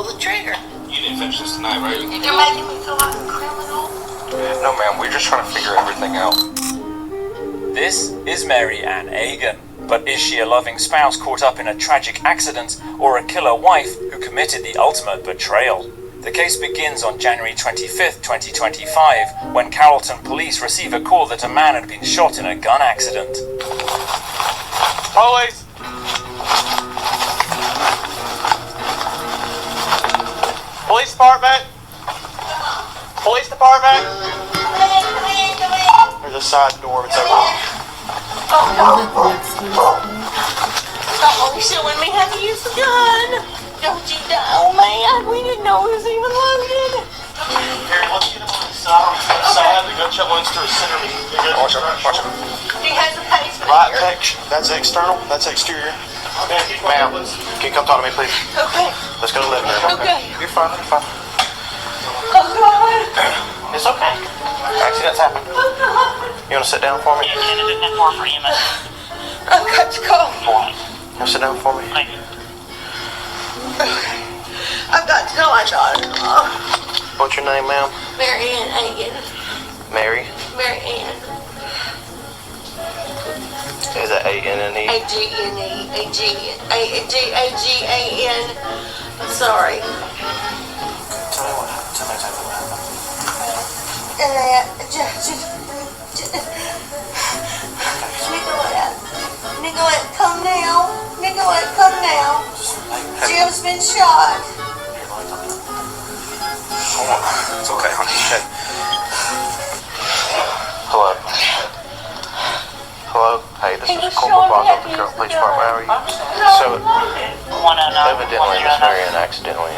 the trigger. You didn't finish this tonight, right? You're making me feel like a criminal. No, ma'am. We're just trying to figure everything out. This is Mary Ann Agan. But is she a loving spouse caught up in a tragic accident, or a killer wife who committed the ultimate betrayal? The case begins on January 25th, 2025, when Carrollton police receive a call that a man had been shot in a gun accident. Police! Police department! Police department! There's a side door, it's open. Oh no! Stop only showing me how to use the gun! Don't you know, man? We didn't know it was even loaded. Harry, let's get him on the side. The gunshot one's to the center. Watch him. He has a pace Right, that's external, that's exterior. Ma'am, can you come talk to me, please? Okay. Let's go to the living room. Okay. You're fine. Oh God. It's okay. Accidents happen. Oh God. You want to sit down for me? I've got to go. You want to sit down for me? Okay. I've got to tell my daughter-in-law. What's your name, ma'am? Mary Ann Agan. Mary? Mary Ann. Is that A-N-N-E? A-G-N-E. A-G-A-G-A-N. I'm sorry. Tell me what happened. Tell me exactly what happened. Nicolette, come now. Nicolette, come now. Jim's been shot. Hold on. It's okay, honey. Okay. Hello. Hello. Hey, this is Corporal Bob of the Carroll Police Department. How are you? So, evidently, Miss Mary Ann accidentally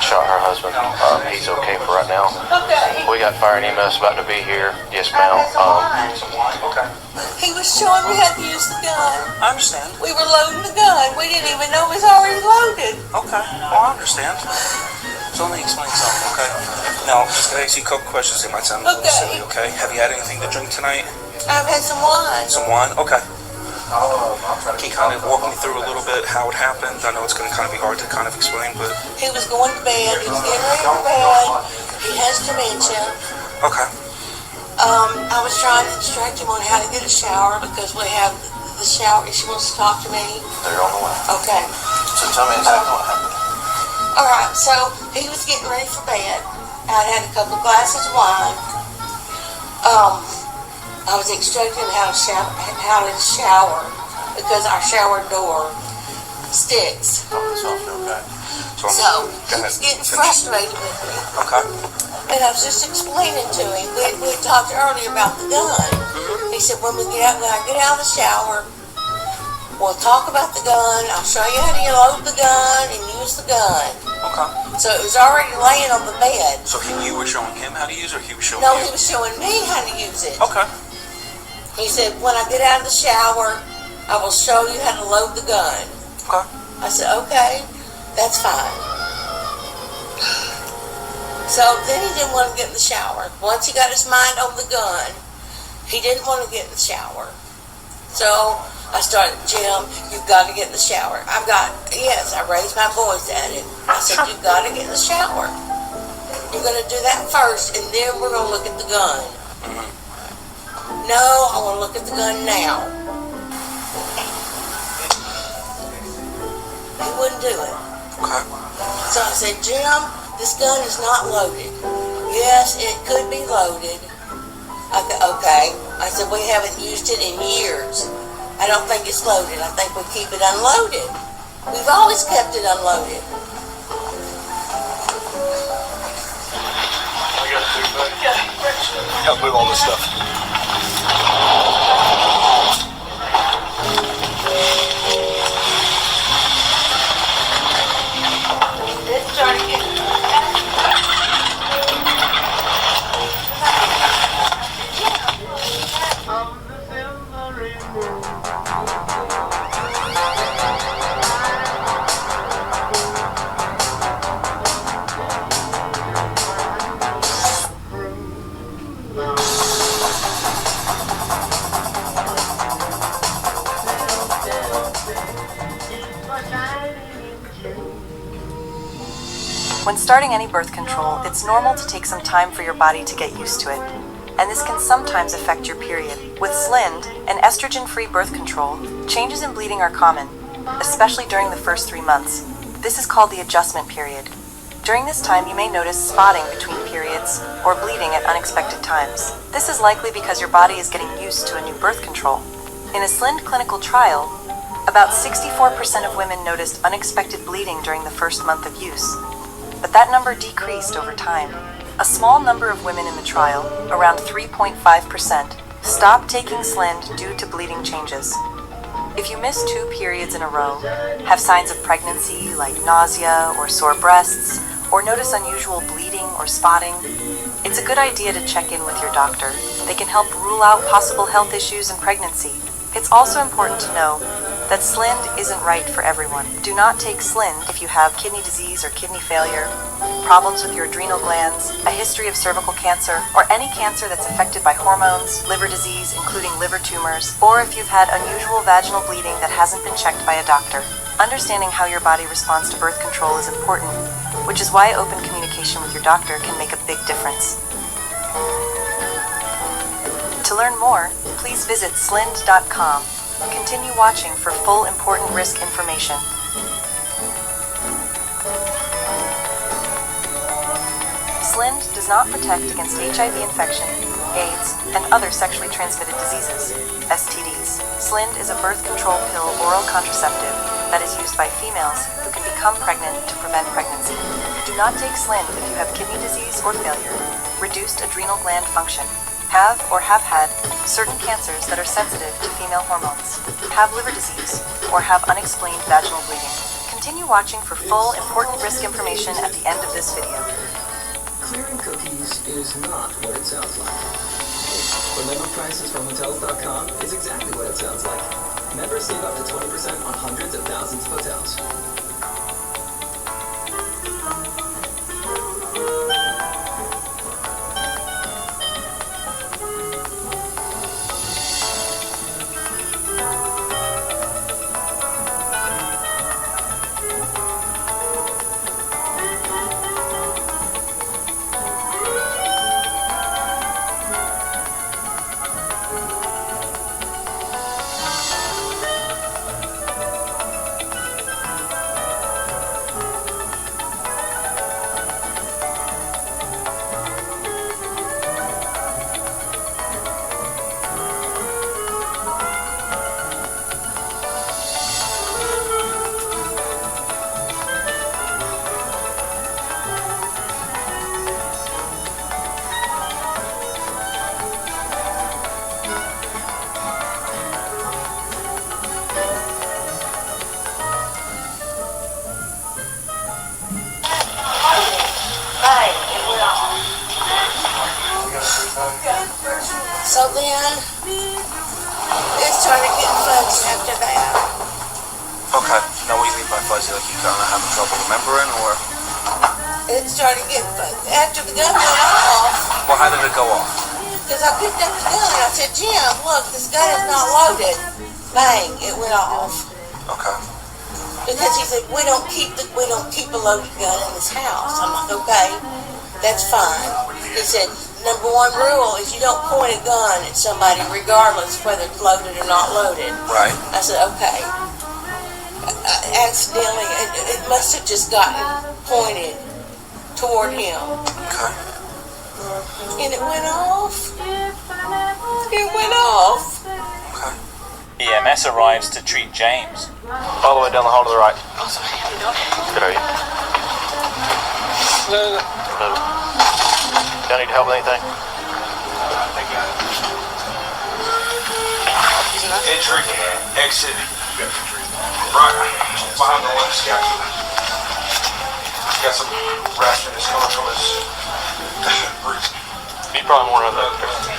shot her husband. He's okay for right now. Okay. We got fire and EMS about to be here. Yes, ma'am. Okay. He was showing me how to use the gun. I understand. We were loading the gun. We didn't even know it was already loaded. Okay. Well, I understand. So let me explain something, okay? Now, I'm just going to ask you a couple questions. It might sound a little silly, okay? Have you had anything to drink tonight? I've had some wine. Some wine? Okay. Can you kind of walk me through a little bit how it happened? I know it's going to kind of be hard to kind of explain, but... He was going to bed. He was getting ready for bed. He has dementia. Okay. I was trying to distract him on how to get a shower because we have the shower. She wants to talk to me. They're on the way. Okay. So tell me exactly what happened. All right. So he was getting ready for bed. I'd had a couple of glasses of wine. I was instructing him how to shower because our shower door sticks. Oh, it's off. Okay. So he was getting frustrated with me. Okay. And I was just explaining to him. We talked earlier about the gun. He said, when I get out of the shower, we'll talk about the gun. I'll show you how to load the gun and use the gun. Okay. So it was already laying on the bed. So you were showing him how to use it, or he was showing No, you? he was showing me how to use it. Okay. He said, when I get out of the shower, I will show you how to load the gun. Okay. I said, okay, that's fine. So then he didn't want to get in the shower. Once he got his mind on the gun, he didn't want to get in the shower. So I started, Jim, you've got to get in the shower. Yes, I raised my voice at him. I said, you've got to get in the shower. You're going to do that first, and then we're going to look at the gun. No, I want to look at the gun now. He wouldn't do it. Okay. So I said, Jim, this gun is not loaded. Yes, it could be loaded. Okay. I said, we haven't used it in years. I don't think it's loaded. I think we keep it unloaded. We've always kept it unloaded. I got to do that. Help move all this stuff. Let's start again. When starting any birth control, it's normal to take some time for your body to get used to it, and this can sometimes affect your period. With SLIND, an estrogen-free birth control, changes in bleeding are common, especially during the first 3 months. This is called the adjustment period. During this time, you may notice spotting between periods or bleeding at unexpected times. This is likely because your body is getting used to a new birth control. In a SLIND clinical trial, about 64% of women noticed unexpected bleeding during the first month of use, but that number decreased over time. A small number of women in the trial, around 3.5%, stopped taking SLIND due to bleeding changes. If you miss 2 periods in a row, have signs of pregnancy like nausea or sore breasts, or notice unusual bleeding or spotting, it's a good idea to check in with your doctor. They can help rule out possible health issues in pregnancy. It's also important to know that SLIND isn't right for everyone. Do not take SLIND if you have kidney disease or kidney failure, problems with your adrenal glands, a history of cervical cancer, or any cancer that's affected by hormones, liver disease, including liver tumors, or if you've had unusual vaginal bleeding that hasn't been checked by a doctor. Understanding how your body responds to birth control is important, which is why open communication with your doctor can make a big difference. To learn more, please visit slind.com. Continue watching for full important risk information. SLIND does not protect against HIV infection, AIDS, and other sexually transmitted diseases, STDs. SLIND is a birth control pill oral contraceptive that is used by females who can become pregnant to prevent pregnancy. Do not take SLIND if you have kidney disease or failure, reduced adrenal gland function, have or have had certain cancers that are sensitive to female hormones, have liver disease, or have unexplained vaginal bleeding. Continue watching for full important risk information at the end of this video. Clearing cookies is not what it sounds like. Remember prices from Hotels.com is exactly what it sounds like. Members save up to 20% on hundreds of thousands of hotels. So then, it started getting fuzzy after that. Okay. Now what do you mean by fuzzy? Like you kind of having trouble remembering, or? It started getting fuzzy. After the gun went off, Well, how did it go off? because I picked up the gun and I said, Jim, look, this gun is not loaded. Bang, it went off. Okay. Because he said, we don't keep a loaded gun in this house. I'm like, okay, that's fine. He said, number 1 rule is you don't point a gun at somebody regardless whether it's loaded or not loaded. Right. I said, okay. Accidentally, it must have just gotten pointed toward him. Okay. And it went off. It went off. Okay. EMS arrives to treat James. All the way down the hall to the right. Good, are you? Hello. Hello. Y'all need help with anything? Entry, exit, right behind the left scout. Got some rashes coming from his roots. You probably more of the.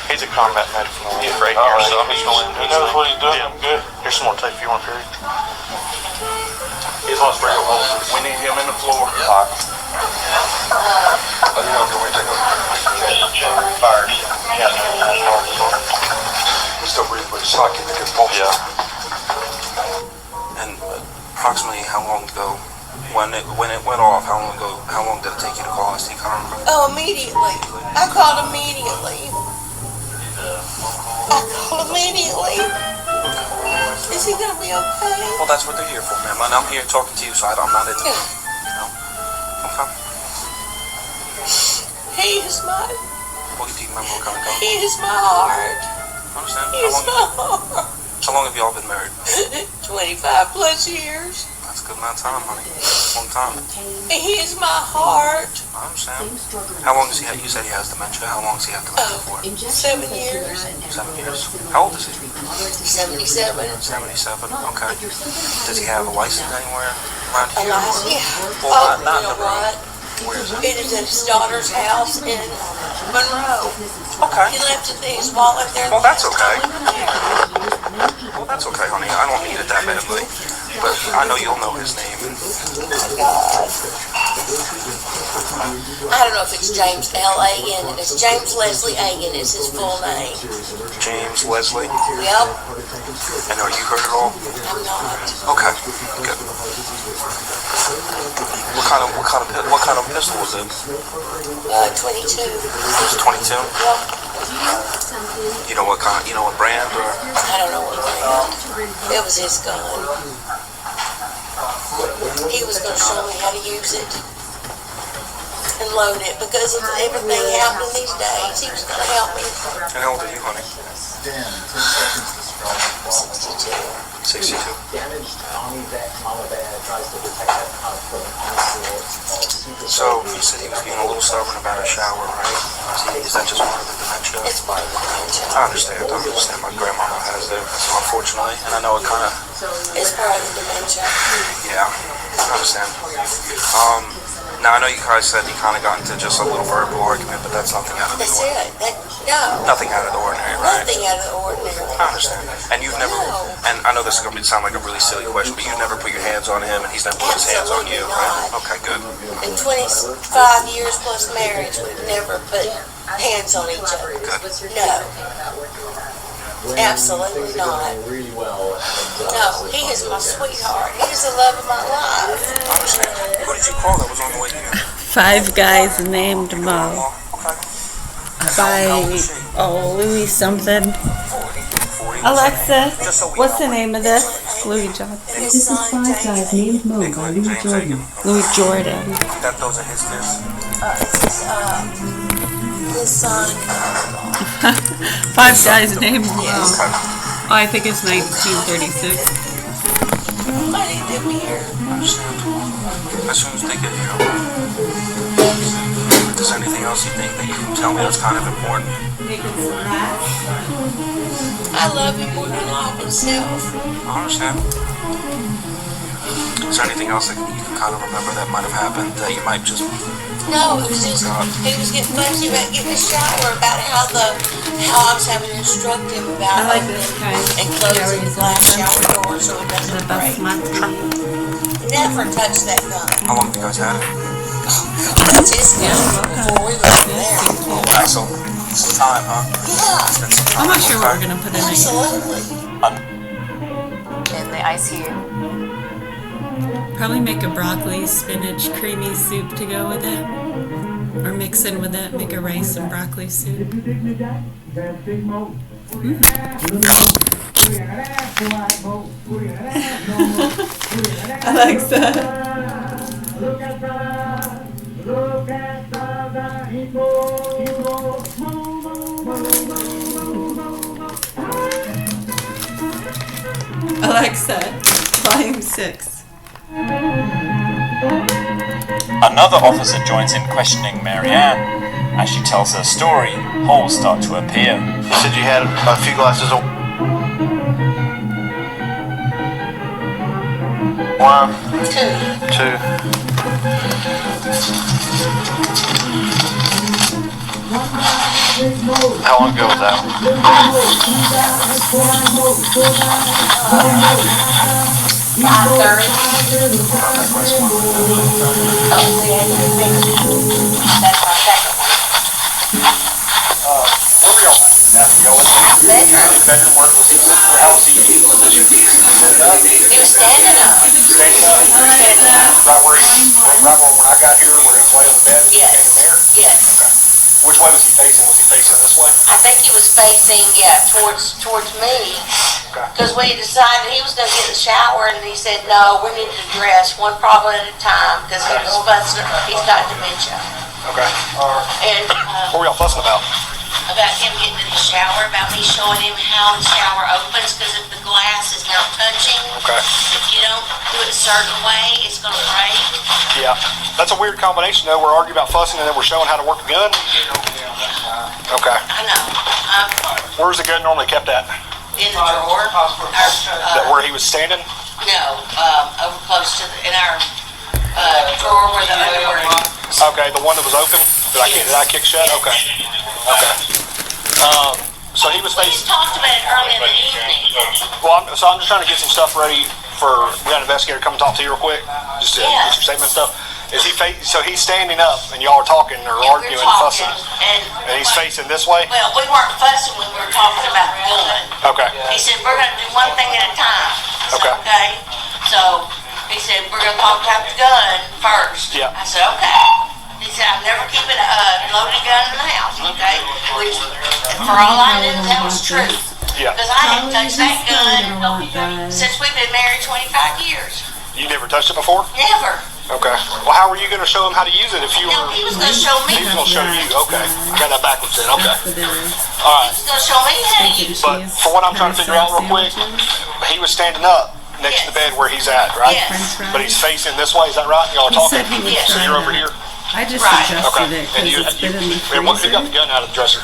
He's a combat medic from the right here, so I'm just going in. He knows what he's doing. Yeah. I'm good. Here's some more tape if you want, Perry. He's lost real holsters. We need him in the floor. All right. You know, can we take a fire? He's still breathing, but it's not getting a good pulse. Yeah. And approximately how long ago he When it went off, how long did it take you to call us? Do you kind of remember? Oh, immediately. I called immediately. Is he gonna be okay? Well, that's what they're here for, ma'am. And I'm here talking to you, so I'm not in the Okay. He is my... Well, do you remember what kind of gun? He is my heart. I understand. He is my heart. How long have y'all been married? 25 plus years. That's a good amount of time, honey. Long time. He is my heart. I understand. How long does he have? You said he has dementia. How long does he have dementia for? 7 years. 7 years. How old is he? 77. 77. Okay. Does he have a license anywhere around here? Yeah. Well, Oh, not you know what? Where is it? It is at his daughter's house in Monroe. Okay. He left it in his wallet there. Well, that's okay. Well, that's okay, honey. I don't need it that badly. But I know you'll know his name. I don't know if it's James L. Agan. It's James Leslie Agan is his full name. James Leslie? Yep. And are you heard it all? I'm not. Okay. Good. What kind of pistol was it? 22. It was 22? Yep. You know what kind? You know what brand or? I don't know what brand. It was his gun. He was going to show me how to use it and load it because of everything happening these days. He was going to help me. And how old are you, honey? 62. 62. So you said he was being a little stubborn about a shower, right? Is that just part of the dementia? It's part of the dementia. I understand. My grandmama has it, so unfortunately, and I know it kind of. It's part of the dementia. Yeah, I understand. Now I know you guys said you kind of got into just a little verbal argument, but that's nothing out of the That's ordinary. it. No. Nothing out of the ordinary, right? Nothing out of the ordinary. I understand. And you've never, and I know this is going to sound like a really silly question, but you've never put your hands on him and he's never put his hands on you, right? Okay, good. In 25 years plus marriage, we've never put hands on each other. No. Absolutely not. No, he is my sweetheart. He is the love of my life. I understand. Who did you call that was on the way here? 5 guys named Mo. Okay. By, Louis something. 40. Alexa, what's the name of this? Louis Jordan. His This is son, 5 Guys Named Mo by Louis James Jordan. Aiken. Louis Jordan. That those are his kids. his son. 5 guys named Mo. Yes. Okay. Oh, I think it's 1936. Why did they live here? As soon as they get here. If there's anything else you think that you can tell me that's kind of important? I love him more than life itself. I understand. Is there anything else that you can kind of remember that might have happened that you might just... No, it was just, he was getting fussy about getting a shower, about how I was having to instruct him about I like opening this kind. and closing the glass shower door so it doesn't break. Never touch that gun. How long have you guys had it? That's his gun before we left there. Okay, so some time, huh? Yeah, I'm not sure what we're gonna put in it. absolutely. In the ICU. Probably make a broccoli, spinach, creamy soup to go with it. Or mix in with it, make a rice and broccoli soup. Alexa. Alexa, volume 6. Another officer joins in questioning Marianne. As she tells her story, holes start to appear. You said you had a few glasses of wine? Two. How long ago was that? 5:30. That's my second one. Where were y'all? after y'all went in? Bedroom. In the bedroom, where was he? How was he in the position? He was standing up. Standing up? Right where when I got here, where he's laying on the bed, was he Yes. standing there? Yes. Okay. Which way was he facing? Was he facing this way? I think he was facing, towards me. Okay. Because we decided he was going to get in the shower, and he said, no, we need to address one problem at a time, because he was fussing. He's got dementia. Okay. And What were y'all fussing about? about him getting in the shower, about me showing him how the shower opens, because if the glass is now touching, Okay. if you don't do it a certain way, it's going to break. Yeah. That's a weird combination, though. We're arguing about fussing, and then we're showing how to work a gun. Okay. I know. Where's the gun normally kept at? In the drawer. Where he was standing? No, over close to in our drawer where the underwear is. Okay, the one that was open? Did I kick shut? Yes. Okay. Okay. So he was We facing. just talked about it early in the evening. Well, I'm just trying to get some stuff ready for. We got an investigator come and talk to you real quick, just to Yeah. get your statement and stuff. Is he so he's standing up and y'all are talking or Yeah, arguing, we're talking, fussing, and he's facing this way? well, we weren't fussing when we were talking about the gun. Okay. He said, we're going to do one thing at a time. I said, Okay. okay. So he said, we're going to talk about the gun first. Yeah. I said, okay. He said, I'm never keeping a loaded gun in the house, okay? Which, for all I knew, that was true. Yeah. Because I hadn't touched that gun want that. since we've been married 25 years. You never touched it before? Never. Okay. Well, how were you going to show him how to use it if you No, were? he was going to show me. He was going to show you. Okay. I got that backwards then. Okay. That's what it is. All He right. was going to show me how to use it. But for what I'm trying to figure out real quick, he was standing up next to the bed where he's at, right? Yes. But he's facing this way. Is that right? Y'all are He talking. said he would Yeah. So try you're over that. here. I just Right. suggested Okay. it because it's been in the and who got freezer. the gun out of the dresser?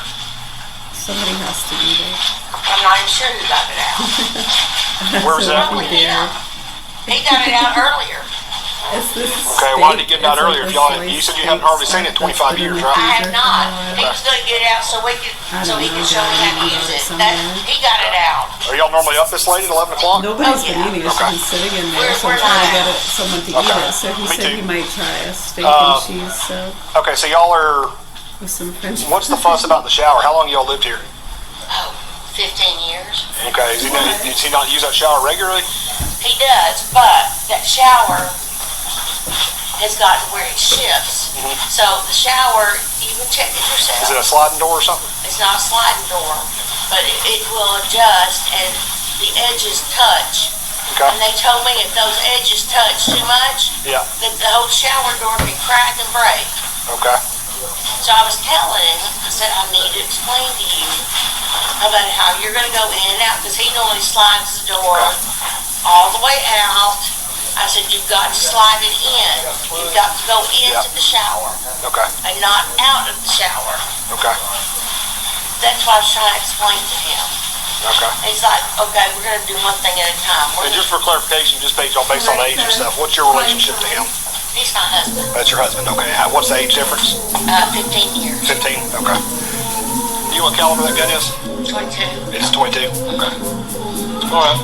Somebody has to eat it. I'm not even sure who got it out. Where was that? Probably him. He got it out earlier. It's this Okay, why did he get it out it's like earlier? If a y'all, soy you said you steak haven't hardly seen it in stuff 25 that's been years, in the right? I have freezer not. for a He while. was going to get it out so we could, I so don't he know, could show me how to got use it it. somewhere. He got it out. Are y'all normally up this late at 11 o'clock? Nobody's yeah. been eating. It's Okay. been sitting in there, so We're I'm trying to not. get someone to Okay. eat it. So he Me said too. he might try a steak and cheese Okay, so y'all are. with some French What's the fuss about the shower? How long y'all lived here? Oh, 15 years. Okay, does he not use that shower regularly? He does, but that shower has gotten where it shifts. So the shower, you can check it yourself. Is it a sliding door or something? It's not a sliding door, but it will adjust and the edges touch. Okay. And they told me if those edges touch too much, Yeah. that the whole shower door can crack and break. Okay. So I was telling him, I said, I need to explain to you about how you're going to go in and out, because he normally slides the door all the way out. I said, you've got to slide it in. You've got to go into the shower Okay. and not out of the shower. Okay. That's what I was trying to explain to him. Okay. He's like, okay, we're going to do one thing at a time. And just for clarification, just based on age and stuff, what's your relationship to him? He's my husband. That's your husband. Okay. What's the age difference? 15 years. 15. Okay. You know what caliber that gun is? 22. It's 22. Okay. All right.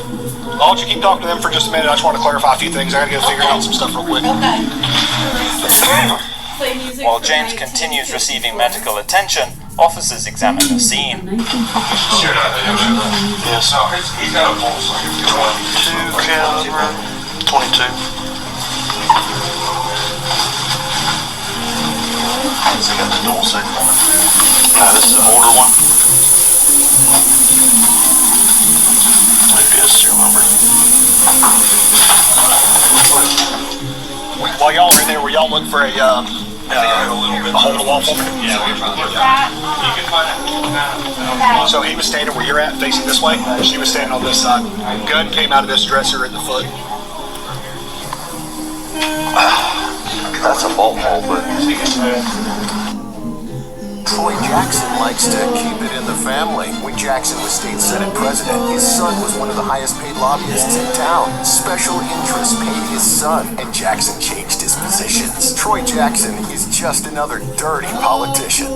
I'll let you keep talking to them for just a minute. I just want to clarify a few things. I got to go figure out some stuff real quick. Okay. While James continues receiving medical attention, officers examine the scene. Yes. No, he's got a pulse like 22 caliber. 22. Has he got the dual sight on it? No, this is an older one. Maybe a serial number. While y'all were in there, were y'all looking for a hole in the wall for me? Yeah, we found it. You can find it. So he was standing where you're at, facing this way. She was standing on this side. Gun came out of this dresser at the foot. That's a bolt hole, but Troy Jackson likes to keep it in the family. When Jackson was state senate president, his son was one of the highest paid lobbyists in town. Special interests paid his son, and Jackson changed his positions. Troy Jackson is just another dirty politician.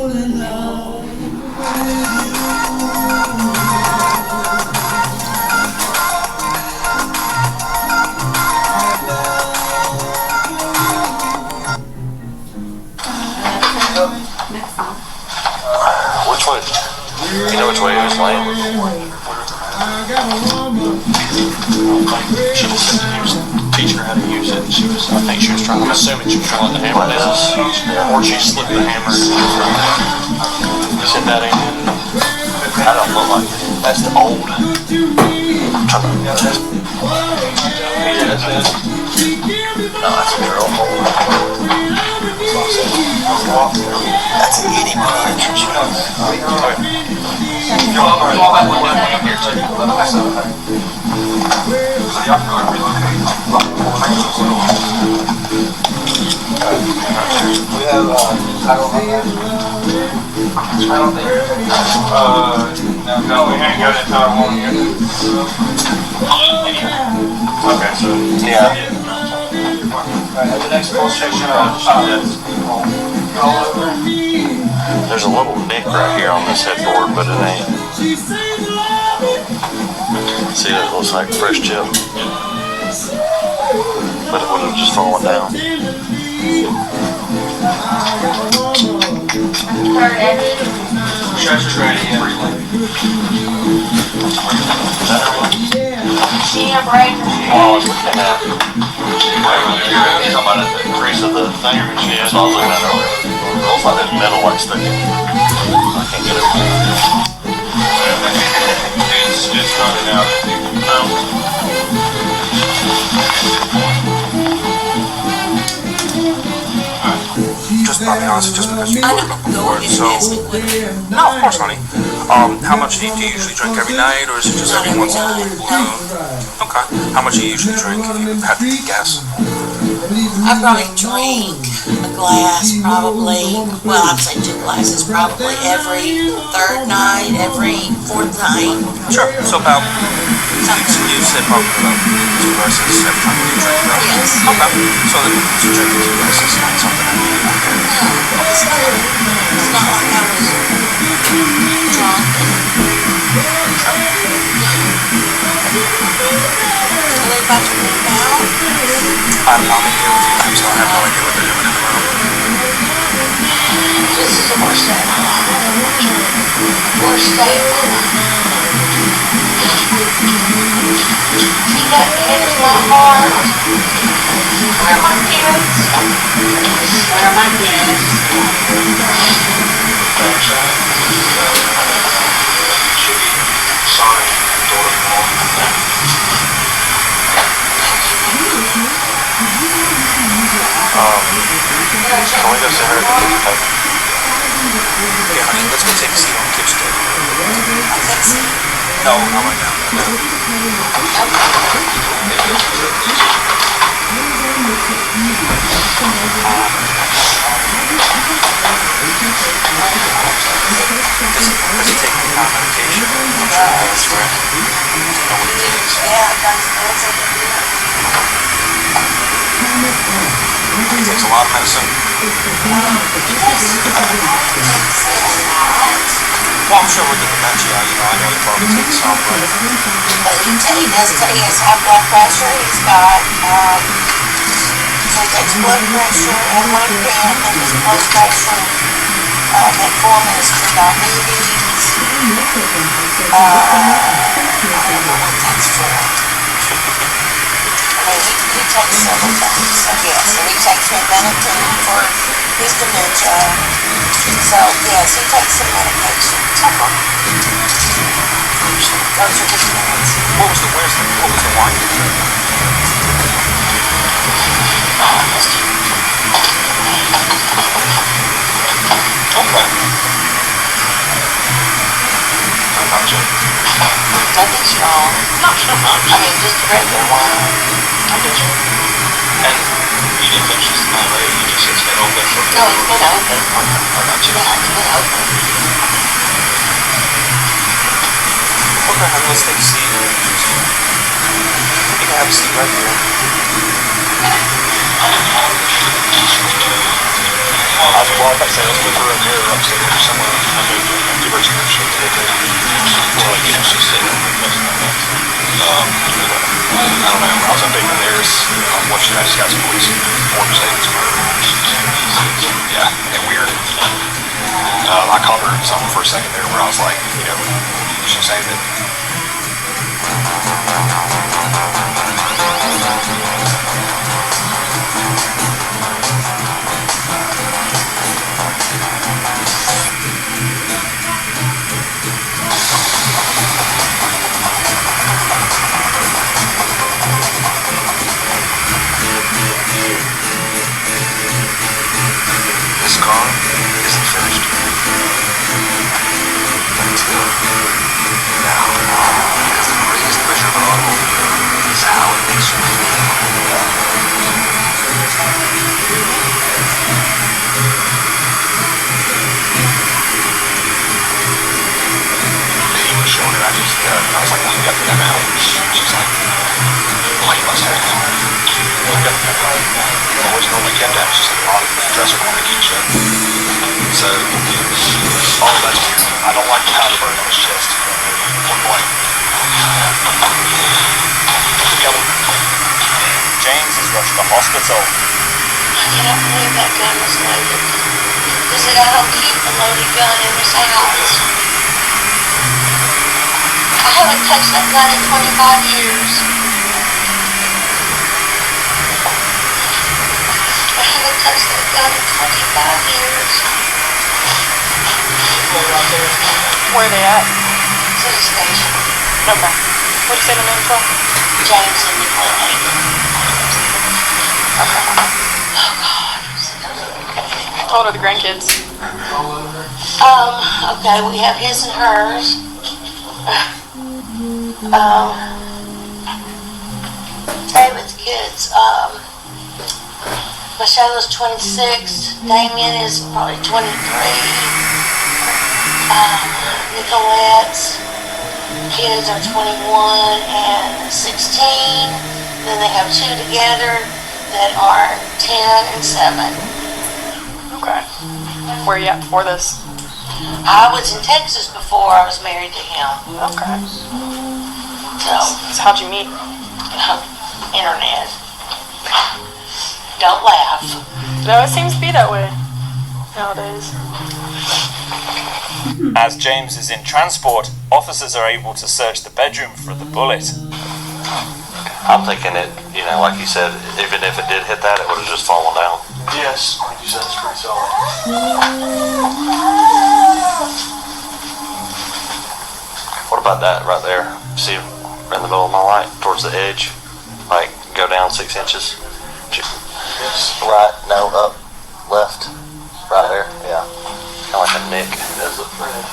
which one? You know which way he was laying? She just said he was teaching her how to use it. I think she was trying, I'm assuming she was trying to let the hammer down. Or she slipped the hammer. You said that ain't it? I don't look like it. That's the old. Yeah, that's it. No, that's a girl. That's an itty bitty. We have title on that. I don't think. No, we ain't got it title on yet. Okay, so yeah. The next full section there's a little nick right here on this headboard, but it ain't. See, that looks like fresh chip, but it wouldn't have just fallen down. Stretcher's ready. Oh, it's looking at. You're talking about at the crease of the thing? Yeah, so I was looking at it earlier. It looks like there's metal like sticking. I can't get it. It's running out. Just I'll be honest, just because you I don't go into so this. no, of course, honey. How much do you usually drink every night, or is it just every once in a while? Okay. How much do you usually drink if you had to guess? I probably drink a glass, probably, well, I'd say 2 glasses, probably every 3rd night, every 4th night. Sure. So about, you said probably about 2 glasses every time you drink, right? Yes. Okay. So then you drink 2 glasses, not something that you No, it's not like I was drunk. Are they about to move out? I'm not in here with you, so I have no idea what they're doing in the room. This is the worst day of my life. Worst day of my life. He got me in my heart. Where are my kids? Where are my kids? Sorry, daughter-in-law. Can we go sit her at the kitchen table? Yeah, honey, let's go take a seat on the kitchen table. I think so. No, not right now. Has he taken any kind of medication? That's right. Yeah, that's it. He takes a lot of medicine. Well, I'm sure with the dementia, I know he probably takes some, but... But he does take his high blood pressure. He's got, so he takes blood pressure and one pen, and his blood pressure, metformin is for diabetes. I don't know what that's for. I mean, he takes several things, so yes, and he takes Memento for his dementia. So, yes, he takes some medication. Those are his meds. What was the wine? Okay. I got you. Nothing strong. Not so much. I mean, just regular wine. I get you. And you didn't finish this tonight, right? You just it's been open for... No, it's been open. I got you. Yeah, it's been open. Okay, honey, let's take a seat. You can have a seat right here. Well, I say, let's put her in here or upstairs or somewhere. I mean, give her some shit to take her. Well, you know, she's sitting there. I don't know. I was updating theirs. I just got some police organizations. Yeah, and weird. I caught her something for a second there where I was like, she was saying that. This car is the first. Until now. Because the greatest pleasure of an automobile is how it makes you feel. He was showing it, I was like, you got the gun out. She's like, well, you must have. Well, you got the gun out. Well, where's it normally kept at? She's like, on the dresser on the key shut. So, all of that's weird. I don't like the powder burn on his chest. Point blank. James is rushed to hospital. I cannot believe that gun was loaded. Because I don't keep a loaded gun in this house. I haven't touched that gun in 25 years. I haven't touched that gun in 25 years. Where are they at? To the station. Okay. What'd you say the name's from? James and Nicole Hayden. Okay. Oh God. How old are the grandkids? Okay, we have his and hers. David's kids, Michelle's 26, Damien is probably 23, Nicolette's kids are 21 and 16, then they have two together that are 10 and 7. Okay. Where are you at before this? I was in Texas before I was married to him. Okay. So how'd you meet? Internet. Don't laugh. No, it seems to be that way nowadays. As James is in transport, officers are able to search the bedroom for the bullet. I'm thinking it, like you said, even if it did hit that, it would have just fallen down. Yes, like you said, it's pretty solid. What about that right there? See, in the middle of my light, towards the edge, like go down 6 inches. Yes. Right, no, up, left, right there, yeah. Kind of like a nick. That's a friend.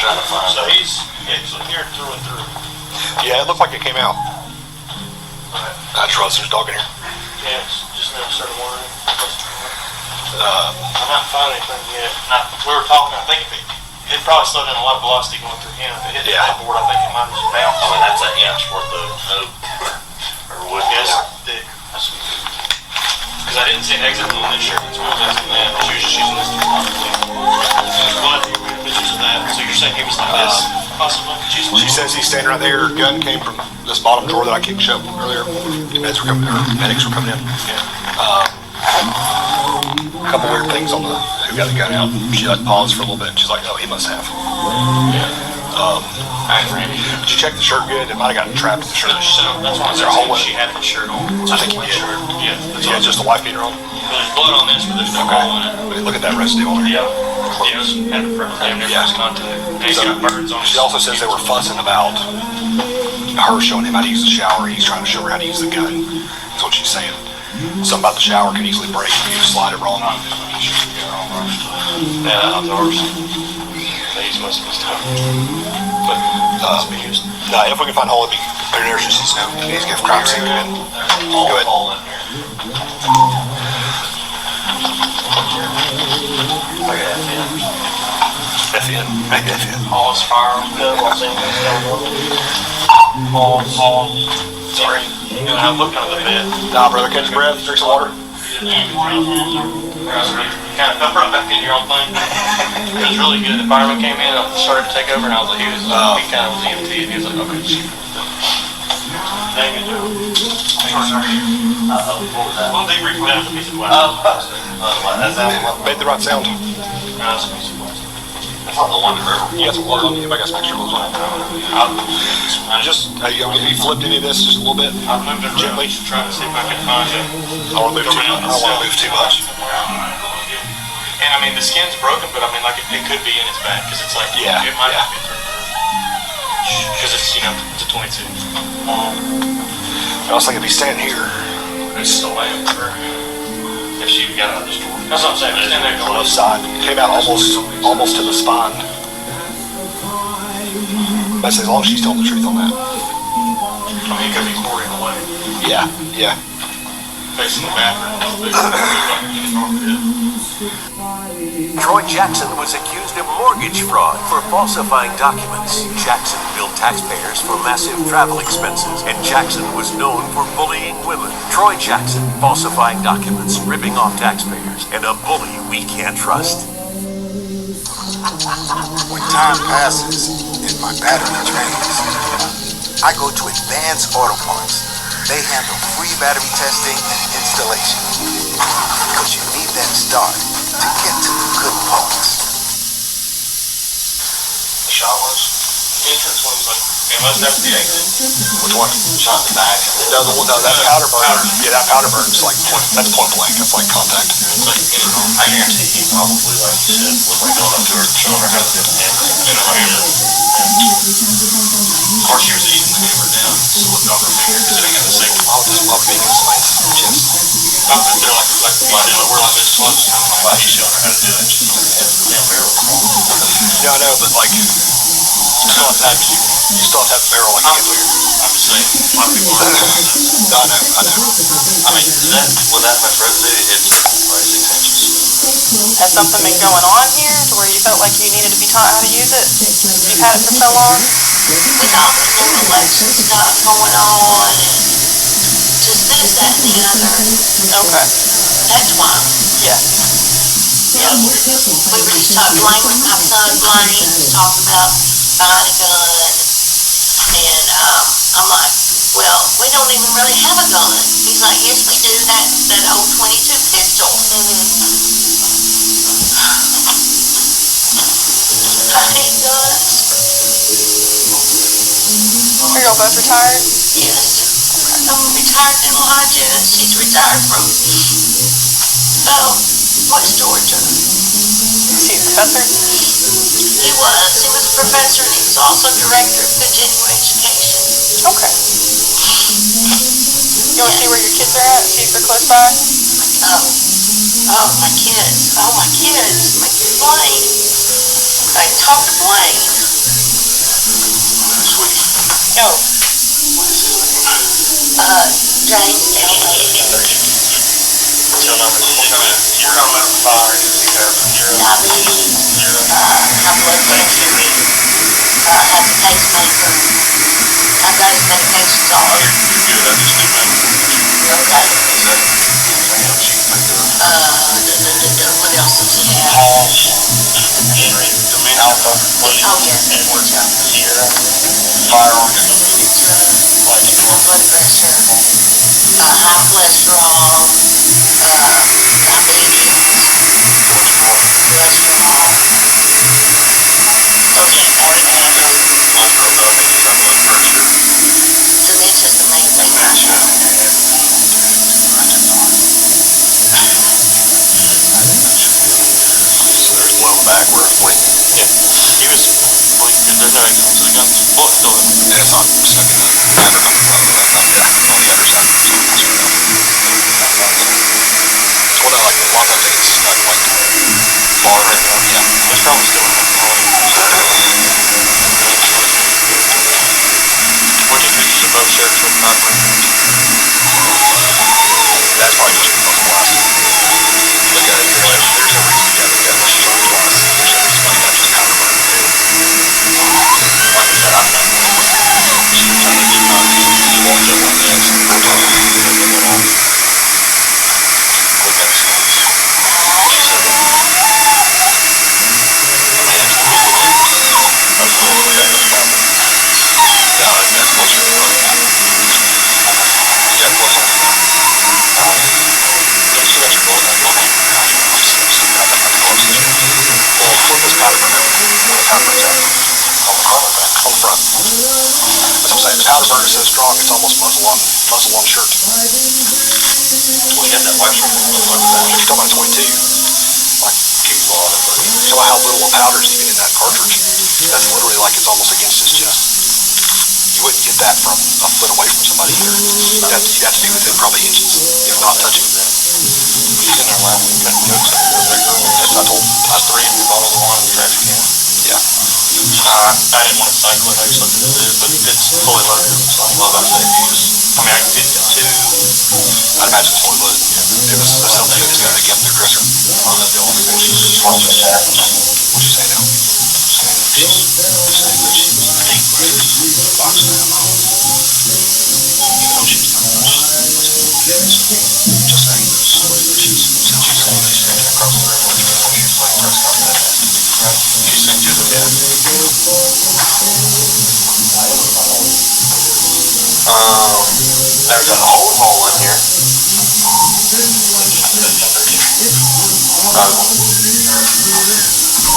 Trying to find So it. he's actually here through and through. Yeah, it looked like it came out. I trust there's a dog in here. Yeah, it's just now started whining. I'm not finding anything yet. We were talking, I think it probably slowed down a lot of velocity going through him. If it hit the headboard, I think it might just bounce. I mean, that's an inch worth of oak or wood. Yes, thick. Because I didn't see an exit on this shirt. That's why I was asking that. She was just using this to talk to me. But pictures of that. So you're saying he was like this, possibly? She says he's standing right there. Gun came from this bottom drawer that I kicked shut earlier. Medics were coming in. A couple weird things on who got the gun out. She paused for a little bit. And she's like, "Oh, he must have." Did you check the shirt good? It might have gotten trapped in the shirt. That's why I Is there a hole in she it? had the shirt on. I think he did. Yeah. Yeah, just the wife beater on. There's blood on this, but there's no hole in it. But look at that residue on her. Yeah. Yeah, it's had a damn near first contact. And he's got birds on. She also says they were fussing about her showing him how to use the shower. He's trying to show her how to use the gun. That's what she's saying. Something about the shower can easily break if you slide it wrong. Yeah, that was ours. These must be stuff. But must be used. No, if we can find a hole, it'd be better there. She needs to know. He needs to give crime scene to him. Go ahead. All in here. Like an FN. FN. All is fire. All. Sorry. I looked under the bed. Nah, brother, catch your breath. Drink some water. Kind of fell right back in your own thing. It was really good. The fireman came in, I started to take over, and I was like, he kind of was EMT, and he was like, okay. Dang it, Joe. What was that? Well, they reached down to me. That's that one. Made the right sound. No, it's an easy plastic. I thought the one forever. You got some clothes on you? I got some extra clothes on. You flipped any of this just a little bit? I moved it gently, trying to see if I could find it. I don't want to move too much. And I mean, the skin's broken, but I mean, like it could be in its back because it's like it might not be through. Because it's it's a 22. I was thinking if he's standing here. It's still laying for if she got out of the store. That's what I'm saying. It's in there On the left side. Came out almost to the spine. But as long as she's telling the truth on that. I mean, it could be pouring away. Yeah. Facing the bathroom. Troy Jackson was accused of mortgage fraud for falsifying documents. Jackson billed taxpayers for massive travel expenses, and Jackson was known for bullying women. Troy Jackson, falsifying documents, ripping off taxpayers, and a bully we can't trust. When time passes and my battery drains, I go to Advanced Auto Parts. They handle free battery testing and installation. Because you need that start to get to the good parts. The shot was? The entrance one was like, unless that's the exit. Which one? Shot in the back. No, that's powder burn. Yeah, that powder burn's like that's point blank. That's like contact. It's like, I guarantee he probably, like you said, was like going up to her, showing her how to do the hammer. Of course, she was eating the hammer down, so it looked off her finger because it ain't got the same. I'll just love being in somebody's chest. Up and they're like we're like this close, kind of like he's showing her how to do it. She's like, damn barrel. Yeah, I know, but like, you still have to have the barrel like you do. I'm just saying, a lot of people are No, I know. I mean, with that much residue, it's crazy tensions. Has something been going on here to where you felt like you needed to be taught how to use it? You've had it for so long? With all the new election stuff going on and just this, that, and the other. Okay. That's why. Yeah. Yeah, we were just talking, Blaine, with my son Blaine, was talking about buying a gun. And I'm like, well, we don't even really have a gun. He's like, yes, we do, that old 22 pistol. I hate guns. Are y'all both retired? Yes. I'm a retired dental hygienist. He's retired from, West Georgia. Is he a professor? He was a professor, and he was also director of continuing education. Okay. You want to see where your kids are at? See if they're close by? My kids. Blaine. I can talk to Blaine. Sweet. No. James Tell them you're coming up fire. diabetes, high blood pressure, has a pacemaker. I've got his medications all. You're good. I just need Okay. What else does he have? Henry, Alpha, Oh, yes. Edward, Yeah. Sierra, firearm, High blood pressure, high cholesterol, diabetes, cholesterol. Those are important. diabetes, high blood pressure, Dementia's the main thing right now. So there's one on the back where he went. Yeah. He was like, there's no exit to the gun. Bullet still in. And it's not stuck in the hammer on the underside. Well, no, like a lot of things stuck like bar and yeah. It's probably still in the car. Would you fix the both shirts with not That's probably just because plastic. Look at it, there's no reason you gotta get the shot twice. There's no reason why you gotta just powder burn it. like I said, I've done it. She was trying to get my he walked up on the edge and we're talking about it. Look at this. She said, that's what we're doing. No, that's closer to the front. powder burns at? On the front, I think. On the front. That's what I'm saying. The powder burn is so strong, it's almost muzzle on shirt. Well, you got that wax from the front of that. If you're talking about 22, like, Kicks a lot of it. you know how little powder is even in that cartridge? That's literally like it's almost against his chest. You wouldn't get that from a foot away from somebody either. You'd have to be within probably inches, if not touching them. He's in there laughing, cutting jokes at that girl. I told Us three, we bottled the wine in the trash can. yeah. I didn't want to cycle it, I just looked at it, but it's fully loaded, so I'm about to say, if you just, I mean, I can fit two. I'd imagine it's fully loaded. It was something that's got to get the dresser. On the bill, she's one of the tax. What'd you say now? Saying that she was paying for the box now. Even though she was not much. Just saying. She's standing across the river with me when she was playing press conference. Right? She sent you the There's a hole in here. Oh.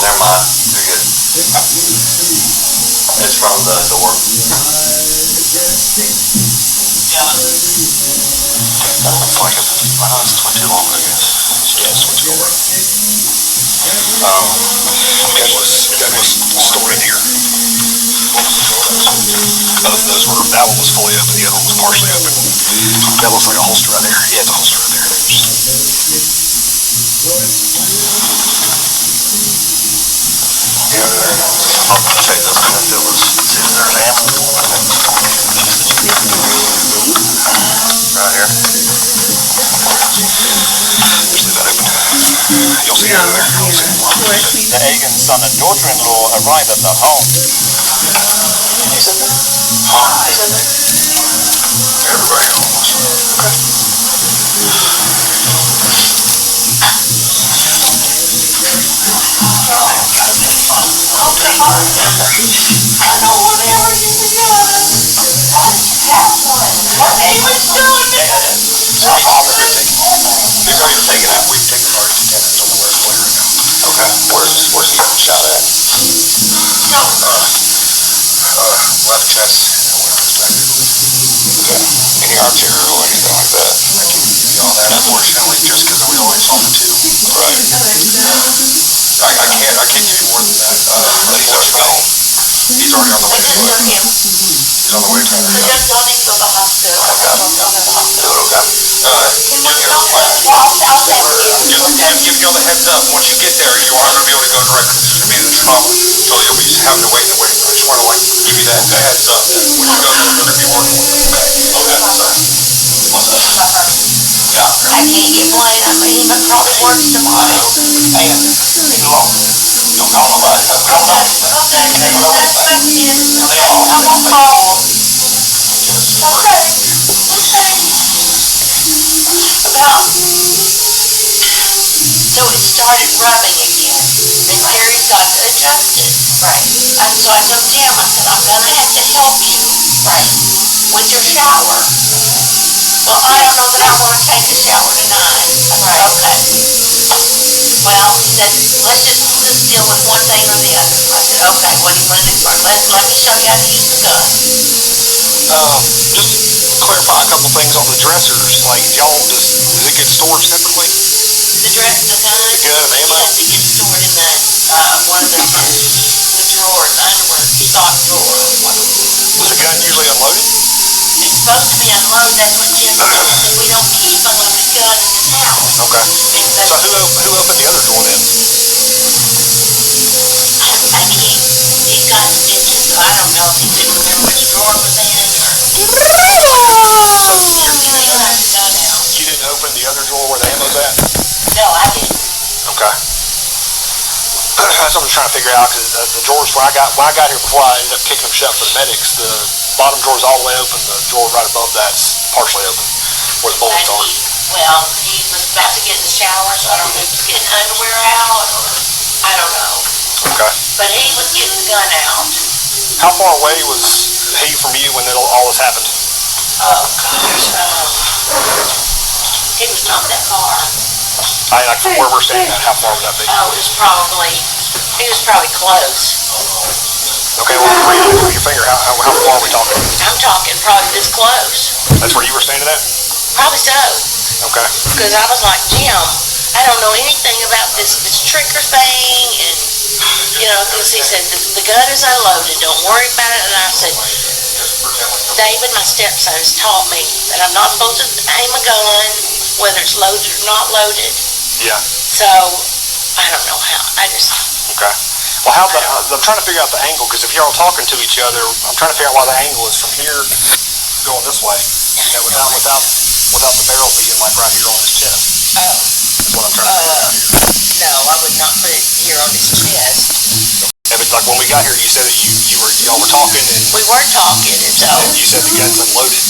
Never mind. You're good. It's from the door. That looks like a... Well, it's 22 long, I guess. Yeah, it's 22 long. That was stored in here. Those were... That one was fully open, the other one was partially open. That looks like a holster right there. Yeah, it's a holster right there. I'll check this one if it was... See if there's ammo. Right here. Just leave that open. You'll see it over there. You'll see it. The Agan son and daughter-in-law arrive at the home. He's in there? He's in there? Everybody almost. Okay. I don't want everything to go. What he was doing to You're going to take it out. We can take the first 10 minutes on the where it's clear now. Okay. Where's he getting shot at? Left chest. Okay. Any arterial or anything like that? Beyond that, unfortunately, just because we only saw the two. Right. I can't give you more than that. But he's already gone. He's already on the way to you. He's on the way to you. Just y'all need to go to the hospital. Okay. Giving y'all the heads up, once you get there, you aren't going to be able to go directly to the distributor's phone. So you'll be having to wait. I just want to give you that heads up. When you go there, they're going to be working with it. Okay. I can't get Blaine. I mean, he probably works tomorrow. And you don't call nobody. Okay. I won't call. Okay. About... So it started rubbing again. Then Terry's got to adjust it. Right. So I told Jim, I said, I'm going to have to help you. Right. With your shower. Well, I don't know that I want to take a shower tonight. Right. Okay. Well, he said, let's deal with one thing or the other. I said, okay, what do you want to do first? Let me show you how to use the gun. Just clarify a couple things on the dressers. Like, y'all, does it get stored separately? The gun? The gun and ammo? Yes, it gets stored in the, one of the drawers, under one of the stock drawers. Is the gun usually unloaded? It's supposed to be unloaded, that's what Jim said. We don't keep a loaded gun in this house. Okay. So who opened the other door then? I can't, he's got stitches, so I don't know if he didn't remember which drawer was in or... You didn't open the other drawer where the ammo's at? No, I didn't. Okay. That's what I'm trying to figure out, because the drawers, when I got here before I ended up kicking them shut for the medics, the bottom drawer's all the way open, the drawer right above that's partially open, where the bullets are. Well, he was about to get in the shower, so I don't know if he's getting underwear out, or, I don't know. Okay. But he was getting the gun out. How far away was he from you when all this happened? Oh, gosh, he was not that far. Like from where we're standing at, how far would that be? Oh, he was probably close. where you put your finger? How far are we talking? I'm talking probably this close. That's where you were standing at? Probably so. Okay. Because I was like, Jim, I don't know anything about this trigger thing, and because he said the gun is unloaded, don't worry about it. And I said, David, my stepson, has taught me that I'm not supposed to aim a gun, whether it's loaded or not loaded. Yeah. So I don't know how. Okay. Well, I'm trying to figure out the angle, because if you're all talking to each other, I'm trying to figure out why the angle is from here going this way, without the barrel being like right here on his chest. Oh. Is what I'm trying to figure out here. No, I would not put it here on his chest. Yeah, but like when we got here, you said that y'all were talking, and We were talking, and so you said the gun's unloaded.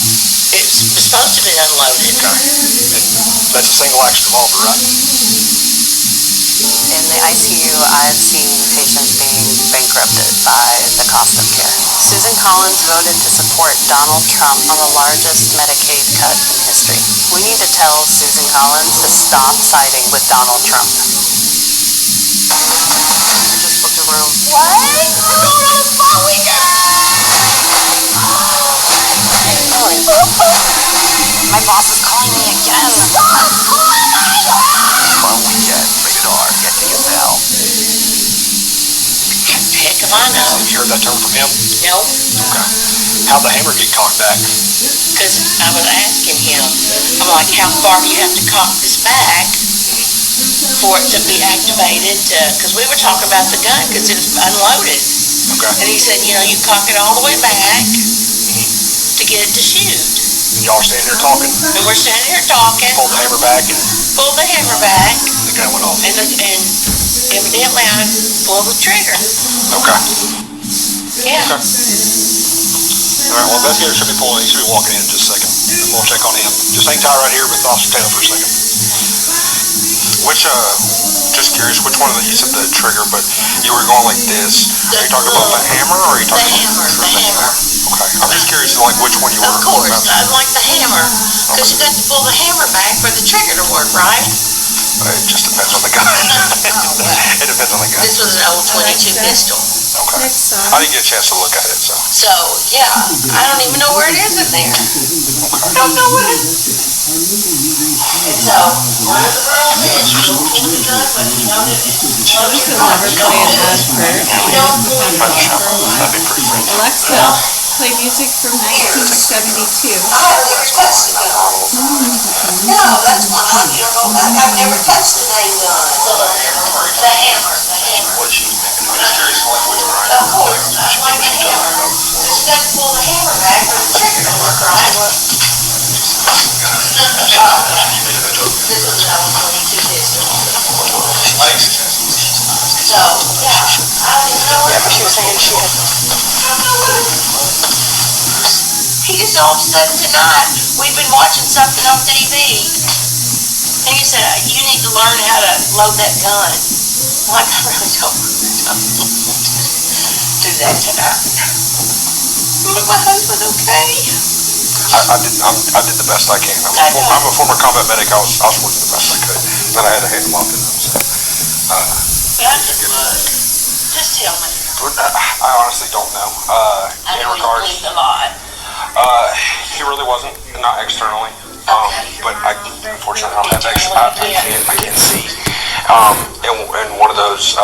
it was supposed to be unloaded. Okay. And that's a single action revolver, right? In the ICU, I've seen patients being bankrupted by the cost of care. Susan Collins voted to support Donald Trump on the largest Medicaid cut in history. We need to tell Susan Collins to stop siding with Donald Trump. I just booked a room. What? We're going on a fun weekend! My boss is calling me again. Fun weekend, rated R. Get to your bell. Heck if I know. Have you heard that term from him? Nope. Okay. How'd the hammer get cocked back? Because I was asking him, I'm like, how far do you have to cock this back for it to be activated? Because we were talking about the gun because it was unloaded. Okay. And he said, you cock it all the way back to get it to shoot. And y'all are standing here talking. And we're standing here talking. Pulled the hammer back, and Pulled the hammer back. the gun went off. And evidently I pulled the trigger. Okay. Yeah. Okay. All right. Well, investigator should be pulling. He should be walking in just a second. And we'll check on him. Just hang tight right here with Officer Taylor for a second. Just curious, which one of you said the trigger, but you were going like this. Are you talking about the hammer, or are you talking about The hammer. Okay. I'm just curious, like, which one you were Of course, about. I like the hammer. Because you got to pull the hammer back for the trigger to work, right? It just depends on the gun. It depends on the gun. This was an old 22 pistol. Okay. I didn't get a chance to look at it, so. So, yeah, I don't even know where it is in there. I don't know what it is. So, one of the girls said she was pull the gun, but you know that This will never play an ad for That'd be pretty funny. Alexa, play music from 1972. I have never touched the gun. No, that's one I don't know. I've never touched the dang gun. The hammer. What's she? I'm just curious, like, which one. Of course, I like the hammer. Because you got to pull the hammer back for the trigger to work, right? This was an old 22 pistol. So, yeah, I don't even know what. Yeah, but she was saying she had. He just all of a sudden tonight, we've been watching something on TV, and he said, you need to learn how to load that gun. I'm like, I really don't do that tonight. But my husband okay? I did the best I can. I'm a former combat medic. I was working the best I could. Then I had to hand him off to them. So, Just tell me. I honestly don't know. I In know regards, he's bleeding a lot. he really wasn't, not externally. But unfortunately, I don't have I can't see. And one of those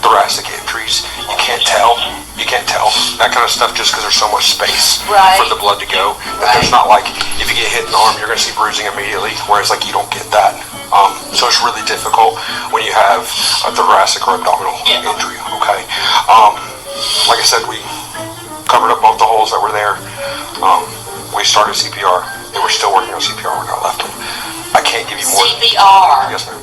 thoracic injuries, you can't tell. You can't tell that kind of stuff just because there's so much space for the blood to go. That there's not like, if you get hit in the arm, you're going to see bruising immediately, whereas like you don't get that. So it's really difficult when you have a thoracic or abdominal injury, okay? Like I said, we covered up both the holes that were there. We started CPR. They were still working on CPR when I left them. I can't give you more. CPR? Yes, ma'am.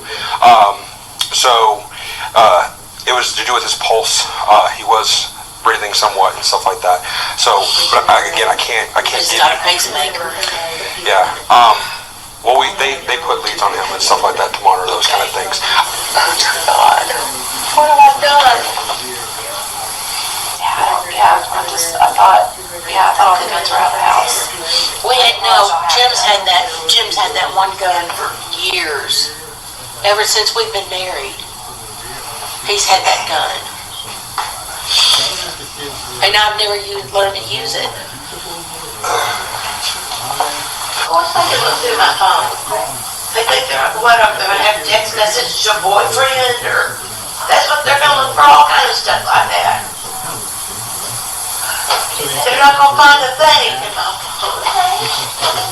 It was to do with his pulse. He was breathing somewhat and stuff like that. So, but I can't He's give got a you. pacemaker. Yeah. Well, they put leads on him and stuff like that to monitor those kind of things. Oh, dear God. What have I done? I thought all the guns were out of the house. Jim's had that one gun for years. Ever since we've been married. He's had that gun. And I've never learned to use it. What's they can look through my phone? They think what I'm going to have to text message to your boyfriend, or that's what they're going to look for, all kind of stuff like that. They're not going to find a thing in my phone.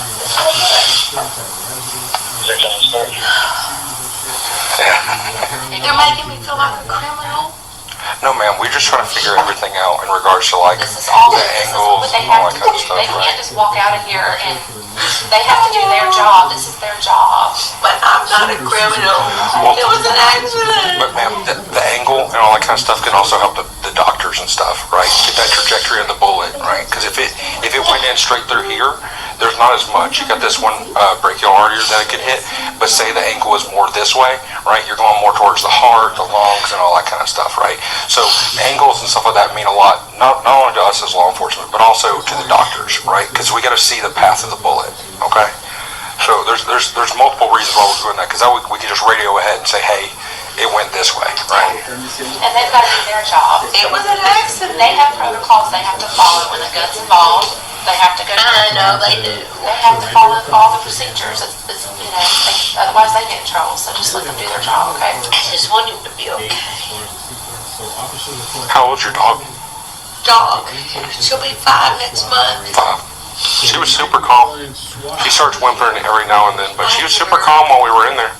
They're making me feel like a criminal. No, ma'am, we're just trying to figure everything out in regards to like This is all the this is angles what they and all have that to kind of do. stuff, They can't right? just walk out of here and they have to do their job. This is their job. But I'm not a criminal. It was an accident. But ma'am, the angle and all that kind of stuff can also help the doctors and stuff, right? Get that trajectory of the bullet, right? Because if it went in straight through here, there's not as much. You got this one brachial artery that it could hit, but say the angle is more this way, right? You're going more towards the heart, the lungs, and all that kind of stuff, right? So angles and stuff like that mean a lot, not only to us as law enforcement, but also to the doctors, right? Because we got to see the path of the bullet, okay? So there's multiple reasons why we're doing that, because we can just radio ahead and say, hey, it went this way, right? And they've got to do their job. It was an accident. They have protocols they have to follow when the gun's involved. They have to go. I know they do. They have to follow all the procedures. It's otherwise they get in trouble. So just let them do their job, okay? I just want him to be okay. How old's your dog? Dog. She'll be 5 next month. 5. She was super calm. She starts whimpering every now and then, but she was super calm while we were in there.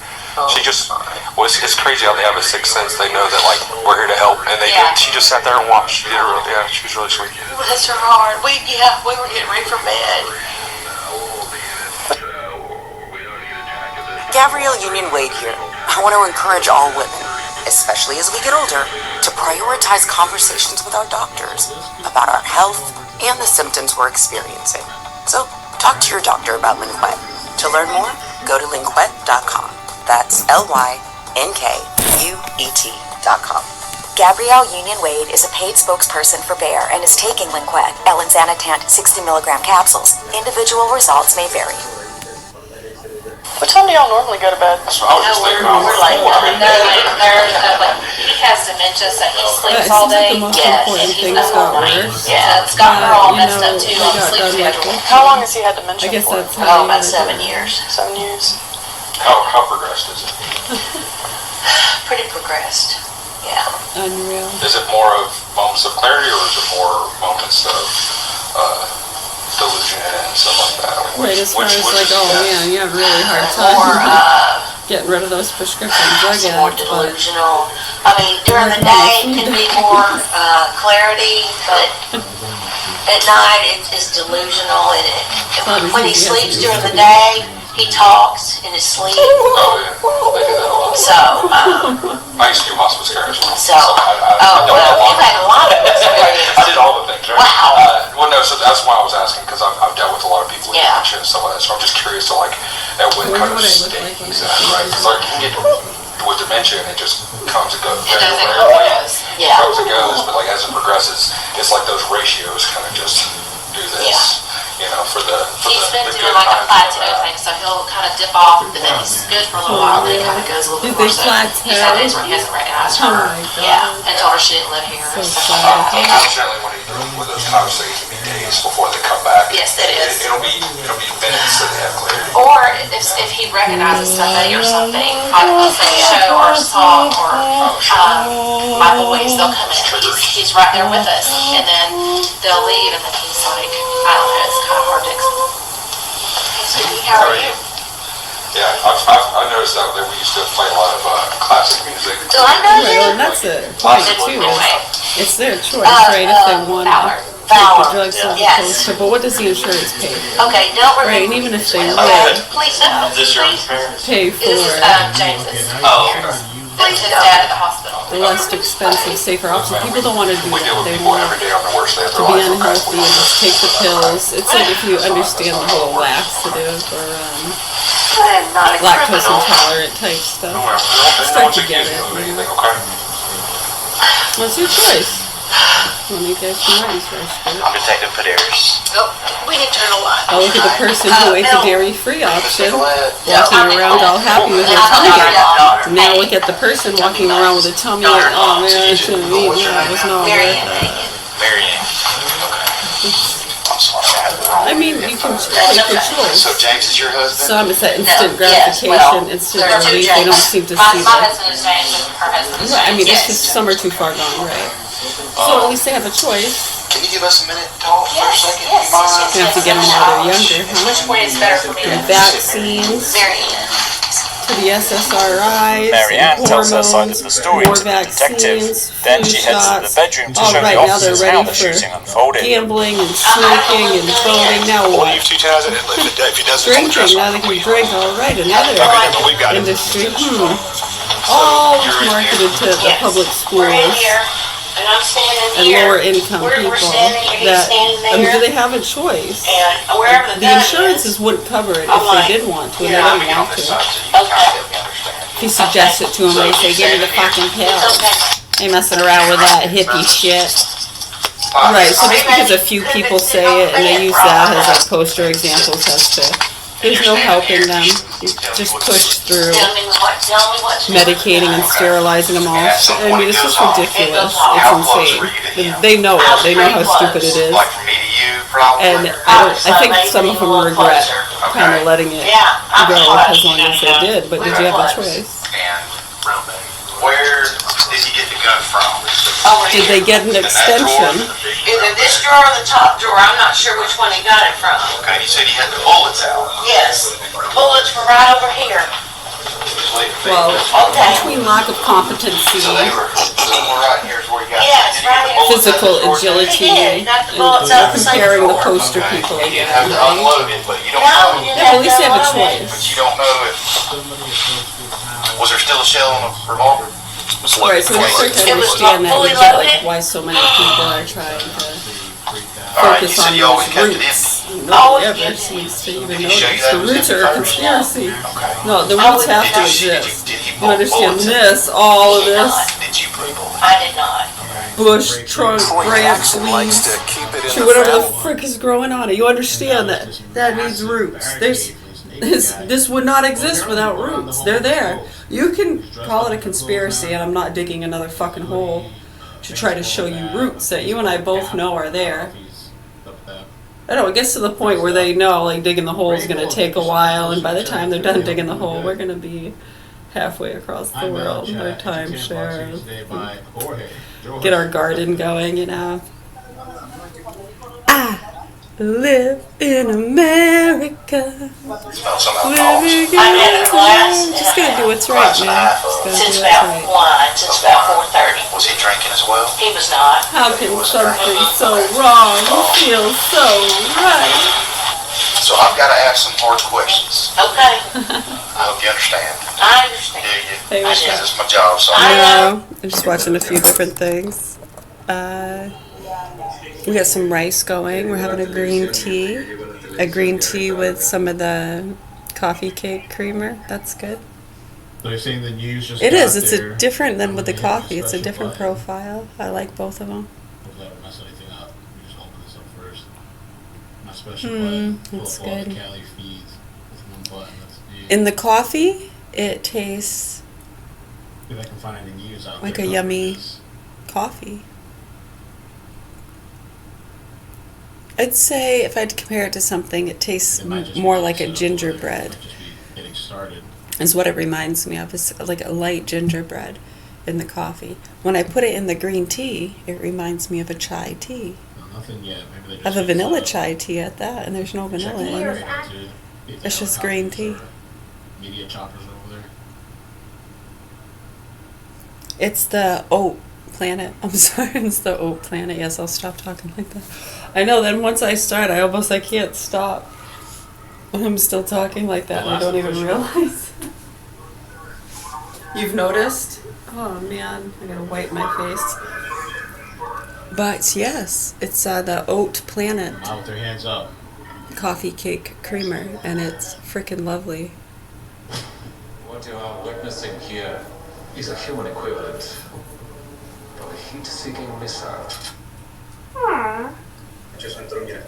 She just, well, it's crazy how they have a sixth sense. They know that, like, we're here to help, and they did. She just sat there and watched. She did she was really sweet. Bless her heart. We were getting ready for bed. Gabrielle Union Wade here. I want to encourage all women, especially as we get older, to prioritize conversations with our doctors about our health and the symptoms we're experiencing. So, talk to your doctor about Linquet. To learn more, go to linquet.com. That's LYNKUET.com. Gabrielle Union Wade is a paid spokesperson for Bayer and is taking Linquet, elinzanetant 60 milligram capsules. Individual results may vary. What time do y'all normally go to bed? That's what I was just thinking. We're like, he has dementia, so he sleeps all day. Yes, and he's up all night. Yeah, Scott and we're all messed up too on the sleep schedule. How long has he had dementia? I guess for? that's how About 7 years. 7 years. How progressed is it? Pretty progressed. Yeah. Unreal. Is it more of moments of clarity, or is it more moments of delusion and stuff like that? I mean, Right, as far as which like, is oh best? man, you have a really hard More, time getting rid of those prescriptions. I get more it, but delusional. I mean, during the day it can be more clarity, but at night it's delusional. And when he sleeps during the day, he talks in his sleep. Oh, yeah. They do that a lot. So, I used to do hospice care as well. So, I oh, don't well, know you've had a lot of experience. I did all the things, right? Wow. Well, no, so that's why I was asking, because I've dealt with a lot of people with Yeah. dementia and stuff like that, so I'm just curious to, like, at what kind of stage that, right? Because, like, you can get with dementia and it just comes and goes. It doesn't Very go rarely. as- It comes and goes, but, like, as it progresses, it's like those ratios kind of just do this, you know, for the He's been the doing good like a times and plateau bad. thing, so he'll kind of dip off, and then he's good for a little while, then he kind of goes a little bit Did more. they So he's had days plateau? when he hasn't recognized Oh her. my God. Yeah, and told her she didn't live here. So and stuff sad. like that. Unfortunately, when you do with those times, it can be days before they come back. Yes, it is. It'll be minutes that they have clarity. Or if he recognizes somebody or something, like let's say show or song or my boys, they'll come in. He's right there with us, and then they'll leave, and then he's like, I don't know, it's kind of hard to explain. How are you? Yeah, I've noticed that we used to play a lot of classic music. Do I know right, you? and that's the point too. It's their choice, right? If they want to take the Valor. drugs as Yes. opposed to, but what does the insurance pay for? Okay, don't Right, and remember. even if they Okay, would please don't. Is this your Please, parents? pay This is for James's. Oh. That's his dad at the hospital. the less expensive, safer option, people don't want to do We deal that. with They people want every day on the worst day of to their be life. unhealthy and just take the pills. It's like if you understand the whole laxative or I am not a lactose criminal. intolerant type stuff. Start to get it, Anything, you know. okay? What's your choice? One of you guys can write first. I'm Detective Paderis. Oh, we need to turn a light. Oh, look at the person who ate the no. dairy-free option, Yeah. walking around all happy with her tummy ache. Now look at the person walking around with a tummy ache. Oh man, I shouldn't eat. Yeah, it was not worth it. Mary I mean, you can take your choice. So James is your husband? Some it's that instant gratification, instant relief. They don't seem to see My that. husband is James and her husband is Right, I James. mean, it's just some are too far gone, right? So at least they have a choice. Can you give us a minute to talk for a second? Yes, You have to get them while they're younger, huh? Which way is better for me? From vaccines to the SSRIs, Marianne tells her side of the story more to the detective. vaccines, Then flu she heads to the shots. bedroom to All show right, the now they're officers how ready the for shooting unfolded. gambling and smoking and voting. Now Well, what? if he does it, if he does it, Drinking. Now they can drink. All right, another we've got it. industry. All marketed to the public schools And I'm standing and here. lower income We're people. standing here, he's That standing I mean, there. do they have a choice? And wherever the The gun insurances wouldn't cover it I'm if like, they did want to, and yeah, they don't want to. If you suggest it to them, they say, "Give me the fucking pill." Ain't messing around with that hippie shit. Right. So just because a few people say it and they use that as like poster examples as to, there's no helping them. You just push through medicating and sterilizing them all. I mean, it's just ridiculous. It's insane. They know it. They know how stupid it is. And I think some of them regret kind of letting it go as long as they did. But did you have a choice? Where did you get the gun from? Did they get an extension? Either this drawer or the top drawer. I'm not sure which one he got it from. Okay, you said he had the bullets out. Yes. The bullets were right over here. Well, between lack of competency, right here's where you got Yes, right here. physical agility, and comparing the poster people You again, have to right? unload it, but you don't No, know. you Yeah, at least they have a But choice. you don't know if was there still a shell on the revolver? Right, so we start to understand that we get like why so many people are trying to focus on those roots. Nobody ever seems to even notice the roots are a conspiracy. No, the roots have to exist. You understand this, all of this, I did not. bush, trunk, branch, leaves, tree, whatever the frick is growing on it. You understand that that needs roots. This would not exist without roots. They're there. You can call it a conspiracy, and I'm not digging another fucking hole to try to show you roots that you and I both know are there. I don't know, it gets to the point where they know, like, digging the hole is going to take a while, and by the time they're done digging the hole, we're going to be halfway across the world. Our timeshare. Get our garden going, you know. I live in America. Living in just gonna do what's right, man. Just gonna do what's right. Since about 4:30. Was he drinking as well? He was not. How can something so wrong feel so right? So I've got to ask some hard questions. Okay. I hope you understand. I understand. Do you? Hey, what's This up? is my job, so No, I'm just watching a few different things. We got some rice going. We're having a green tea. A green tea with some of the coffee cake creamer. That's good. They're saying the news just It got is. It's there. a different than with the They have coffee. It's a special different button. profile. I like both of them. Hopefully I don't mess anything up. We just open this up first. My special Hmm, button. Pull that's up all the good. Cali feeds with one button. That's In the coffee, it tastes if I can find any news out like there. a yummy coffee. I'd say if I had to compare it to something, it tastes more like a gingerbread. Getting started. Is what it reminds me of. It's like a light gingerbread in the coffee. When I put it in the green tea, it reminds me of a chai tea. No, nothing yet. Maybe they I have a vanilla chai tea at that, and there's no vanilla in it. It's just green tea. Media choppers over there. It's the oat planet. I'm sorry, it's the oat planet. Yes, I'll stop talking like that. I know, then once I start, I can't stop. I'm still talking like that, and I don't even realize. You've noticed? Oh man, I gotta wipe my face. But yes, it's the Oat Planet Out with their hands up. coffee cake creamer, and it's freaking lovely. What you are witnessing here is a human equivalent of a heat-seeking missile. Entró, mira.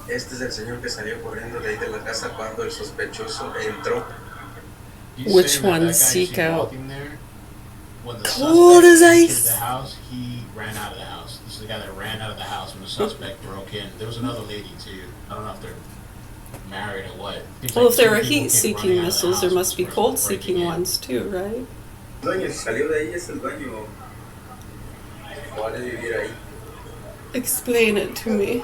Este es el señor que salió corriendo de ahí de la casa cuando el sospechoso entró. Which one, Seco? When the Cold suspect as entered ice. the house, he ran out of the house. The She's the guy that ran out of the house when the suspect broke in. There was another lady too. I don't know if they're married or what. Well, if there are heat-seeking missiles, there must be cold-seeking ones too, right? Explain it to me.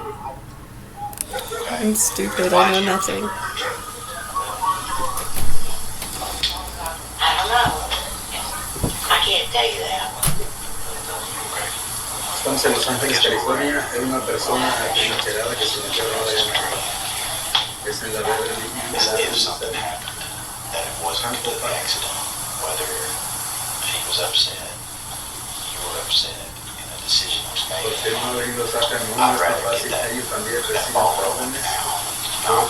I'm stupid, I know nothing. I don't know. I can't tell you that. Estamos en Los Ángeles, California. Hay una persona atrincherada que se metió es en la If something happened, that it wasn't due to the accident, whether he was upset, you were upset, and a decision was made, I'd rather get that ball rolling now, not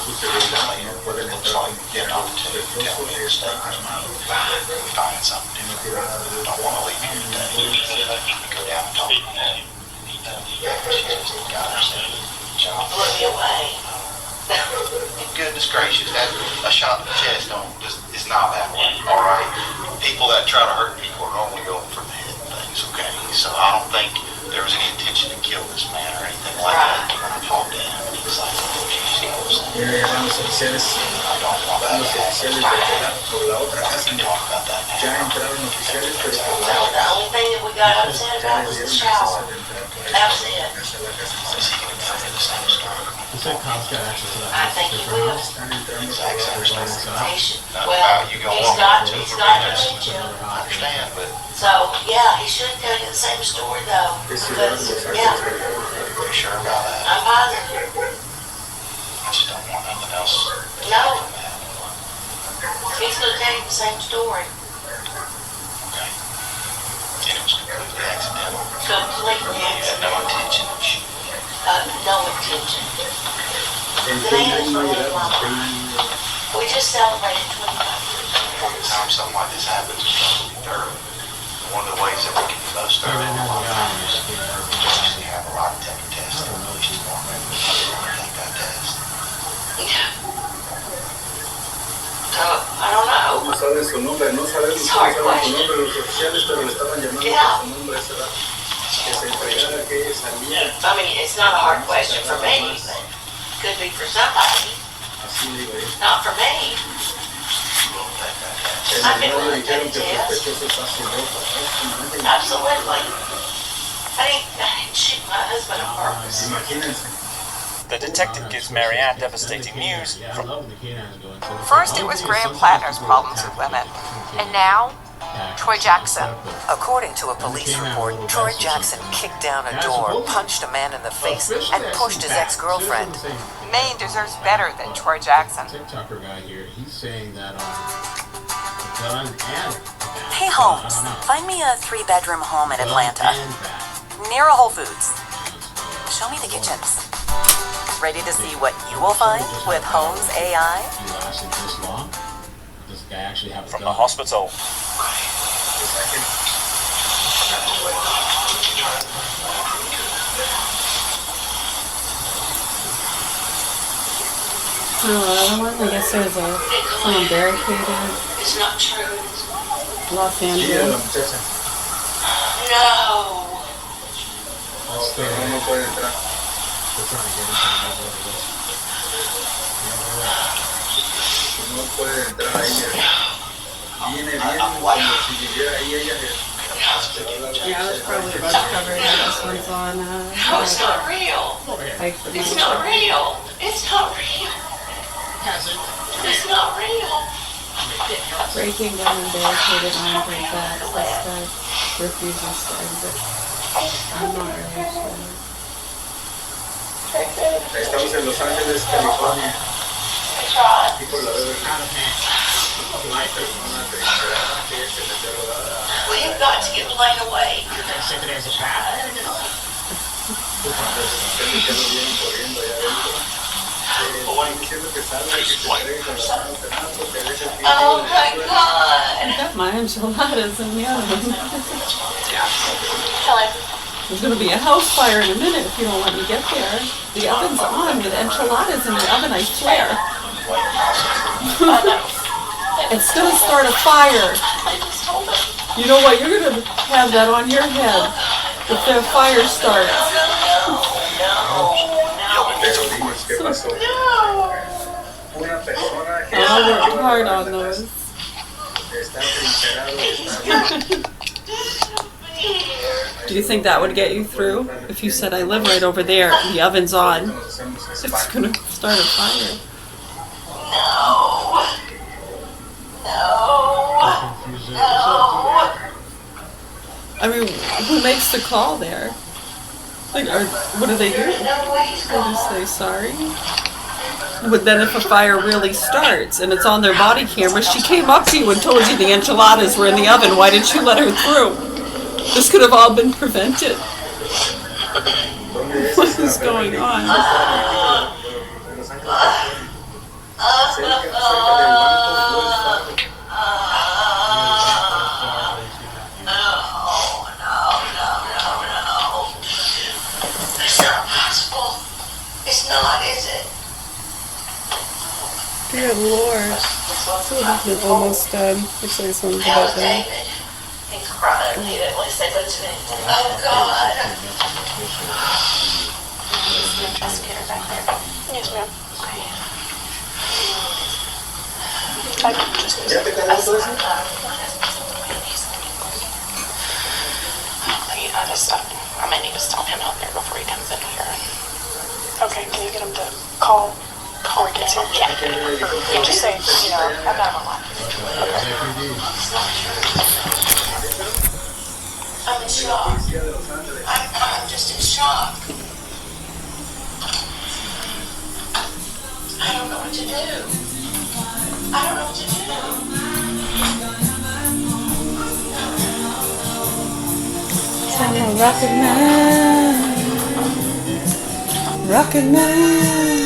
later, but it looks like we get an opportunity to tell me a mistake, we find something different. I don't want to leave here today. Go down and talk to him. She just got herself a job. Blow me away. Goodness gracious, that a shot in the chest is not that one, all right? People that try to hurt people are normally going for the head and things, okay? So I don't think there was any intention to kill this man or anything like that. When I talked to him, and he was like, oh, geez, you know what I'm saying? Los oficiales de por la otra casa. Ya entraron oficiales, pero por la otra. The only thing that we got upset about was the shower. That was it. He said cops got access to that. I think he will. Well, he's got dementia. I understand, but So, yeah, he should tell you the same story, though. Because, yeah, pretty sure about that. I'm positive. I just don't want nothing else. No. He's going to tell you the same story. Okay. And it was completely accidental. Completely He had no accidental. intention of shooting. No intention. The man is really lovely. We just celebrated 25 years. Every time something like this happens, it's supposed to be thorough. One of the ways that we can be most thorough is to have a lot of tech tests. Take that test. I don't know. No saben su nombre, no sabemos cómo saben su nombre los oficiales, pero le estaban llamando por su nombre ese rato. Que se entregara, que salía. I mean, it's not a hard question for me, but it could be for somebody. Así digo yo. Not for me. I've been willing to take a test. Absolutely. I didn't shoot my husband on purpose. Imagínense. The detective gives Marianne devastating news from First, it was Graham Plattner's problems with women. And now, Troy Jackson. According to a police report, Troy Jackson kicked down a door, punched a man in the face, and pushed his ex-girlfriend. Maine deserves better than Troy Jackson. TikToker guy here, he's saying that the gun and Hey Holmes, find me a 3-bedroom home in Atlanta, near a Whole Foods. Show me the kitchens. Ready to see what you will find with Holmes AI? he lasted this long. Does this guy actually have a from gun? the hospital. Oh, I guess there's someone barricaded. It's not true. Los Angeles. No. No puede entrar. They're trying to get into No puede entrar ahí. Viene como si viviera ahí ella. Yeah, that's probably about covered. This one's on. No, it's not real. It's not real. It's not real. It's not real. Breaking down and barricaded on her back. Suspect refuses to exit. I'm not really sure. Estamos en Los Ángeles, California. Aquí por la una persona atrincherada que se metió a We have got to get the lane away. Oh my God! I got my enchiladas in the oven. Hello. There's going to be a house fire in a minute if you don't let me get there. The oven's on with enchiladas in the oven, I swear. It's going to start a fire. You know what? You're going to have that on your head if the fire starts. I'll work hard on those. Do you think that would get you through? If you said, I live right over there, the oven's on, it's gonna start a fire. I mean, who makes the call there? Like, what do they do? They just say sorry? But then if a fire really starts and it's on their body camera, she came up to you and told you the enchiladas were in the oven. Why didn't you let her through? This could have all been prevented. What is going on? It's not, is it? Dear Lord. So we're almost done. Looks like this one's about done. He cried and he didn't want to say that to me. Oh, God. Is the investigator back there? Yes, ma'am. I can just... I may need to stop him out there before he comes in here. Okay, can you get him to call before he gets here? Yeah. You just say, I'm not on line. I'm in shock. I'm just in shock. I don't know what to do. I don't know what to do. I'm a rocket man. Rocket man.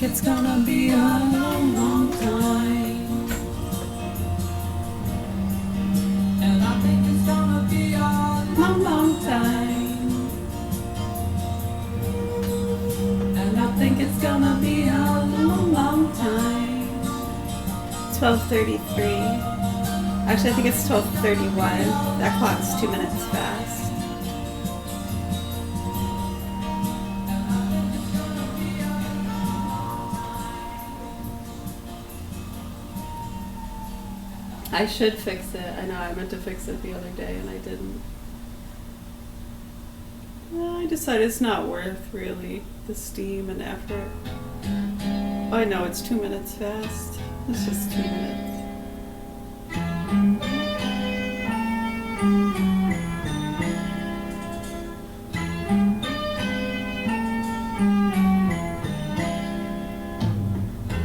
It's gonna be a long, long time. And I think it's gonna be a long, long time. And I think it's gonna be a long, long time. 12:33. Actually, I think it's 12:31. That clock's 2 minutes fast. I should fix it. I know I meant to fix it the other day and I didn't. Well, I decided it's not worth really the steam and effort. Oh, I know it's 2 minutes fast. It's just 2 minutes.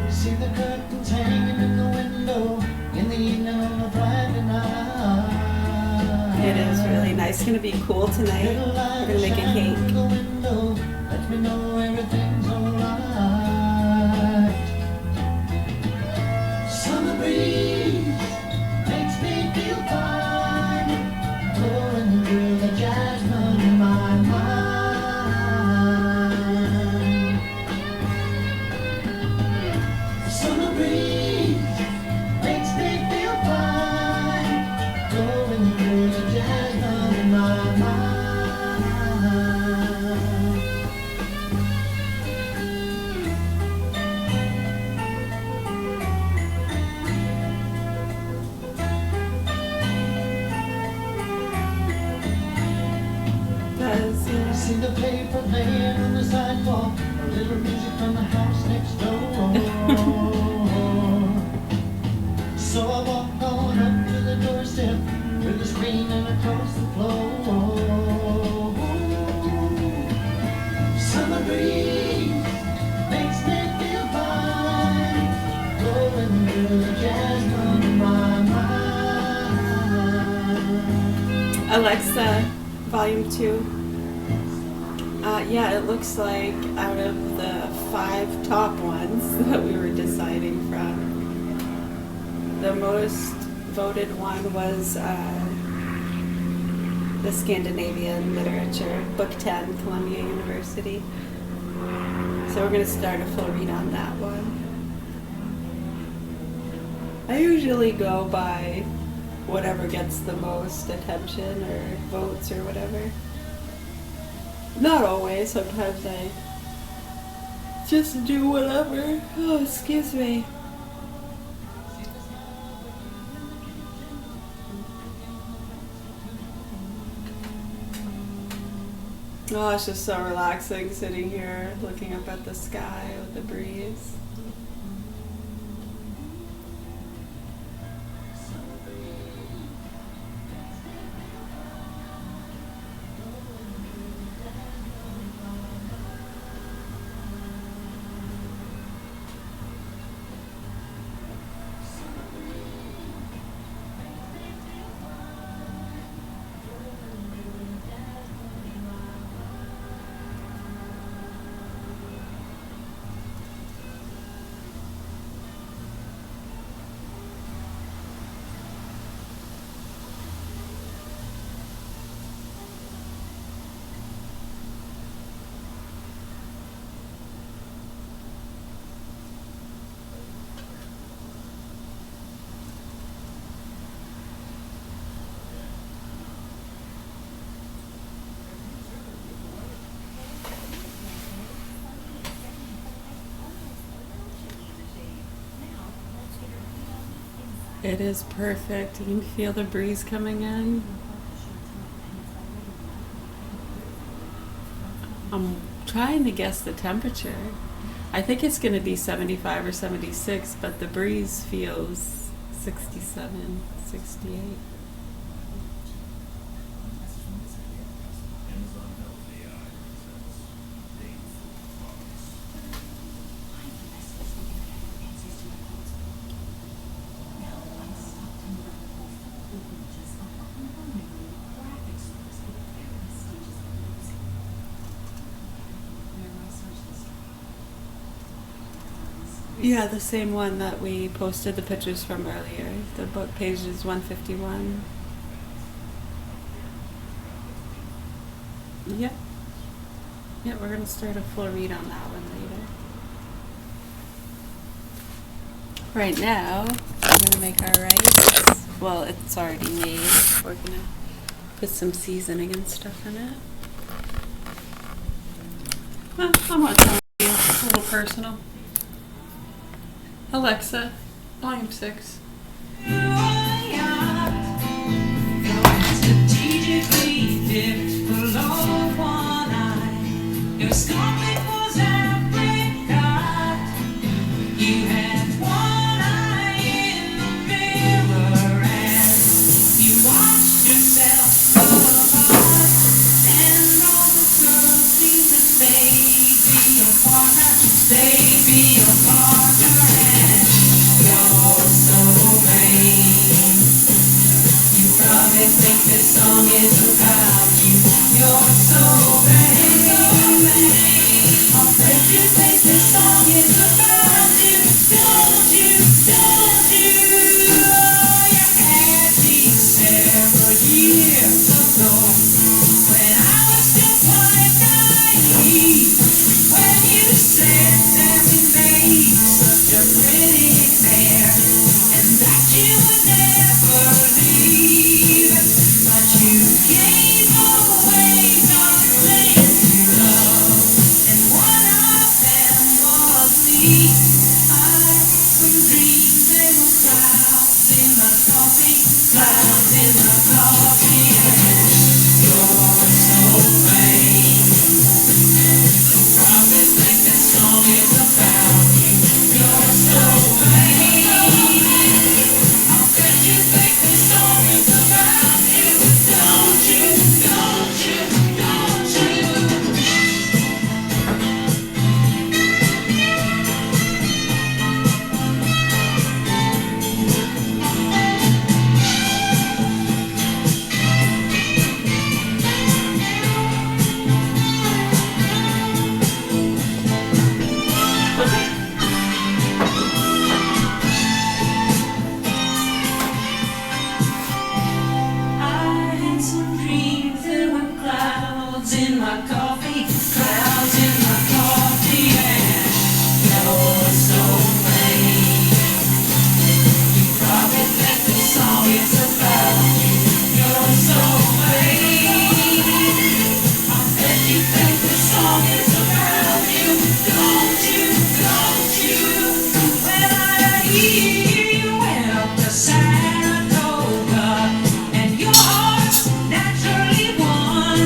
See the curtains hanging in the window. It is really nice. It's gonna be cool tonight. We're gonna make a cake. Let me know everything's alright. Summer breeze makes me feel fine. Blowing through the jasmine in my mind. Summer breeze makes me feel fine, blowing through the jasmine in my mind. See the paper laying on the sidewalk, a little music from the house next door. So I walk on up to the doorstep with the screen and across the floor. Alexa, volume 2. Yeah, it looks like out of the 5 top ones that we were deciding from, the most voted one was the Scandinavian Literature, Book 10, Columbia University. So we're going to start a full read on that one. I usually go by whatever gets the most attention or votes or whatever. Not always, sometimes I just do whatever. Oh, excuse me. Oh, it's just so relaxing sitting here looking up at the sky with the breeze. It is perfect. You can feel the breeze coming in. I'm trying to guess the temperature. I think it's going to be 75 or 76, but the breeze feels 67, 68. Yeah, the same one that we posted the pictures from earlier. The book page is 151. Yep. Yeah, we're going to start a full read on that one later. Right now, we're going to make our rice. Well, it's already made. We're going to put some seasoning and stuff in it. Well, I want to tell you a little personal. Alexa, volume 6. Strategically dipped below one eye. Your stomach was apricot. You had one eye in the mirror and you watched yourself apart. And all the girls seem to say, be your partner, stay, be your partner. Think this song is about you. You're so vain. I'll take clouds in my coffee, clouds in my coffee, and you're so vain. You probably think the song is about you. You're so vain. I bet you think the song is about you. Don't you? Don't you? When I hear you went up to Saratoga and your heart's naturally won,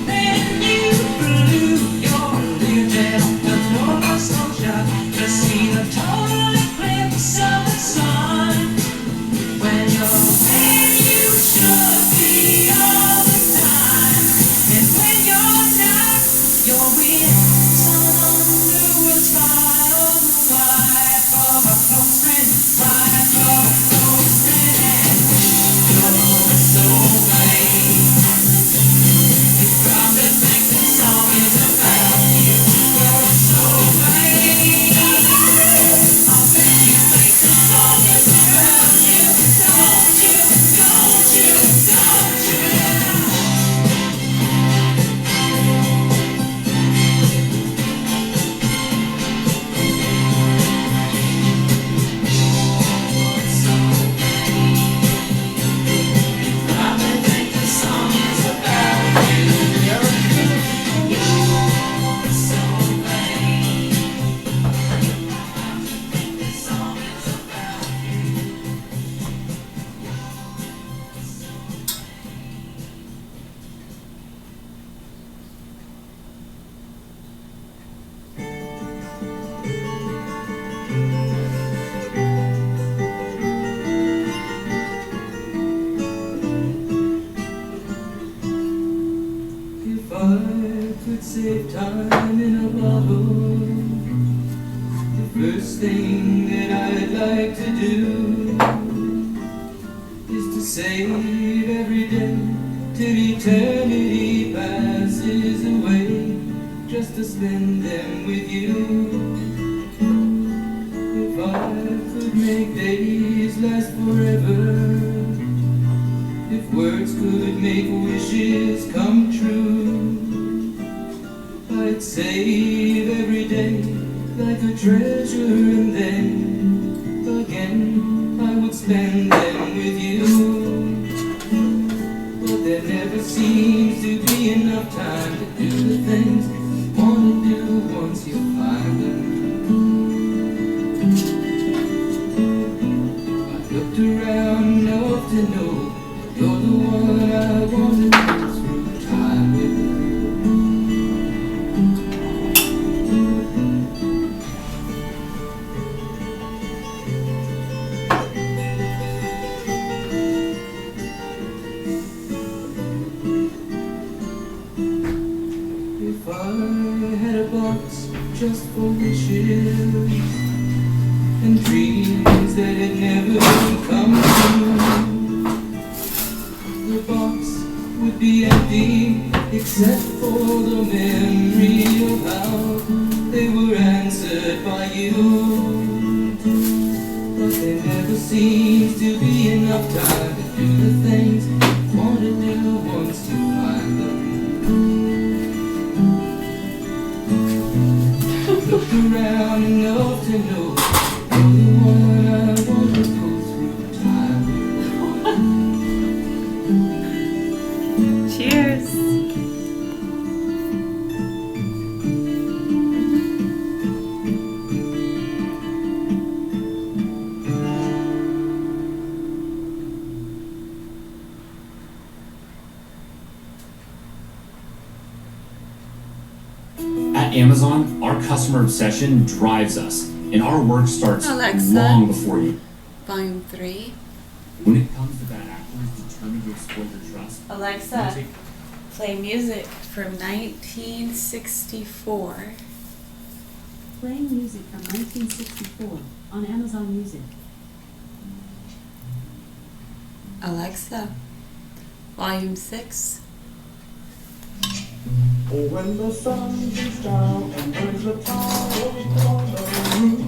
then you blew your lid down to Nova Scotia to see the total eclipse of the sun. When you're where you should be all the time, and when you're not, you're with someone who was right of the wife of a close friend, wife of a close friend, and you're so vain. You probably think the song is about you. You're so vain. I bet you think the song is about you. Don't you? Don't you? Don't you? Probably think the song is about you. You're so vain. Think the song is about you. If I could save time in a bottle, the first thing that I'd like to do is to save every day till eternity passes away, just to spend them with you. If I could make days last forever, if words could make wishes come true, I'd save every day like a treasure, and then again I would spend them with you. But there never seems to be enough time to do the things you want to do once you find them. I looked around enough to know you're the one I want to go through time with. If I had a box just for wishes and dreams that had never come true, the box would be empty except for the memory of how they were answered by you. But there never seems to be enough time to do the things you want to do once you find them. Look around enough to know you're the one I want to go through time with. Cheers. At Amazon, our customer obsession drives us, and our work starts Alexa. long before you. Volume 3. When it comes to bad actors determined to exploit your trust, Alexa, play music from 1964. Playing music from 1964 on Amazon Music. Alexa, Volume 6. Oh, when the sun beats down and burns the town on the roof,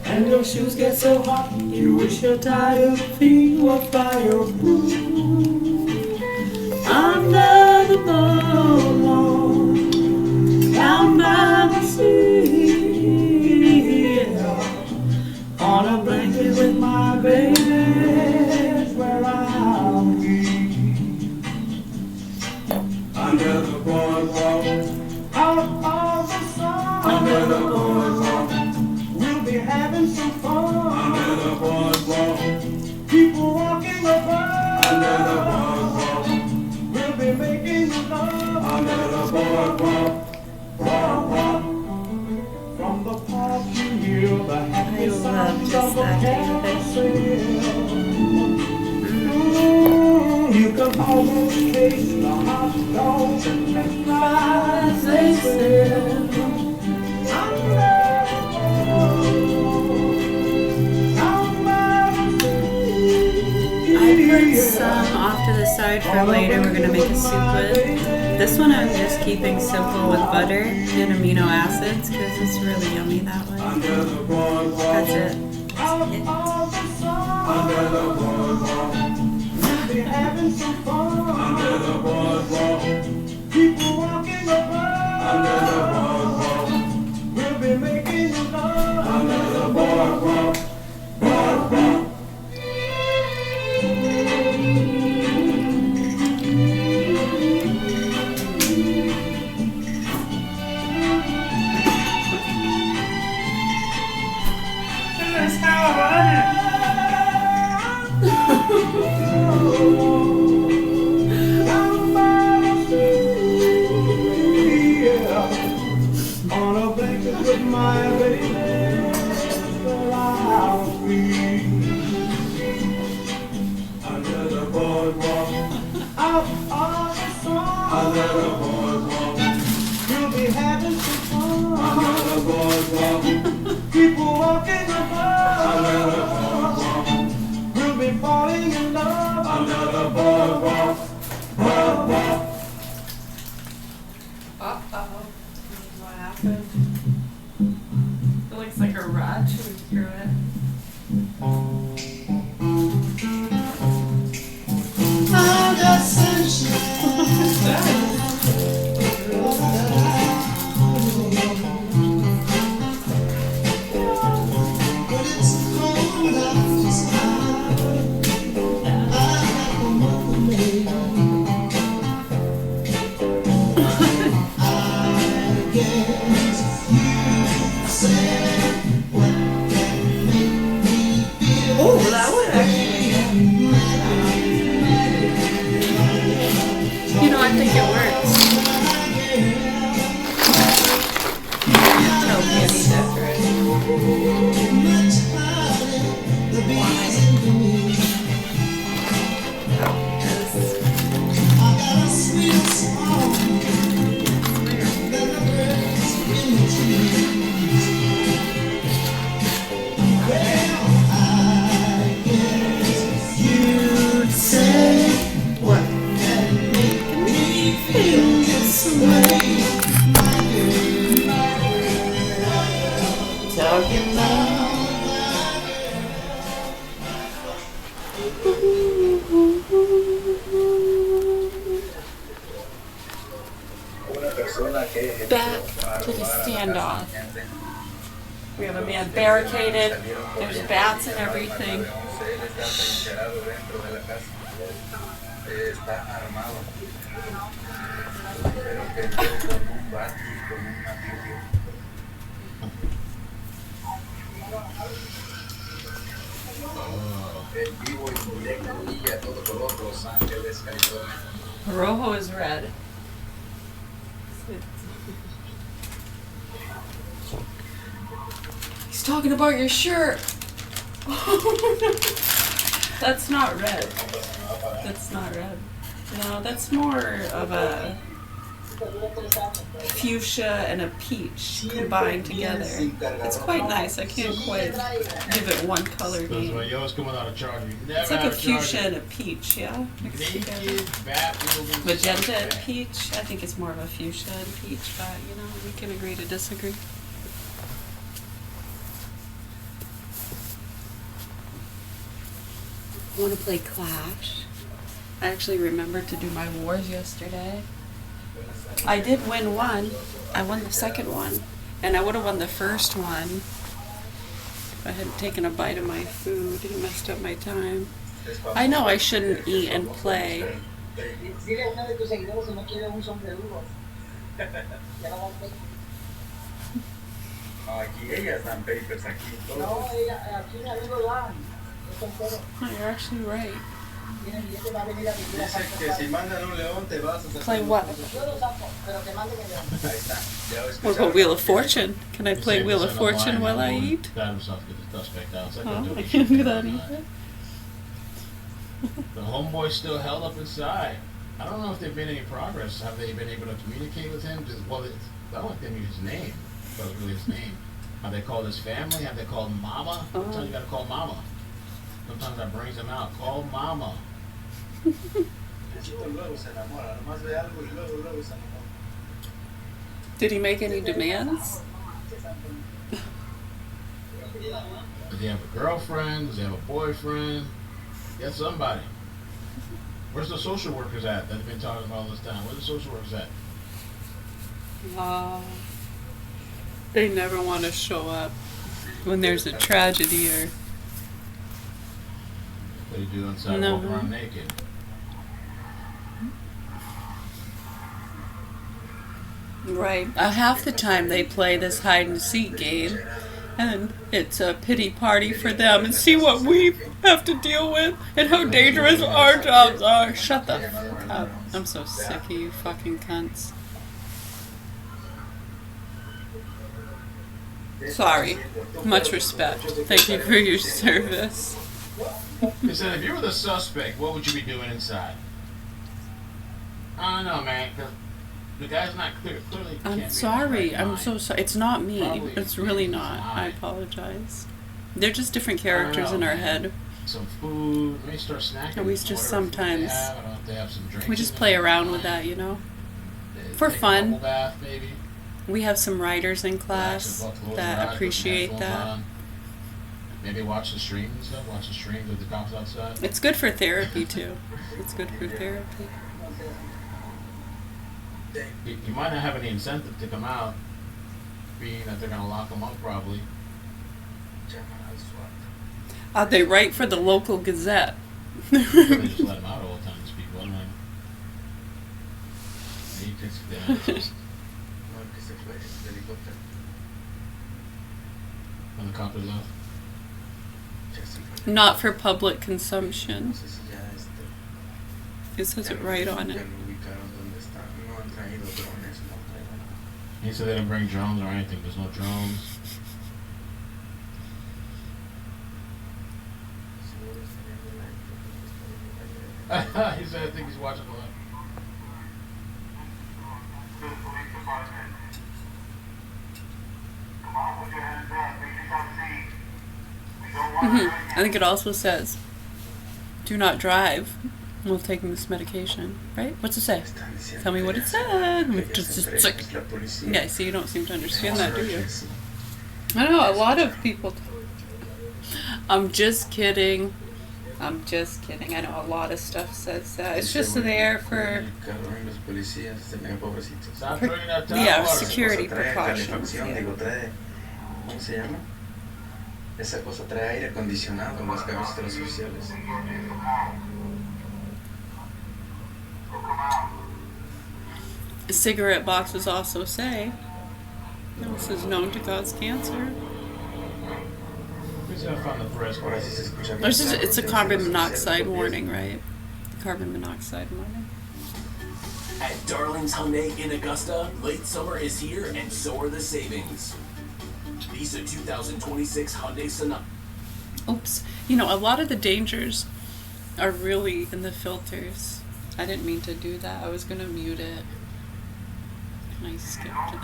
and your shoes get so hot, you wish your tired feet were fireproof. Some off to the side for later. We're gonna make a soup with. This one I'm just keeping simple with butter and amino acids because it's really yummy that way. That's it. It looks like a rod chewing through it. Back to the standoff. We have a man barricaded. There's bats and everything. Rojo is red. He's talking about your shirt. That's not red. That's not red. No, that's more of a fuchsia and a peach combined together. It's quite nice. I can't quite give it one color name. It's like a fuchsia and a peach, yeah? Mixed together. Magenta and peach. I think it's more of a fuchsia and peach, but you know, we can agree to disagree. Want to play Clash? I actually remembered to do my wars yesterday. I did win one. I won the second one. And I would have won the first one if I hadn't taken a bite of my food and messed up my time. I know I shouldn't eat and play. Oh, you're actually right. Play what? What about Wheel of Fortune? Can I play Wheel of Fortune while I eat? Oh, I can't do that either. The homeboy's still held up inside. I don't know if there've been any progress. Have they been able to communicate with him? Well, I don't think his name. That was really his name. Have they called his family? Have they called mama? Sometimes you gotta call mama. Sometimes that brings him out. Call mama. Did he make any demands? Does he have a girlfriend? Does he have a boyfriend? Get somebody. Where's the social workers at that have been talking about all this time? Where's the social workers at? They never want to show up when there's a tragedy or... What do you do inside? No. Walk around naked. Right. Half the time they play this hide and seek game, and it's a pity party for them, and see what we have to deal with and how dangerous our jobs are. Shut the fuck up. I'm so sick of you fucking cunts. Sorry. Much respect. Thank you for your service. He said, if you were the suspect, what would you be doing inside? I don't know, man. The guy's not clear. Clearly, I'm sorry. I'm so sorry. It's not me. It's really not. I apologize. They're just different characters in our head. Some food. Maybe start snacking. And we just sometimes they have some drinks. we just play around with that, you know, for fun. Bath, maybe. We have some writers in class that appreciate that. Maybe watch the streams and stuff. Watch the streams with the cops outside. It's good for therapy too. It's good for therapy. You might not have any incentive to come out, being that they're going to lock them up probably. They write for the local Gazette. They just let them out all the time, these people. I'm like, when the cop is left. Not for public consumption. It says it right on it. He said they didn't bring drones or anything. There's no drones. He said, I think he's watching the live. I think it also says, do not drive while taking this medication, right? What's it say? Tell me what it said. Just like, yeah, see, you don't seem to understand that, do you? I know, a lot of people... I'm just kidding. I'm just kidding. I know a lot of stuff says that. It's just there for yeah, security precautions. Yeah. Esa cosa trae aire acondicionado en las cabezas de los oficiales. Cigarette boxes also say, this is known to cause cancer. It's a carbon monoxide warning, right? Carbon monoxide warning. At Darling's Hyundai in Augusta, late summer is here and so are the savings. Lease a 2026 Hyundai Sonata. Oops. You know, a lot of the dangers are really in the filters. I didn't mean to do that. I was going to mute it. And I skipped it.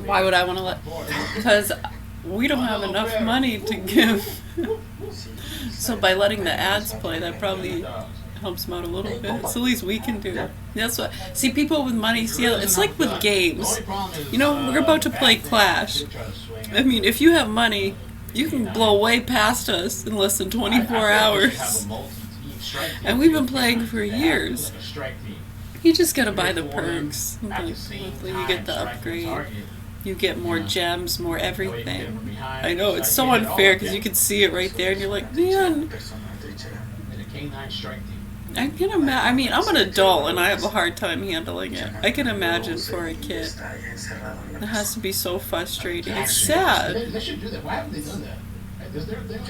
Why would I want to let... Because we don't have enough money to give. So by letting the ads play, that probably helps them out a little bit. It's the least we can do. That's what. See, people with money, see, it's like with games. You know, we're about to play Clash. I mean, if you have money, you can blow way past us in less than 24 hours. And we've been playing for years. You just gotta buy the perks. You get the upgrade. You get more gems, more everything. I know, it's so unfair because you can see it right there and you're like, man. I can imagine. I mean, I'm an adult and I have a hard time handling it. I can imagine for a kid. It has to be so frustrating. It's sad. They should do that. Why haven't they done that? Ya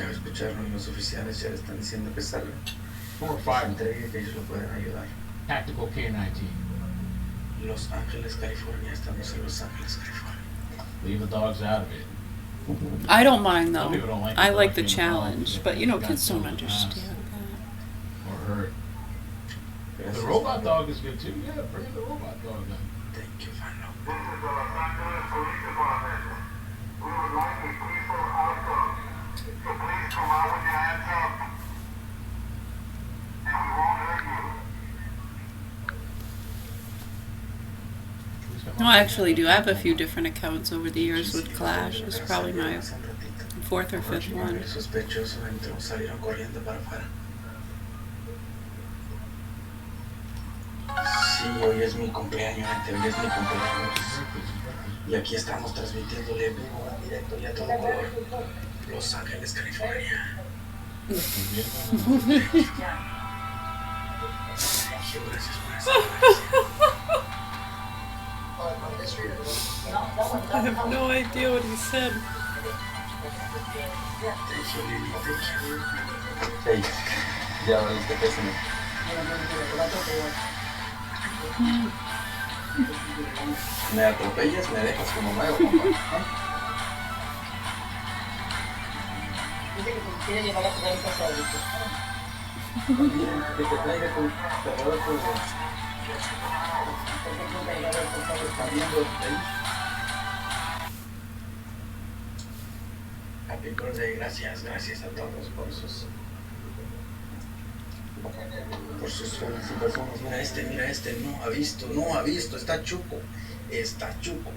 escucharon los oficiales, ya le están diciendo que salga. 4 or 5. Entregue que ellos lo pueden ayudar. Tactical K-19. Los Ángeles, California. Estamos en Los Ángeles, California. Leave the dogs out of it. I don't mind Some though. people don't like I it, like the but challenge, but you know, kids don't understand or hurt. The robot dog is good too. Yeah, bring in the robot dog then. Thank you, Fano. No, I actually do. I have a few different accounts over the years with Clash. It's probably my 4th or 5th one. El sospechoso entró, salieron corriendo para afuera. Sí, hoy es mi cumpleaños, gente, hoy es mi cumpleaños. Y aquí estamos transmitiéndole en vivo, en directo y a todo color. Los Ángeles, California. Gracias por eso. I have no idea what he said. Hey, ya valiste pésame. Me atropellas, me dejas como nuevo, papá. Dice que te quiere llevar a jugar esta sábado. Que te traiga con cargador por Happy birthday, gracias a todos por sus felicitaciones. Mira este, no ha visto, está chuco,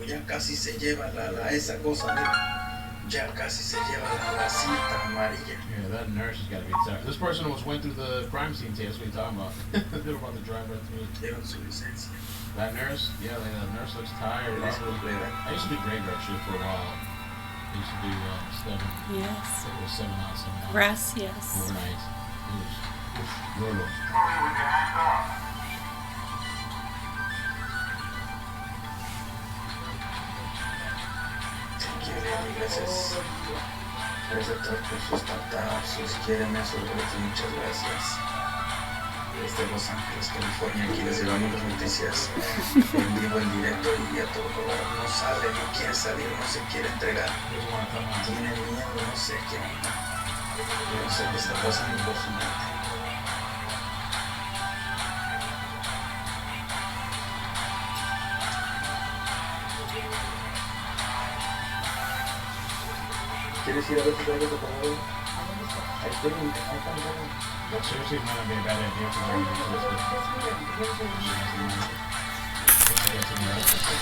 ya casi se lleva esa cosa, mira, ya casi se lleva la cinta amarilla. Yeah, that nurse has got to be tired. This person went through the crime scene test. What are you talking about? They were about to drive right through it. Dieron su licencia. That nurse? Yeah, that nurse looks tired. I used to do graveyard shift for a while. I used to do 7. Yes. It was 7 out, 7 out. Gracias. Overnight. It was brutal. Thank you, Leon. Gracias a todos por sus tatas, sus quieren esos retos, muchas gracias. Desde Los Ángeles, California, aquí les llevamos las noticias en vivo, en directo y a todo color. No sale, no quiere salir, no se quiere entregar. Tiene miedo, no sé qué onda. No sé qué está pasando por su mente. ¿Quieres ir a ver si traigo tu correo? Ahí está. That seriously might not be a bad idea for them to use this.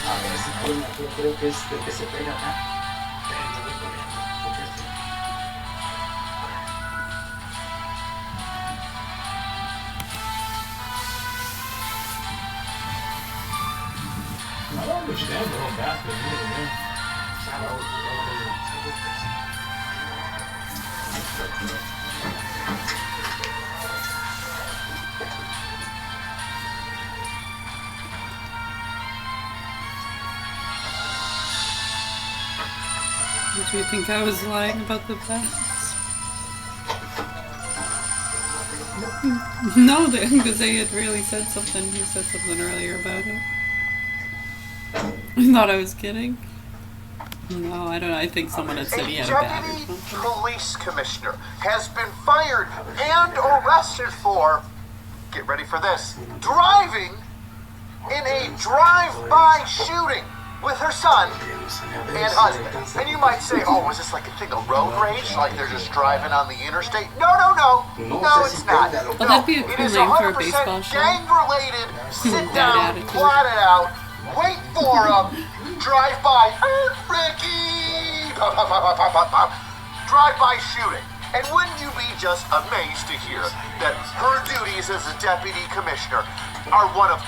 A ver si creo que es el que se pega acá. I don't understand the whole basket, really, man. Did you think I was lying about the past? No, because they had really said something. He said something earlier about it. I thought I was kidding. No, I don't know. I think someone had said he had a bad or something. Police commissioner has been fired and arrested for, get ready for this, driving in a drive-by shooting with her son and husband. And you might say, oh, was this like a thing of road rage? Like they're just driving on the interstate? No, it's not. Oh, that'd be a cool name for a baseball show. Gang-related, sit down, plot it out, wait for them, drive by, Ricky, drive by shooting. And wouldn't you be just amazed to hear that her duties as a deputy commissioner are one of,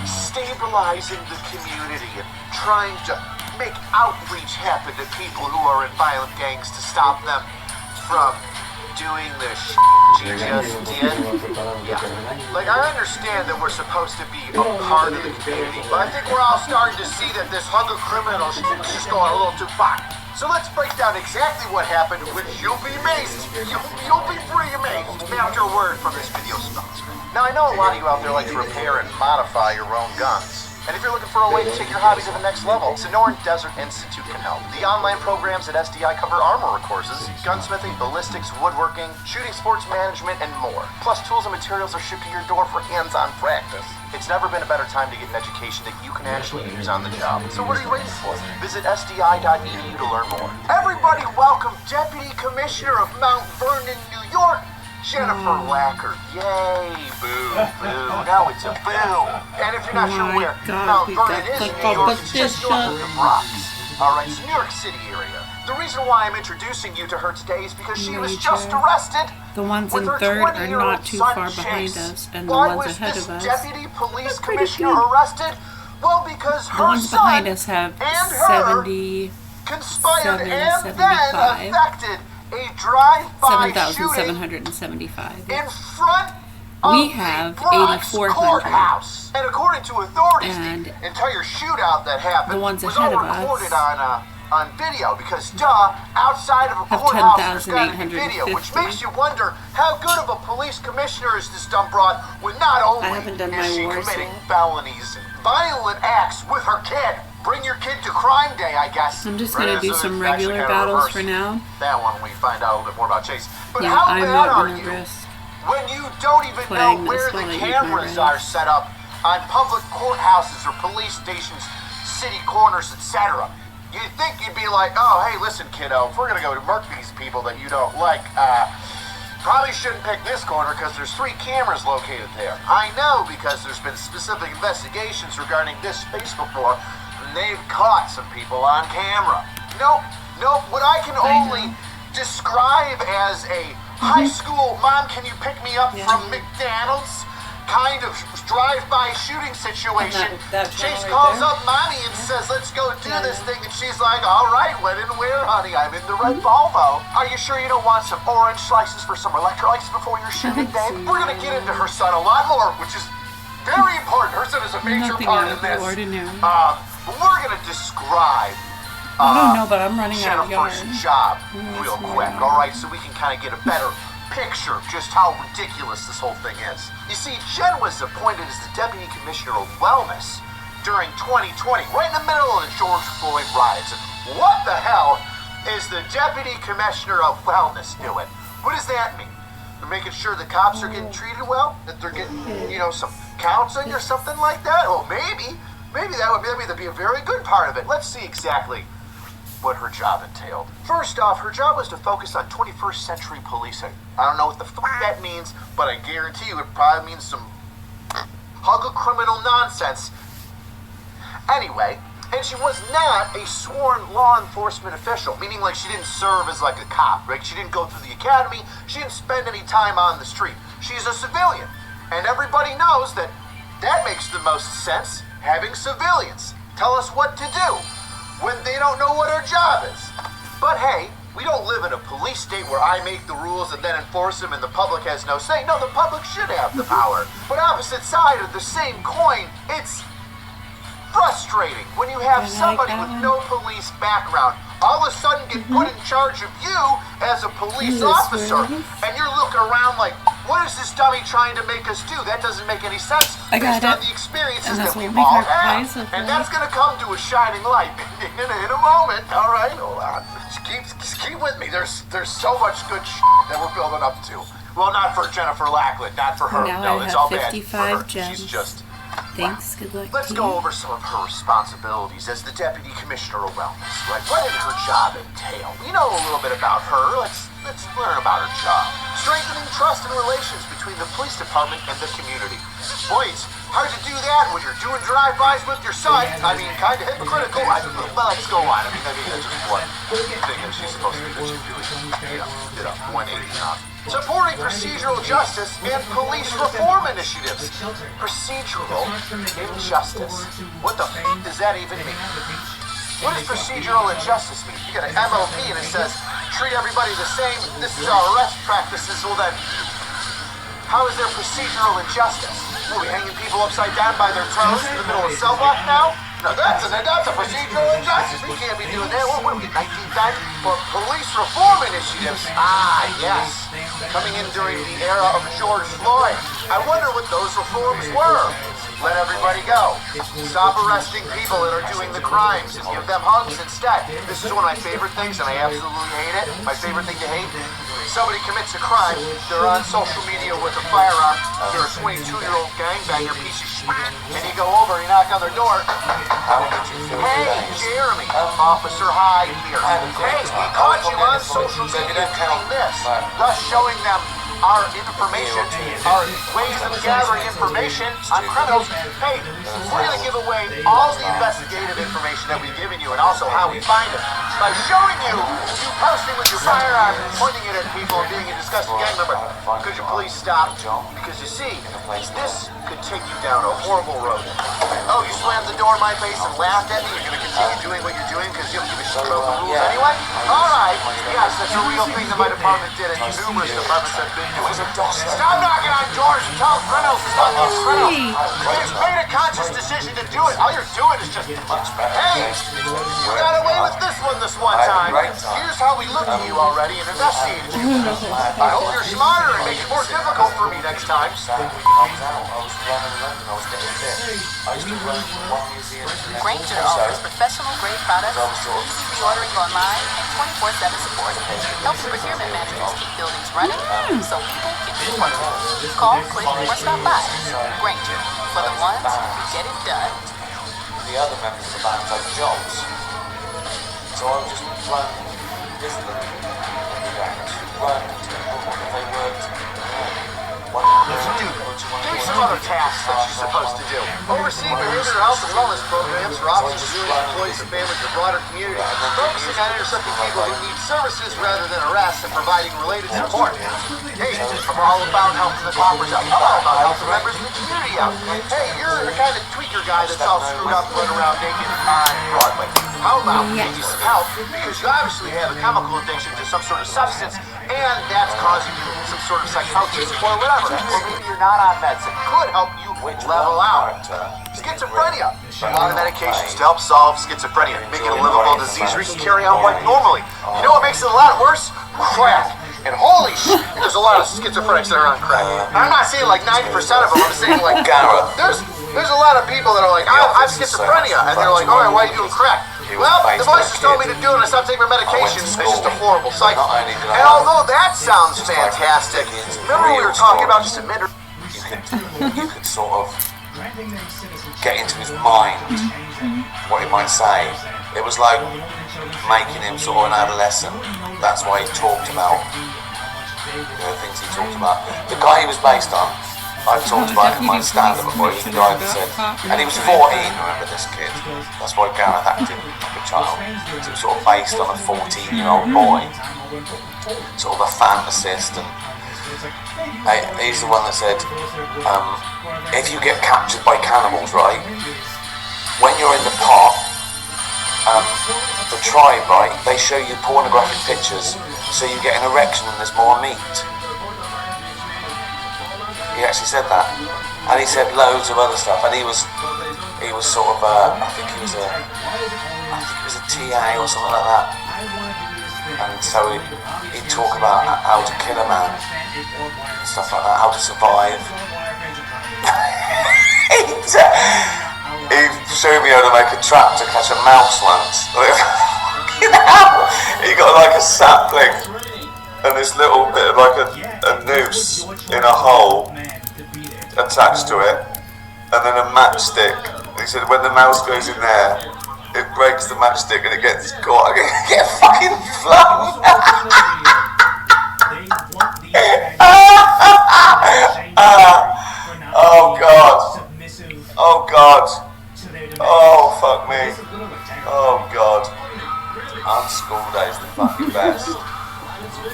stabilizing the community and trying to make outreach happen to people who are in violent gangs to stop them from doing the shit you just did? Yeah. Like, I understand that we're supposed to be a part of the community, but I think we're all starting to see that this hunk of criminals is just going a little too far. So let's break down exactly what happened, which you'll be amazed. You'll be pretty amazed after a word from this video sponsor. Now, I know a lot of you out there like to repair and modify your own guns. And if you're looking for a way to take your hobby to the next level, Sonoran Desert Institute can help. The online programs at SDI cover armor courses, gunsmithing, ballistics, woodworking, shooting sports management, and more. Plus, tools and materials are shipped to your door for hands-on practice. It's never been a better time to get an education that you can actually use on the job. So what are you waiting for? Visit sdi.edu to learn more. Everybody welcome Deputy Commissioner of Mount Vernon, New York, Jennifer Wacker. Yay, boo, boo. Now it's a boo. And if you're not sure where Mount Vernon is in New York, it's just north of the Bronx. Alright, it's New York City area. The reason why I'm introducing you to her today is because she was just arrested. The ones in third are not too far behind us, and the ones ahead of us. Deputy Police Commissioner arrested? Well, because her the ones son behind us have and her 70, conspired 7, and 75. then effected a drive-by shooting 7,775. in front We of have the Bronx 8,400. courthouse. And according to authorities, And the entire shootout that happened the ones was ahead all of us recorded on video because, outside of a have courthouse, there's got to be 10,850. video, which makes you wonder how good of a police commissioner is this dumb broad when not only haven't done is my she wars committing yet. felonies and violent acts with her kid. Bring your kid to crime day, I guess. I'm just going to do some regular battles for now. That one we find out a little bit more about Chase. But Yeah, how I'm bad not are going to you risk when you don't even know playing where this the while I eat my cameras rice. are set up on public courthouses or police stations, city corners, etc.? You'd think you'd be like, oh, hey, listen, kiddo, if we're going to go to murk these people that you don't like, probably shouldn't pick this corner because there's 3 cameras located there. I know because there's been specific investigations regarding this space before, and they've caught some people on camera. Nope, what I can only describe as a high school, Mom, can you pick me up from McDonald's kind of drive-by shooting situation. Chase calls up Mommy and says, let's go do this thing, and she's like, all right, when and where, honey? I'm in the red Volvo. Are you sure you don't want some orange slices for some electrolytes before your shooting day? We're going to get into her son a lot more, which is very important. Her son is a major part in this. But we're going to describe I don't know, but I'm running out of Jennifer's yarn. job real quick, all right, so we can kind of get a better picture of just how ridiculous this whole thing is. You see, Jen was appointed as the Deputy Commissioner of Wellness during 2020, right in the middle of the George Floyd riots. And what the hell is the Deputy Commissioner of Wellness doing? What does that mean? They're making sure the cops are getting treated well? That they're getting, some counseling or something like that? Well, maybe that'd be a very good part of it. Let's see exactly what her job entailed. First off, her job was to focus on 21st century policing. I don't know what the fuck that means, but I guarantee you it probably means some hug a criminal nonsense. Anyway, and she was not a sworn law enforcement official, meaning like she didn't serve as like a cop, right? She didn't go through the academy, she didn't spend any time on the street. She's a civilian, and everybody knows that makes the most sense, having civilians tell us what to do when they don't know what our job is. But hey, we don't live in a police state where I make the rules and then enforce them and the public has no say. No, the public should have the power. But opposite side of the same coin, it's frustrating when you have somebody with no police background all of a sudden get put in charge of you as a police officer, and you're looking around like, what is this dummy trying to make us do? That doesn't make any sense based on the experiences that we've all had. And that's going to come to a shining light in a moment. All right, hold on. Just keep with me. There's so much good that we're building up to. Well, not for Jennifer Lackland, not for her. Now No, I it's have all bad 55 for her. gems. She's just... Thanks, good luck Let's to go you. over some of her responsibilities as the Deputy Commissioner of Wellness, right? What did her job entail? We know a little bit about her. Let's learn about her job. Strengthening trust and relations between the police department and the community. Boy, it's hard to do that when you're doing drive-bys with your son. I mean, kind of hypocritical. But let's go on. I mean, that's just one thing that she's supposed to be doing. 180 now. Supporting procedural justice and police reform initiatives. Procedural injustice. What the f*** does that even mean? What does procedural injustice mean? You got an MOP and it says, treat everybody the same, this is our arrest practices. Well then, how is there procedural injustice? Are we hanging people upside down by their toes in the middle of cell block now? No, that's a procedural injustice. We can't be doing that. What are we, 1990? For police reform initiatives. Ah, yes. Coming in during the era of George Floyd. I wonder what those reforms were. Let everybody go. Stop arresting people that are doing the crimes and give them hugs instead. This is one of my favorite things, and I absolutely hate it. My favorite thing to hate. Somebody commits a crime, they're on social media with a firearm, they're a 22-year-old gangbanger piece of shit, and you go over, you knock on their door. Hey, Jeremy, Officer Hyde here. Hey, we caught you on social media doing this, thus showing them our information, our ways of gathering information on criminals. Hey, we're going to give away all the investigative information that we've given you and also how we find it. By showing you posting with your firearm and pointing it at people and being a disgusting gang member. Could you please stop? Because you see, this could take you down a horrible road. Oh, you slammed the door in my face and laughed at me? You're going to continue doing what you're doing because you don't give a shit about the rules anyway? Alright, yes, that's a real thing that my department did and numerous departments have been doing. Stop knocking on doors and tell criminals to stop being criminals. You've made a conscious decision to do it. All you're doing is just, hey, you got away with this one time. Here's how we looked at you already and investigated you. I hope you're smarter and make it more difficult for me next time. Granger offers professional grade products, easy reordering online, and 24/7 support. Helps procurement managers keep buildings running so people can keep working. Call, click, or stop by. Granger, for the ones who get it done. The other members of the band had jobs. So I was just running with them. They worked. Do some other tasks that you're supposed to do. Oversee behavioral health and wellness programs for officers, civilian employees, and families in the broader community. Focusing on intercepting people who need services rather than arrests and providing related support. Hey, I'm all about helping the coppers out. I'm all about helping members of the community out. Hey, you're the kind of tweaker guy that's all screwed up running around naked on Broadway. How about we get you some help because you obviously have a chemical addiction to some sort of substance and that's causing you some sort of psychosis or whatever. Or maybe you're not on meds that could help you level out. Schizophrenia. A lot of medications to help solve schizophrenia, make it a livable disease where you can carry on life normally. You know what makes it a lot worse? Crack. And holy shit, there's a lot of schizophrenics that are on crack. And I'm not saying like 90% of them, I'm saying like there's a lot of people that are like, I have schizophrenia, and they're like, alright, why are you doing crack? Well, the voices told me to do it and I stopped taking my medications. It's just a horrible cycle. And although that sounds fantastic, remember we were talking about just a minute. You could sort of get into his mind what he might say. It was like making him sort of an adolescent. That's why he talked about things he talked about. The guy he was based on, I've talked about in my stand-up before. He was the guy that said, and he was 14, remember this kid. That's why Gareth acted like a child. So it was sort of based on a 14-year-old boy, sort of a fantasist. And he's the one that said, if you get captured by cannibals, right, when you're in the pot, the tribe, right, they show you pornographic pictures, so you get an erection and there's more meat. He actually said that, and he said loads of other stuff. And he was sort of I think he was a TA or something like that. And so he'd talk about how to kill a man, and stuff like that, how to survive. He showed me how to make a trap to catch a mouse once. He got like a sapling and this little bit of like a noose in a hole attached to it, and then a matchstick. He said when the mouse goes in there, it breaks the matchstick and it gets caught. I get fucking flung. Oh god. Oh god. Oh fuck me. Oh god. On school days the fucking best.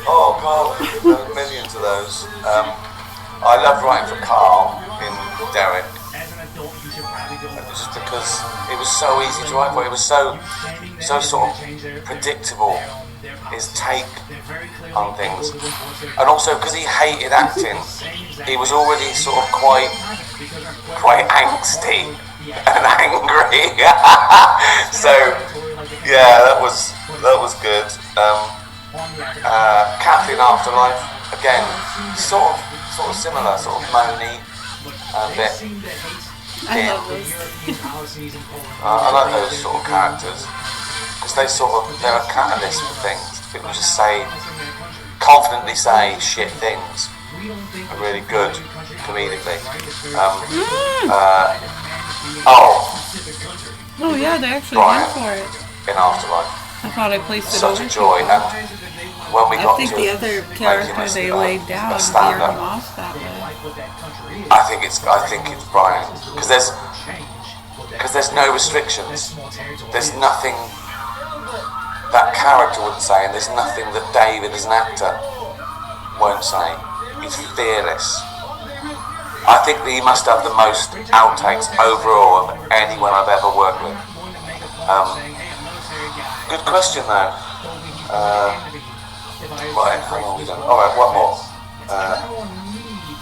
Oh god, there's millions of those. I love writing for Carl in Derek, just because it was so easy to write for. It was so sort of predictable, his take on things, and also because he hated acting, he was already sort of quite angsty and angry. So yeah, that was good. Kathleen Afterlife, again, sort of similar, sort of moany a bit. I love those. I like those sort of characters because they're a catalyst for things. People just confidently say shit things. Are really good comedically. Oh yeah, they actually Brian went for it. in Afterlife. I thought I placed it Such over. a joy, and when we I got think to the other character they laid down a veered stand-up, him off that way. I think it's Brian because there's no restrictions. There's nothing that character wouldn't say, and there's nothing that David as an actor won't say. He's fearless. I think that he must have the most outtakes overall of anyone I've ever worked with. Good question though. Right, how long have we done? Alright, one more.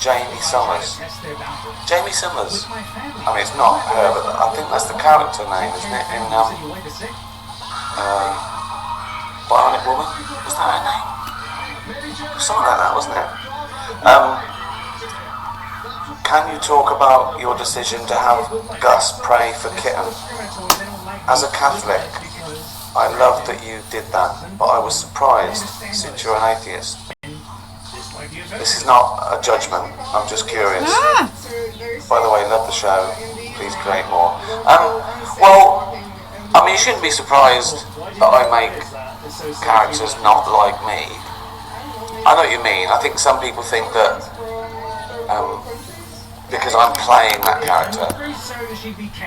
Jamie Summers. Jamie Summers. I mean, it's not her, but I think that's the character name, isn't it? In Bionic Woman. Was that her name? Something like that, wasn't it? Can you talk about your decision to have Gus pray for Kitten? As a Catholic, I love that you did that, but I was surprised since you're an atheist. This is not a judgment, I'm just curious. By the way, love the show, please create more. Well, I mean, you shouldn't be surprised that I make characters not like me. I know what you mean. I think some people think that because I'm playing that character,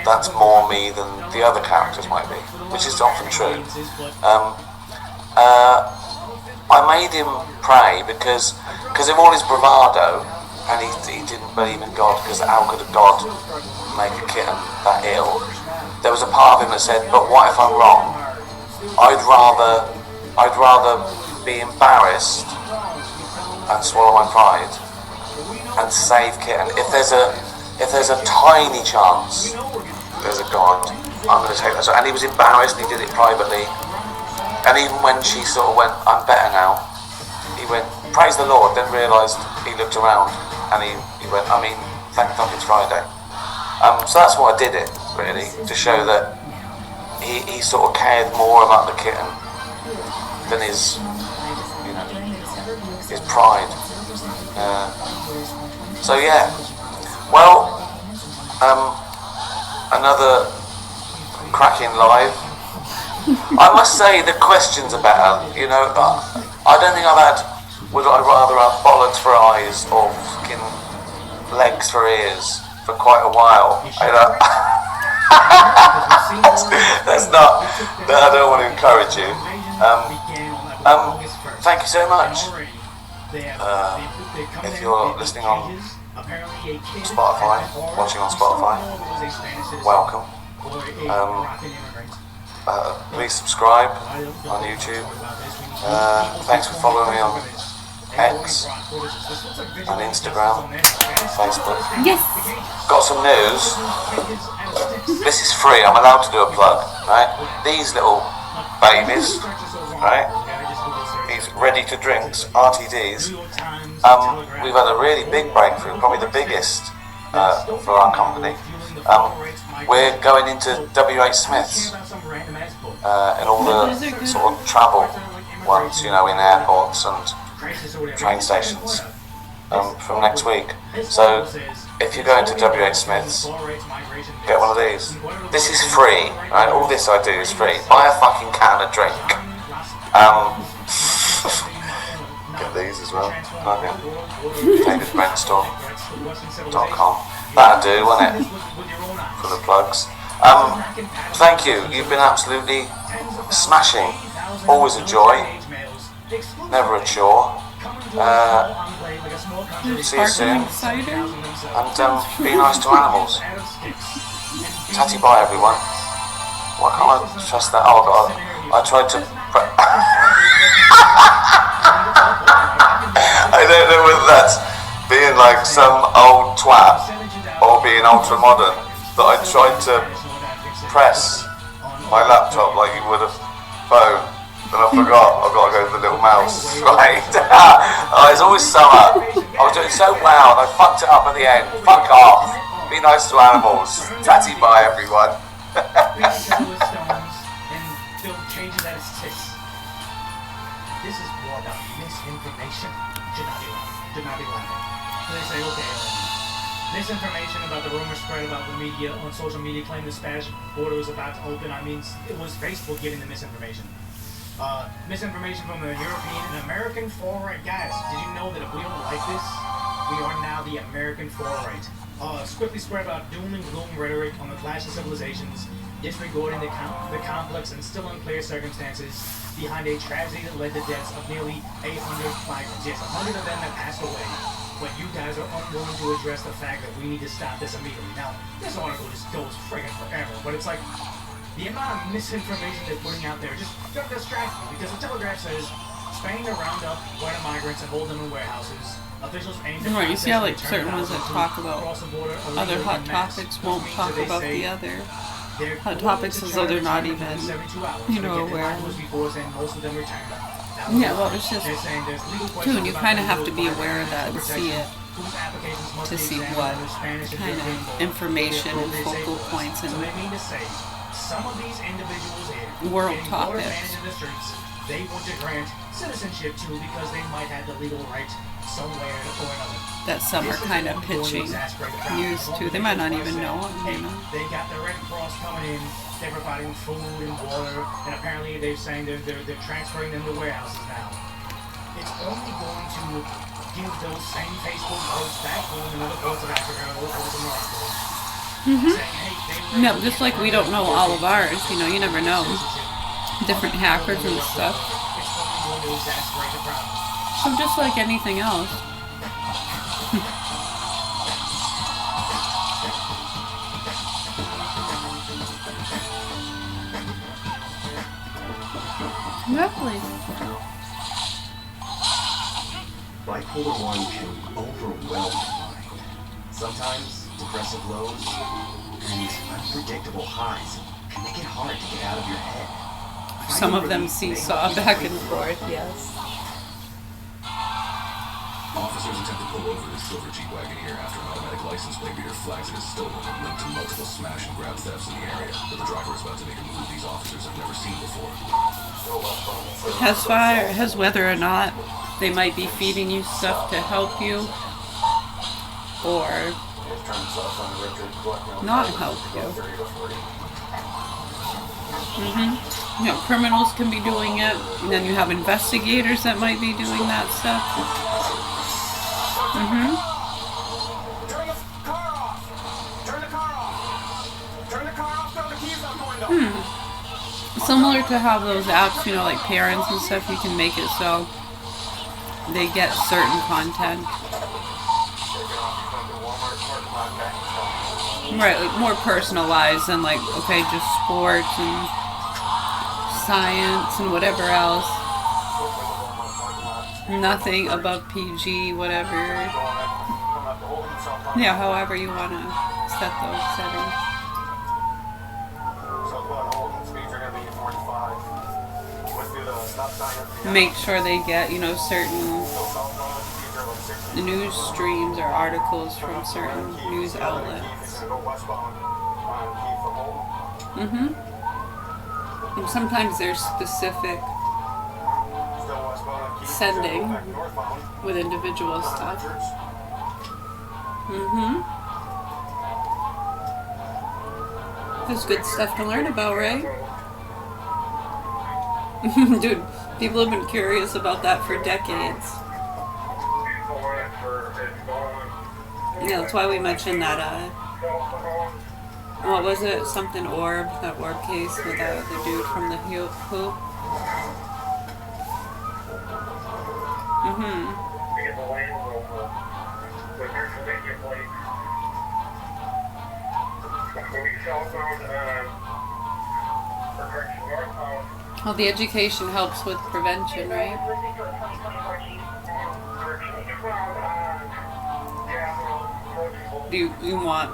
that's more me than the other characters might be, which is often true. I made him pray because of all his bravado, and he didn't believe in God, because how could a God make a kitten that ill? There was a part of him that said, but what if I'm wrong? I'd rather be embarrassed and swallow my pride and save Kitten. If there's a tiny chance there's a God, I'm going to take that. And he was embarrassed and he did it privately. And even when she sort of went, I'm better now, he went, praise the Lord, then realised, he looked around and he went, I mean, thank God it's Friday. So that's why I did it, really, to show that he sort of cared more about the kitten than his pride. So yeah, well, another cracking live. I must say the questions are better, I don't think I've had, would I rather have bollocks for eyes or fucking legs for ears for quite a while. That's not, I don't want to encourage you. Thank you so much. If you're listening on Spotify, watching on Spotify, welcome. Please subscribe on YouTube. Thanks for following me on X, on Instagram, Facebook. Yes. Got some news. This is free. I'm allowed to do a plug, right? These little babies, right? These ready to drinks, RTDs. We've had a really big breakthrough, probably the biggest for our company. We're going into WH Smith's and all the sort of travel ones, in airports and train stations from next week. So if you go into WH Smith's, get one of these. This is free, right? All this I do is free. Buy a fucking can of drink. Get these as well. DavidBrentstore.com. That'll do, won't it? For the plugs. Thank you. You've been absolutely smashing. Always a joy. Never a chore. See you soon. And be nice to animals. Tatty bye, everyone. Why can't I trust that? Oh God, I tried to. I don't know whether that's being like some old twat or being ultra modern, that I tried to press my laptop like you would a phone, and I forgot. I've got to go to the little mouse, right? Oh, it's always summer. I was doing so well and I fucked it up at the end. Fuck off. Be nice to animals. Tatty bye, everyone. Beat each other with stones and build cages at his tits. This is more about misinformation. Should not be laughing. So they say, okay, misinformation about the rumors spread about the media on social media claiming the Spanish border was about to open. I mean, it was Facebook giving the misinformation. Misinformation from the European and American far-right guys. Did you know that if we don't like this, we are now the American far-right? Quickly spread about doom and gloom rhetoric on the clash of civilizations, disregarding the complex and still unclear circumstances behind a tragedy that led to deaths of nearly 800 migrants. Yes, 100 of them have passed away. But you guys are unwilling to address the fact that we need to stop this immediately. Now, this article just goes friggin' forever, but it's like, the amount of misinformation they're putting out there just don't distract me, because the Telegraph says Spain to round up white migrants and hold them in warehouses. Officials aim to Right, you see how like certain ones that talk about other hot topics won't talk about the other hot topics as though they're not even, you know, aware. Yeah, well, it's just too, and you kind of have to be aware of that and see it to see what kind of information and focal points and world topics. They want to grant citizenship to because they might have the legal right somewhere or another. That some are kind of pitching news to. They might not even know. You know. They got the Red Cross coming in. They're providing food and water, and apparently they're saying they're transferring them to warehouses now. It's only going to give those same Facebook posts back home in other parts of Africa and other parts of Morocco. No, just like we don't know all of ours. You know, you never know. Different hackers and stuff. So just like anything else. Definitely. Bipolar 1 can overwhelm the mind. Sometimes depressive lows and unpredictable highs can make it hard to get out of your head. Some of them seesaw back and forth, yes. Officers attempt to pull over his silver Jeep Wagoneer after an automatic license plate reader flags it as stolen and linked to multiple smash and grab thefts in the area. But the driver is about to make a move these officers have never seen before. Has whether or not they might be feeding you stuff to help you or not help you. You know, criminals can be doing it, and then you have investigators that might be doing that stuff. Similar to how those apps, you know, like parents and stuff, you can make it so they get certain content. Right, like more personalized than like, okay, just sports and science and whatever else. Nothing above PG, whatever. Yeah, however you want to set those settings. Make sure they get, you know, certain news streams or articles from certain news outlets. And sometimes there's specific sending with individual stuff. There's good stuff to learn about, right? Dude, people have been curious about that for decades. Yeah, that's why we mentioned that, what was it? Something orb, that orb case with the dude from the Who. Well, the education helps with prevention, right? Do you want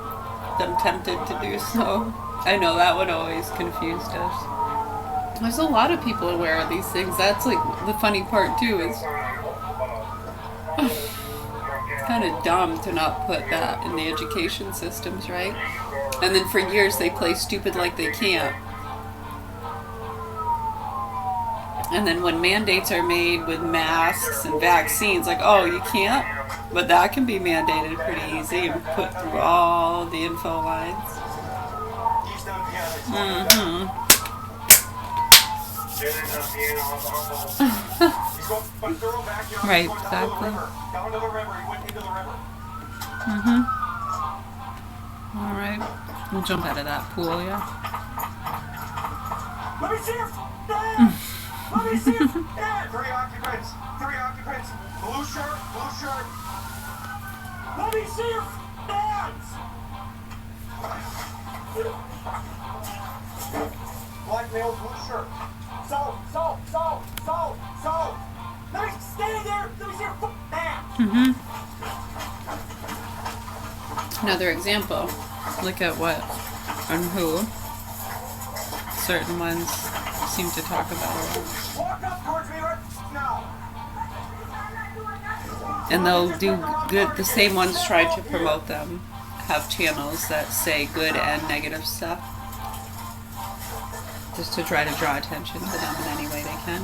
them tempted to do so? I know that one always confused us. There's a lot of people aware of these things. That's like the funny part too, is kind kind of dumb to not put that in the education systems, right? And then for years they play stupid like they can't. And then when mandates are made with masks and vaccines, like, oh, you can't? But that can be mandated pretty easy and put through all the info lines. Right, exactly. Alright. We'll jump out of that pool, yeah. Let me see your dad! Let me see your dad! 3 occupants! 3 occupants! Blue shirt! Blue shirt! Let me see your dads! Black male, blue shirt. So. Let me stay there! Let me see your dads! Another example. Look at what and who certain ones seem to talk about it. Walk up towards me right now! And they'll do good, the same ones try to promote them, have channels that say good and negative stuff, just to try to draw attention to them in any way they can.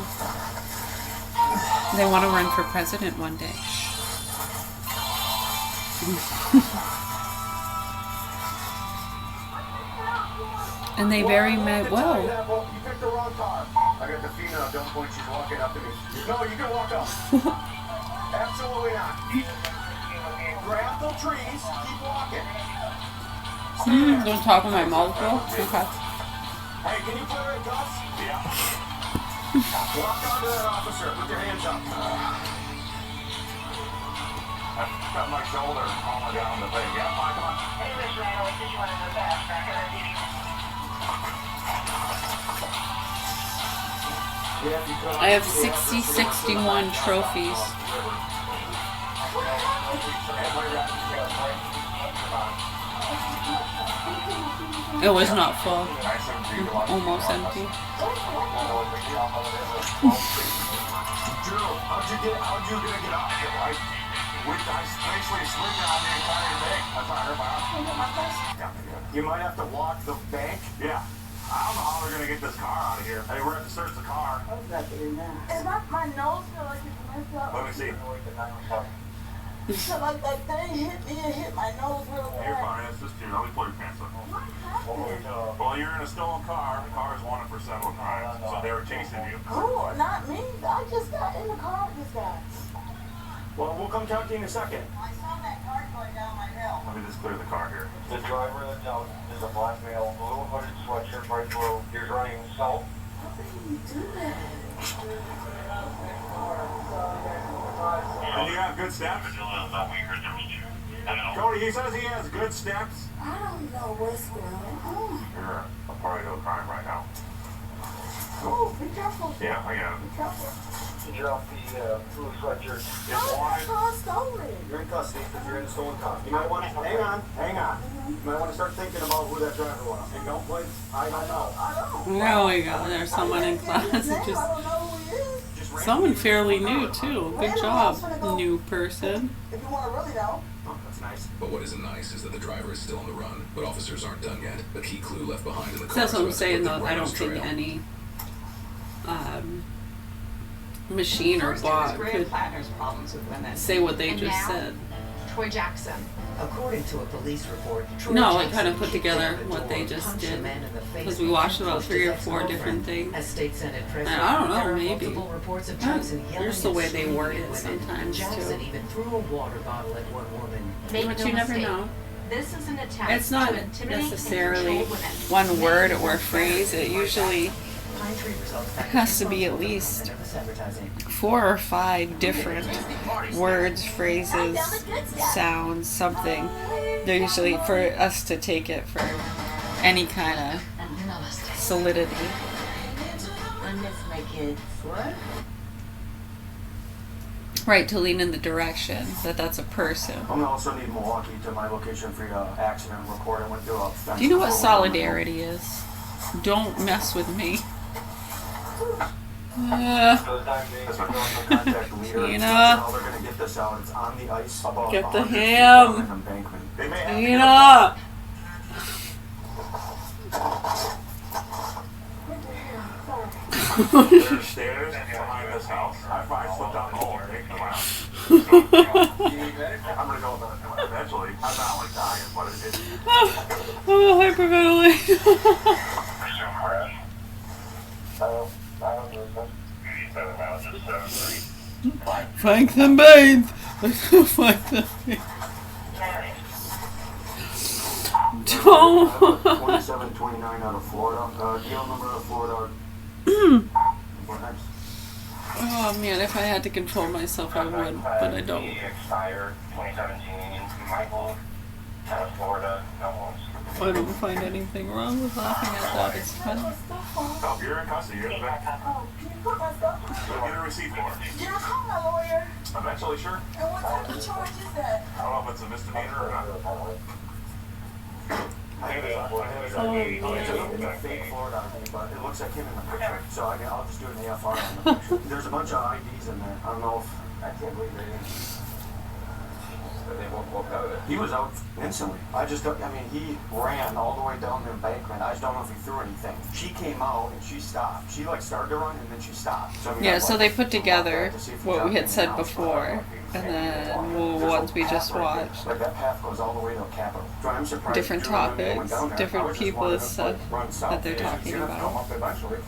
They want to run for president one day. And they very may well. You picked the wrong car. I got the female at gunpoint. She's walking up to me. No, you can walk up. Absolutely not. Grab the trees. Keep walking. Don't talk in my mouth, bro. Okay. Hey, can you put her in cuffs? Yeah. Walk onto that officer. Put your hands up. I've got my shoulder all down the thing. Yeah, fine, come on. Hey, Mr. Randall, did you want to go back? I have 61 trophies. It was not full. Almost empty. How'd you get out here, right? I basically sleeping on the entire thing. That's why I hurt my arm. You might have to walk the bank. Yeah. I don't know how they're gonna get this car out of here. Hey, we're gonna have to search the car. Is my nose feel like it's messed up? Let me see. So like that thing hit me and hit my nose real bad. You're fine. It's just you. Let me pull your pants up. Well, you're in a stolen car. The car is wanted for several crimes, so they were chasing you. Oh, not me. I just got in the car with this guy. Well, we'll come talk to you in a second. I saw that car going down my hill. Let me just clear the car here. The driver of the note is a black male, blue hooded sweatshirt, bright blue. He's running south. How did he do that? And you have good steps? Cody, he says he has good steps. I don't know what's going on. You're a party to a crime right now. Oh, be careful. Yeah, I got it. Be careful. He dropped the blue sweatshirt. How is that car stolen? You're in custody because you're in a stolen car. You might want to hang on. You might want to start thinking about who that driver was. And don't play, I don't know. There we go. There's someone in class. I don't know who he is. Someone fairly new too. Good job, new person. If you want to really know. Oh, that's nice. But what isn't nice is that the driver is still on the run, but officers aren't done yet. A key clue left behind in the car. That's what I'm saying though. I don't think any machine or bot could say what they just said. Troy Jackson. According to a police report, Troy No, it Jackson kind of put kicked together down the what door, they just punched a did. man in the face, Because we watched about pushed 3 or his 4 different ex-girlfriend. things. As State Senate President, I don't know, there are maybe. multiple reports of Yeah, Jackson yelling there's the and way they screaming word at it women. sometimes Jackson too. even threw a water bottle at one woman. Make But no you never mistake. know. This is an attempt It's not to intimidate necessarily and control women. one word or phrase. It usually Pine Tree results back has to in be at 2012 least and nervous advertising. 4 or 5 different words, phrases, sounds, something. They're usually for us to take it for any kind of solidity. I miss my kids. What? Right, to lean in the direction that that's a person. I'm gonna also need Milwaukee to my location for your accident report. I went through a fence. Do you know what solidarity is? Don't mess with me. Because my contact leader, Tina. how they're gonna get this out. It's on the ice above Get the 100 feet ham. down an embankment. They may have Tina. There's stairs behind this house. I slipped down the hole and taken them out. I'm gonna go eventually. I'm not like dying, but it's. I'm hyperventilating. Flank them bathes. Flank them bathes. Don't. 2729 out of Florida. DL number out of Florida. Oh man, if I had to control myself, I would, but I don't. Expired 2017, Michael, out of Florida, no I don't find anything wrong with laughing at that. It's funny. Oh, you're in custody. You're in the back. Oh, can you put my stuff? You'll get a receipt for it. Did I call my lawyer? Eventually, sure. And what type of charge is that? I don't know if it's a misdemeanor or not. It's a fake Florida ID, but it looks like him in the picture. So I'll just do an AFR on the picture. There's a bunch of IDs in there. I don't know if I can't believe they won't walk out of it. He was out instantly. He ran all the way down the embankment. I just don't know if he threw anything. She came out and she stopped. She started to run and then she stopped. Yeah, so they put together what we had said before, and then ones we just watched. Like that path goes all the way to the Capitol. I'm surprised different topics, different people and stuff that they're talking about.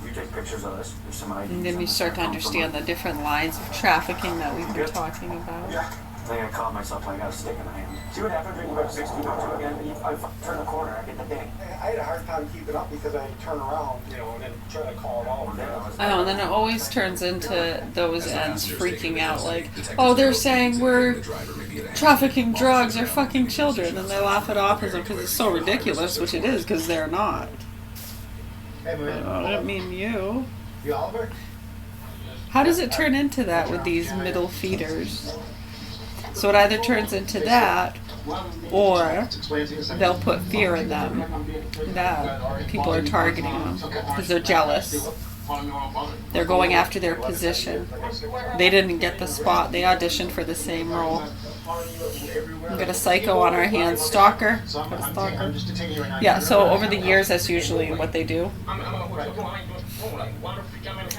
You take pictures of this. There's some IDs. And then you start to understand the different lines of trafficking that we've been talking about. Yeah. I think I caught myself like I got a stick in my hand. See what happened when you go 16 or 2 again? I turn the corner, I get the ding. I had a hard time keeping up because I turn around, and then try to call it all. Oh, and then it always turns into those ends freaking out like, oh, they're saying we're trafficking drugs or fucking children, and they laugh it off as because it's so ridiculous, which it is, because they're not. Hey, man. I don't mean you. You Oliver? How does it turn into that with these middle feeders? So it either turns into that, or they'll put fear in them that people are targeting them because they're jealous. They're going after their position. They didn't get the spot. They auditioned for the same role. We've got a psycho on our hands. Stalker. Got a stalker. Yeah, so over the years, that's usually what they do.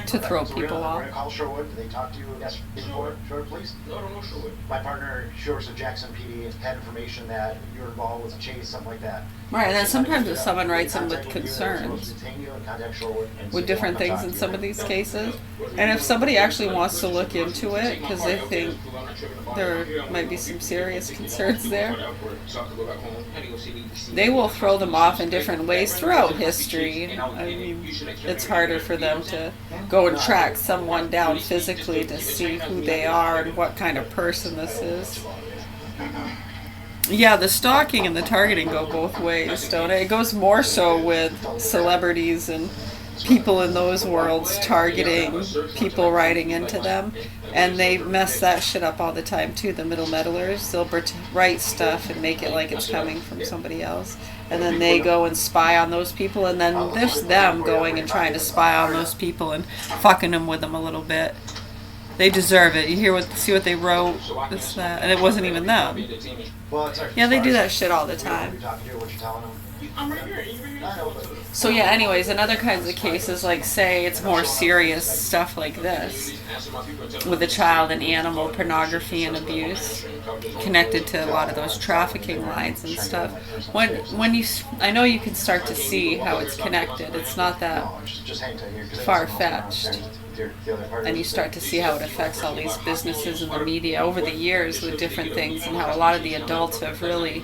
To throw people off. Call Sherwood. Did they talk to you? Yes, Sherwood, please. No, I don't know Sherwood. My partner, Shores of Jackson PD, had information that you're involved with a chase, something like that. Right, and then sometimes if someone writes in with concerns, with different things in some of these cases, and if somebody actually wants to look into it because they think there might be some serious concerns there, they will throw them off in different ways throughout history. I mean, it's harder for them to go and track someone down physically to see who they are and what kind of person this is. Yeah, the stalking and the targeting go both ways, don't it? It goes more so with celebrities and people in those worlds targeting people writing into them. And they mess that shit up all the time too, the middle meddlers. They'll write stuff and make it like it's coming from somebody else. And then they go and spy on those people, and then there's them going and trying to spy on those people and fucking them with them a little bit. They deserve it. You see what they wrote, this, that, and it wasn't even them. Yeah, they do that shit all the time. So yeah, anyways, in other kinds of cases, like say it's more serious stuff like this, with a child and animal pornography and abuse, connected to a lot of those trafficking lines and stuff. When you, I know you can start to see how it's connected. It's not that far-fetched. And you start to see how it affects all these businesses and the media over the years with different things, and how a lot of the adults have really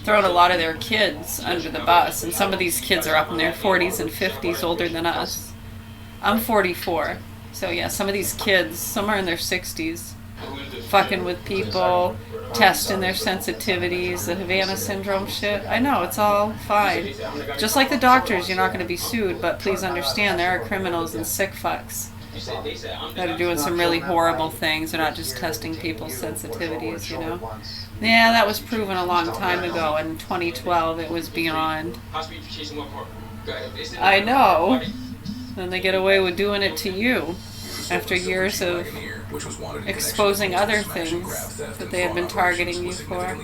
thrown a lot of their kids under the bus. And some of these kids are up in their 40s and 50s, older than us. I'm 44. So yeah, some of these kids, some are in their 60s, fucking with people, testing their sensitivities, the Havana syndrome shit. I know, it's all fine. Just like the doctors, you're not going to be sued, but please understand there are criminals and sick fucks that are doing some really horrible things. They're not just testing people's sensitivities, you know. Yeah, that was proven a long time ago. In 2012, it was beyond. I know. And they get away with doing it to you. after years of exposing other things that they had been targeting you for.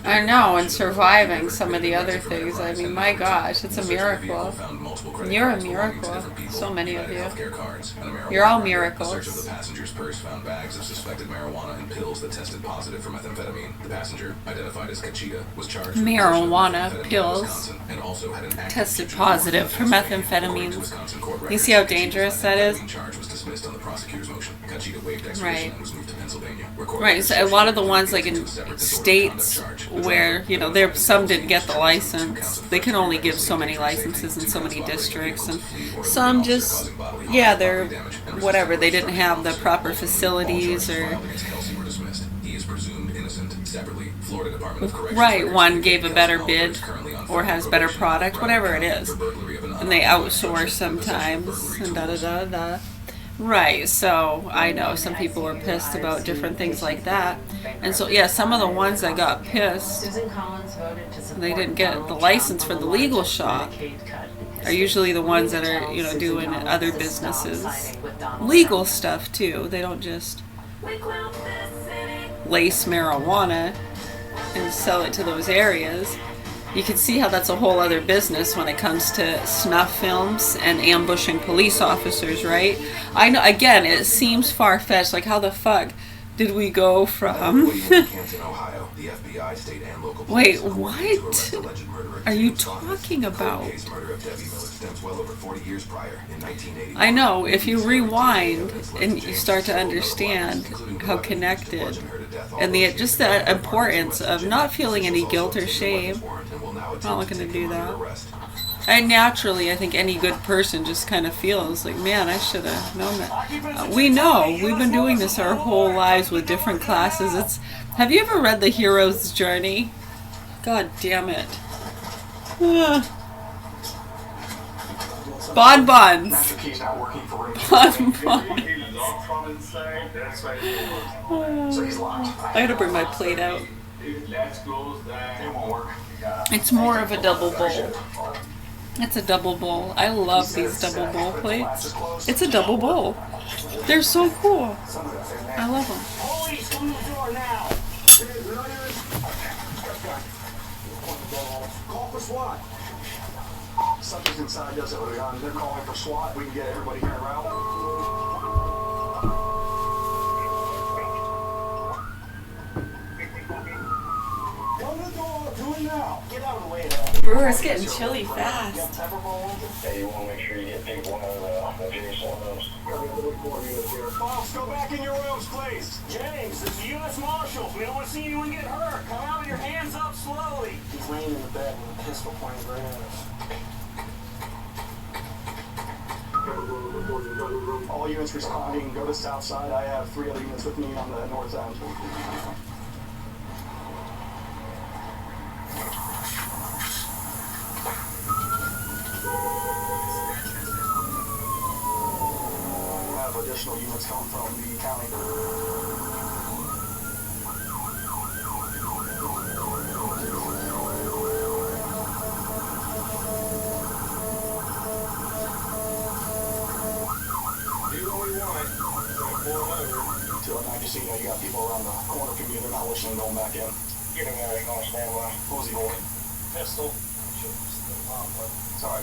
I know, and surviving some of the other things. I mean, my gosh, it's a miracle. You're a miracle. So many of you. You're all miracles. The passenger's purse found bags of suspected marijuana and pills that tested positive for methamphetamine. The passenger, identified as Kachita, was charged with marijuana pills and also had an tested positive for methamphetamines. You see how dangerous that is? Right. Right. So a lot of the ones like in states where, you know, there some didn't get the license. They can only give so many licenses in so many districts, and some just, yeah, they're whatever. They didn't have the proper facilities or. Right, one gave a better bid or has better product, whatever it is. And they outsource sometimes and da da da da. Right, so I know some people were pissed about different things like that. And so, yeah, some of the ones that got pissed, they didn't get the license for the legal shop, are usually the ones that are, you know, doing other businesses. Legal stuff, too. They don't just lace marijuana and sell it to those areas. You can see how that's a whole other business when it comes to snuff films and ambushing police officers, right? I know, again, it seems far-fetched, like how the fuck did we go from... Wait, what are you talking about? I know, if you rewind and you start to understand how connected and just the importance of not feeling any guilt or shame. I'm not looking to do that. And naturally, I think any good person just kind of feels like, man, I should have known that. We know. We've been doing this our whole lives with different classes. Have you ever read The Hero's Journey? God damn it. Bonbons. Bonbons. I gotta bring my plate out. It's more of a double bowl. It's a double bowl. I love these double bowl plates. It's a double bowl. They're so cool. I love them. Police, come to the door now. Call for SWAT. Something's inside us over there. They're calling for SWAT. We can get everybody here around. Get out of the way. Brewer, it's getting chilly fast. Hey, you want to make sure you get people out of the James rooms. Folks, go back in your rooms, please. James, it's the U.S. Marshals. We don't want to see anyone get hurt. Come out with your hands up slowly. He's laying in the bed with a pistol pointed right at us. All units responding, go to south side. I have 3 other units with me on the north end. Additional units come from the county. Do what we want. Pull them over. 209, just so you know, you got people around the corner from you. They're not listening, going back in. Get him there. He's going to stand by. Who's he holding? Pistol. Sorry.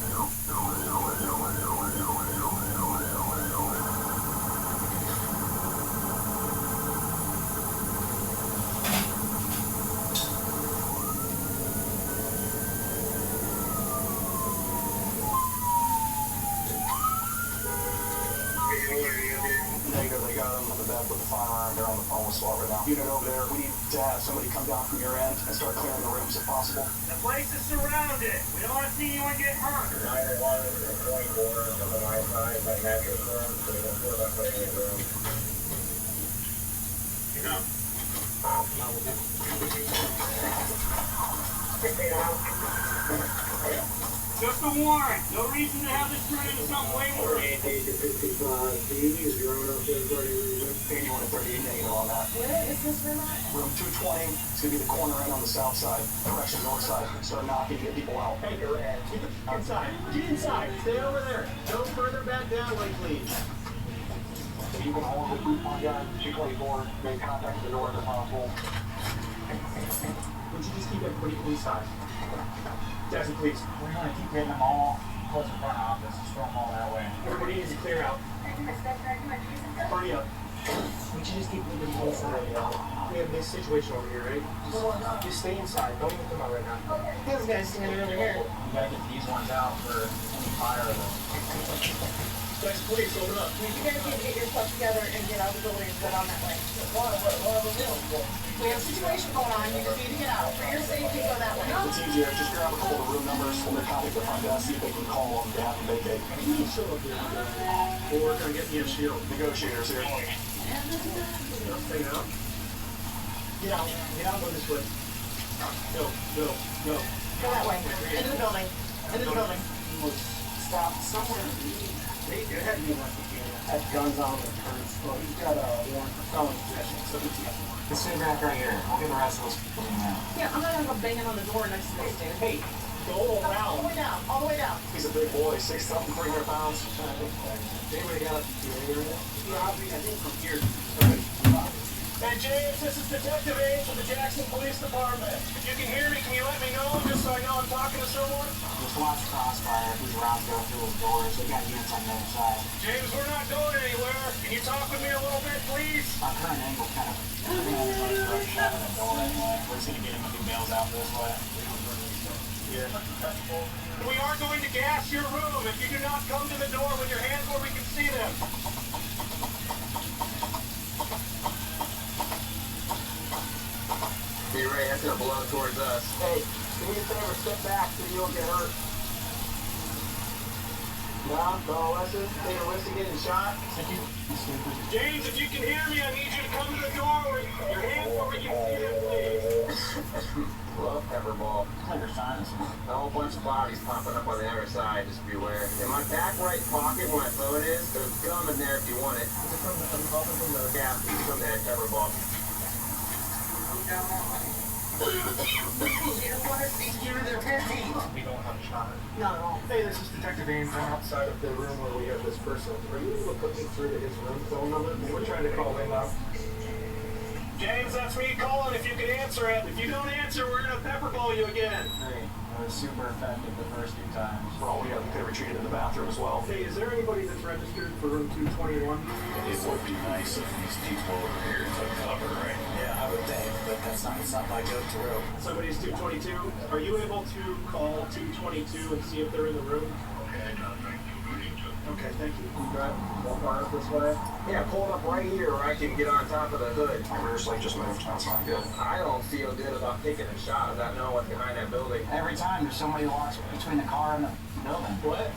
Negative, they got them on the bed with the firearm. They're on the phone with SWAT right now. Unit over there, we need to have somebody come down from your end and start clearing the rooms if possible. The place is surrounded. We don't want to see anyone get hurt. 911 is going for some of my side, my mattress room, so we don't feel like putting any room. You know. Just a warrant. No reason to have this turn into something way worse. 81 and 38 negative on that. Where is this room at? Room 220. It's going to be the corner end on the south side. Correction, north side. Start knocking to get people out. Hey, go ahead. Inside. Get inside. Stay over there. No further back that way, please. If you can hold it on guard 224, make contact with the door if possible. Would you just keep everybody inside? Jackson, please. We're going to keep getting them all close in front office. Just throw them all that way. Everybody needs to clear out. Hurry up. Would you just keep everybody inside? We have this situation over here, right? Just stay inside. Don't even come out right now. This guy's standing over here. We got to get these ones out for any fire of them. Guys, please, open up. You guys need to get your stuff together and get out of the building and get on that way. We have a situation going on. You just need to get out. For your safety, go that way. It's easier. Just grab a couple of room numbers and then contact the front desk, see if they can call on behalf of vacate. You need to show up here. Or we're going to get me a shield. Negotiators here. Stay out. Get out. Get out. Go this way. Go. Go. Go. Go that way. Into the building. Into the building. Stop somewhere. Hey, go ahead. Has guns on the turns. Well, he's got a warrant for felon possession. So Let's stay back right here. We'll get the rest of us out. Yeah, I'm not going to go banging on the door next to this dude. Hey, go All around. the way down. All the way down. He's a big boy, 6'7", 300 pounds. Anybody got a... Yeah, I think from here. Hey James, this is Detective Ames from the Jackson Police Department. If you can hear me, can you let me know just so I know I'm talking to someone? Just watch Crossfire. If these rounds go through those doors, they got units on the other side. James, we're not going anywhere. Can you talk with me a little bit, please? Our current angle kind of... shot in the door anyway. We're just going to get him if he bails out this way. We are going to gas your room. If you do not come to the door with your hands where we can see them. Hey Ray, that's gonna blow towards us. Hey, do me a favor, step back so you don't get hurt. No, don't listen. Take a risk of getting shot. James, if you can hear me, I need you to come to the door with your hands where we can see them, please. Love pepperball. A whole bunch of bodies popping up on the other side, just beware. In my back right pocket where my phone is, there's gum in there if you want it. From the gap, from that pepperball. We don't have a shot. No. Hey, this is Detective Ames. I'm outside of the room where we have this person. Are you able to put me through to his room phone number? We're trying to call in now. James, that's me calling if you can answer it. If you don't answer, we're going to pepperball you again. Hey, it was super effective the first few times. Well, we have to retreat in the bathroom as well. Hey, is there anybody that's registered for room 221? It would be nice if these people over here took cover, right? Yeah, I would think, but it's not my go-to room. Somebody's 222. Are you able to call 222 and see if they're in the room? Okay, thank you. Can you drive one car up this way? Yeah, pull it up right here where I can get on top of the hood. My rear sight just moved. That's not good. I don't feel good about taking a shot without knowing what's behind that building. Every time there's somebody walks between the car and the building. What?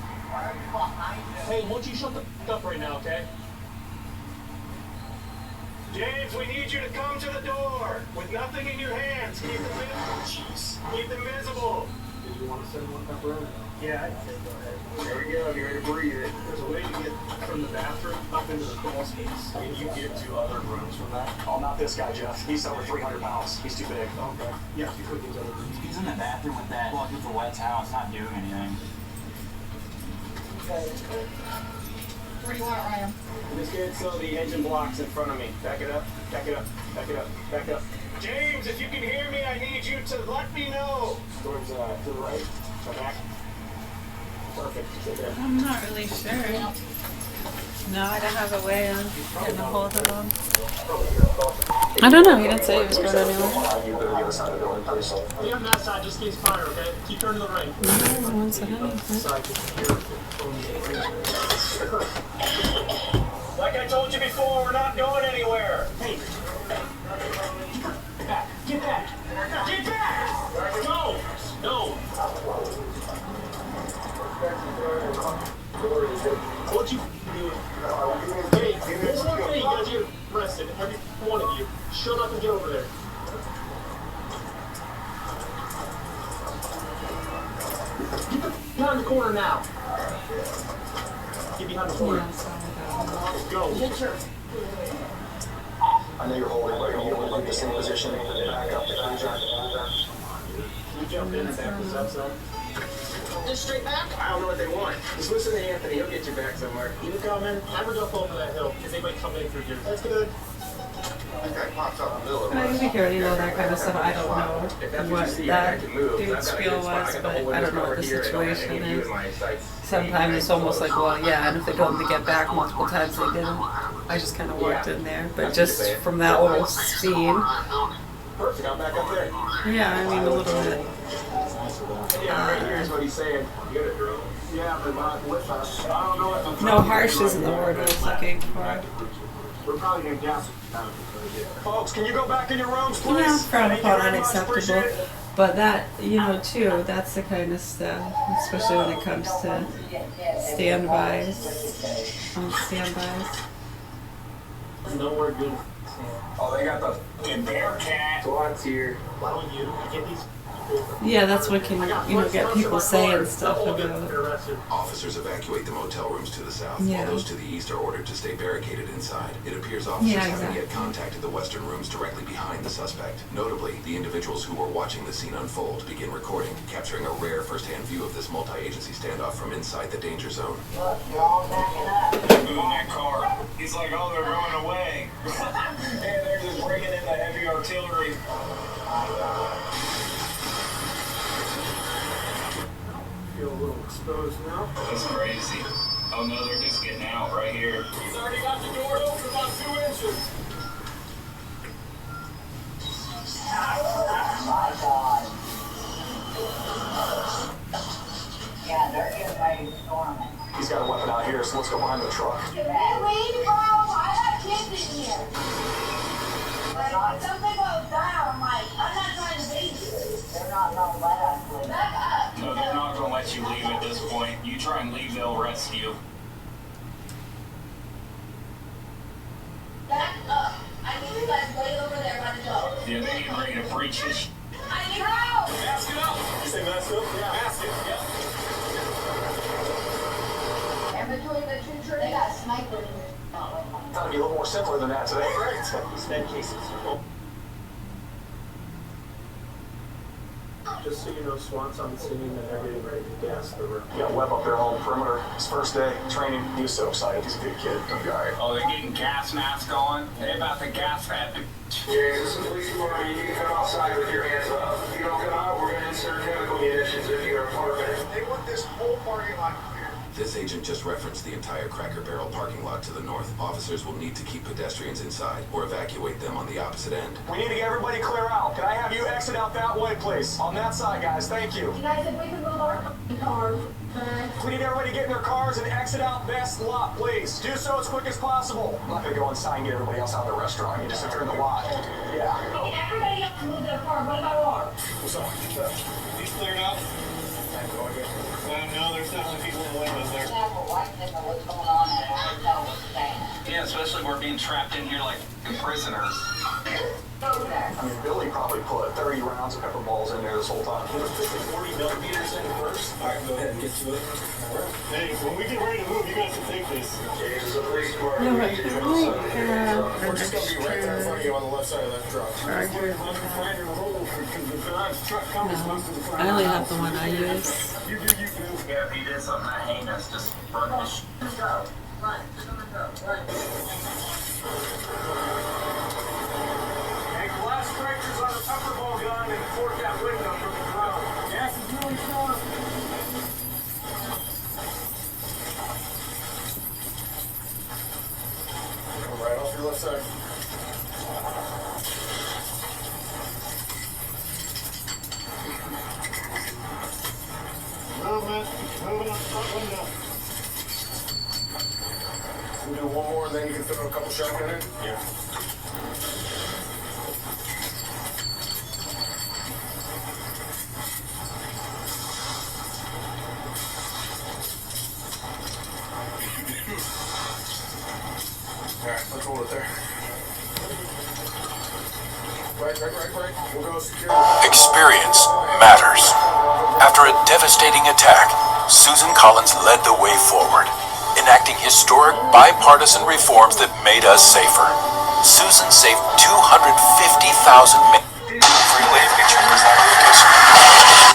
Hey, won't you shut the f*** up right now, okay? James, we need you to come to the door with nothing in your hands. Keep them visible. Keep them visible. Did you want to send one pepper in? Yeah, I'd say go ahead. There we go, get ready to breathe it. There's a way to get from the bathroom up into the crawl space. Can you get to other rooms from that? Oh, not this guy, Jeff. He's over 300 pounds. He's too big. Okay. Yeah, you could use other rooms. He's in the bathroom with that plug with the wet towel. It's not doing anything. Where do you want it, Ryan? Just get so the engine block's in front of me. Back it up, back it up, back it up, back up. James, if you can hear me, I need you to let me know. Towards to the right. Go back. Perfect. Sit there. I'm not really sure. No, I don't have a way of getting a hold of him. I don't know. He didn't say he was going anywhere. Be on that side, just in case fire, okay? Keep turning to the right. No one said anything. Like I told you before, we're not going anywhere. Hey! Get back! Get back! Go! No! What'd you do? Hey, this one thing, you guys get arrested. Every one of you. Shut up and get over there. Get behind the corner now. Get behind the corner. Go. I know you're holding, but you don't like the same position. Back up the cruiser. jump in and back this up some? Just straight back? I don't know what they want. Just listen to Anthony. He'll get you back somewhere. You coming? Have her jump over that hill. Because they might come in through here. That's good. We already know that kind of stuff. I don't know what that dude's spiel was, but I don't know what the situation is. Sometimes it's almost like, well, yeah, and if they told them to get back multiple times, they didn't. I just kind of walked in there, but just from that little scene. Perfect. I'm back up there. Yeah, I mean, a little bit. Yeah, right here is what he's saying. You got a drone? Yeah, but not with us. I don't know what the No, harsh isn't the word I was looking for. We're probably going to gas. Folks, can you go back in your rooms, please? Yeah, frowned upon, unacceptable. But that, you know, too, that's the kind of stuff, especially when it comes to standbys. No word good. Oh, they got the Bearcat. SWAT's here. Why don't you get these? Yeah, that's what can, you know, get people saying stuff about. Officers evacuate the motel rooms to the south, Yeah. while those to the east are ordered to stay barricaded inside. It appears officers haven't yet contacted the western rooms directly behind the suspect. Notably, the individuals who were watching the scene unfold begin recording, capturing a rare first-hand view of this multi-agency standoff from inside the danger zone. Look, you're all backing up. Moving that car. He's like, oh, they're going away. And they're just bringing in the heavy artillery. Feel a little exposed now. That's crazy. Oh no, they're just getting out right here. He's already got the door open about 2 inches. My God. Yeah, they're getting ready to storm it. He's got a weapon out here, so let's go behind the truck. Hey, leave, bro. I got kids in here. Like, if something goes down, I'm like, I'm not trying to leave you. They're not gonna let us leave. Back up. No, they're not going to let you leave at this point. You try and leave, they'll arrest you. Back up. I need you guys way over there by the door. Yeah, they're getting ready to breach this. I need help. Mask it up! You say mask up? Yeah. Mask it, yep. In between the two trees, they got snipers in here. Gotta be a little more simpler than that today. Right. These med cases. Just so you know, SWAT's on the scene and they're getting ready to gas the room. Yeah, Webb up there along the perimeter. His first day training, he was so excited. He's a good kid. Good guy. Oh, they're getting gas masks going? They're about to gas that. Yeah, this is the police department. You can come outside with your hands up. If you don't come out, we're gonna insert chemical munitions into your apartment. They want this whole parking lot clear. This agent just referenced the entire Cracker Barrel parking lot to the north. Officers will need to keep pedestrians inside or evacuate them on the opposite end. We need to get everybody clear out. Can I have you exit out that way, please? On that side, guys. Thank you. You guys, if we can move our cars back. We need everybody to get in their cars and exit out this lot, please. Do so as quick as possible. I'm not gonna go inside and get everybody else out of the restaurant. You just sit there in the lot. Yeah. Okay, everybody else move their cars. What about ours? What's up? These cleared out? No, there's definitely people in the windows there. What's going on there? I don't know what's saying. Yeah, especially we're being trapped in here like prisoners. Over there. I mean, Billy probably put 30 rounds of pepper balls in there this whole time. Put 40 millimeters in first. All right, go ahead and get to it. All right. Hey, when we get ready to move, you guys can take this. Okay, this is a police department. No, We're I just gonna be right there in front of you on the left side of that truck. I only have the one I use. You do. Yeah, if he did something that heinous, just run his Let's go. Run. Just gonna go. Run. Hey, glass strikers on the pepper ball gun and fork that window from the ground. Gas is really strong. Right off your left side. Movement up front window. We'll do one more and then you can throw a couple shots in it? Yeah. Alright, let's hold it there. Right. We'll go secure. Experience matters. After a devastating attack, Susan Collins led the way forward, enacting historic bipartisan reforms that made us safer. Susan saved 250,000 men. Freeway feature presented edition.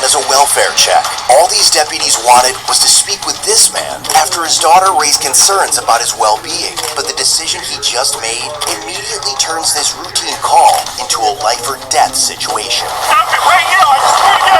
man as a welfare check. All these deputies wanted was to speak with this man after his daughter raised concerns about his well-being. But the decision he just made immediately turns this routine call into a life or death situation. Stop it right now! I swear to God!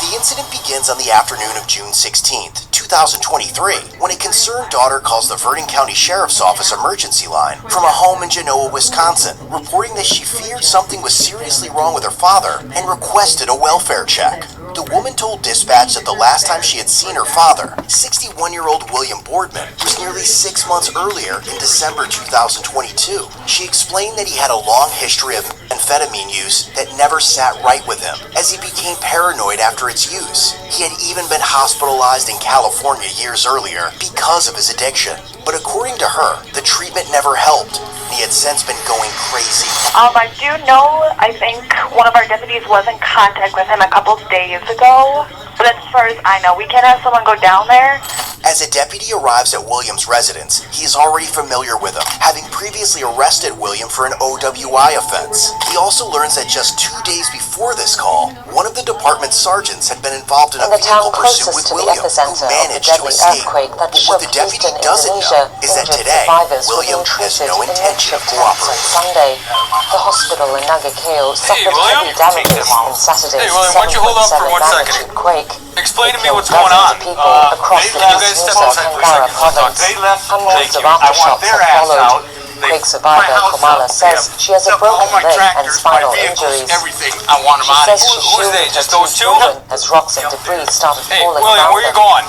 The incident begins on the afternoon of June 16th, 2023, when a concerned daughter calls the Verdon County Sheriff's Office emergency line from a home in Genoa, Wisconsin, reporting that she feared something was seriously wrong with her father and requested a welfare check. The woman told dispatch that the last time she had seen her father, 61-year-old William Boardman, was nearly 6 months earlier in December 2022. She explained that he had a long history of amphetamine use that never sat right with him, as he became paranoid after its use. He had even been hospitalized in California years earlier because of his addiction. But according to her, the treatment never helped. He had since been going crazy. I do know, I think one of our deputies was in contact with him a couple days ago. But as far as I know, we can't have someone go down there. As a deputy arrives at William's residence, he is already familiar with him, having previously arrested William for an OWI offense. He also learns that just 2 days before this call, one of the department's sergeants had been involved in a vehicle pursuit with William, who managed to escape. But what the deputy doesn't know is that today, William has no intention of cooperating. Sunday, the hospital in Nagakeo suffered heavy damages in Saturday's Hey, William, why don't you hold up for 1 second? quake. Explain to me what's going on. Across the east Kangara province. Hundreds of aftershocks have followed. Quake survivor Komala says she has a broken leg and spinal injuries. Everything. I want them She out. says she shielded her Just two those two? children as rocks and debris started Hey, falling William, around where you them. going?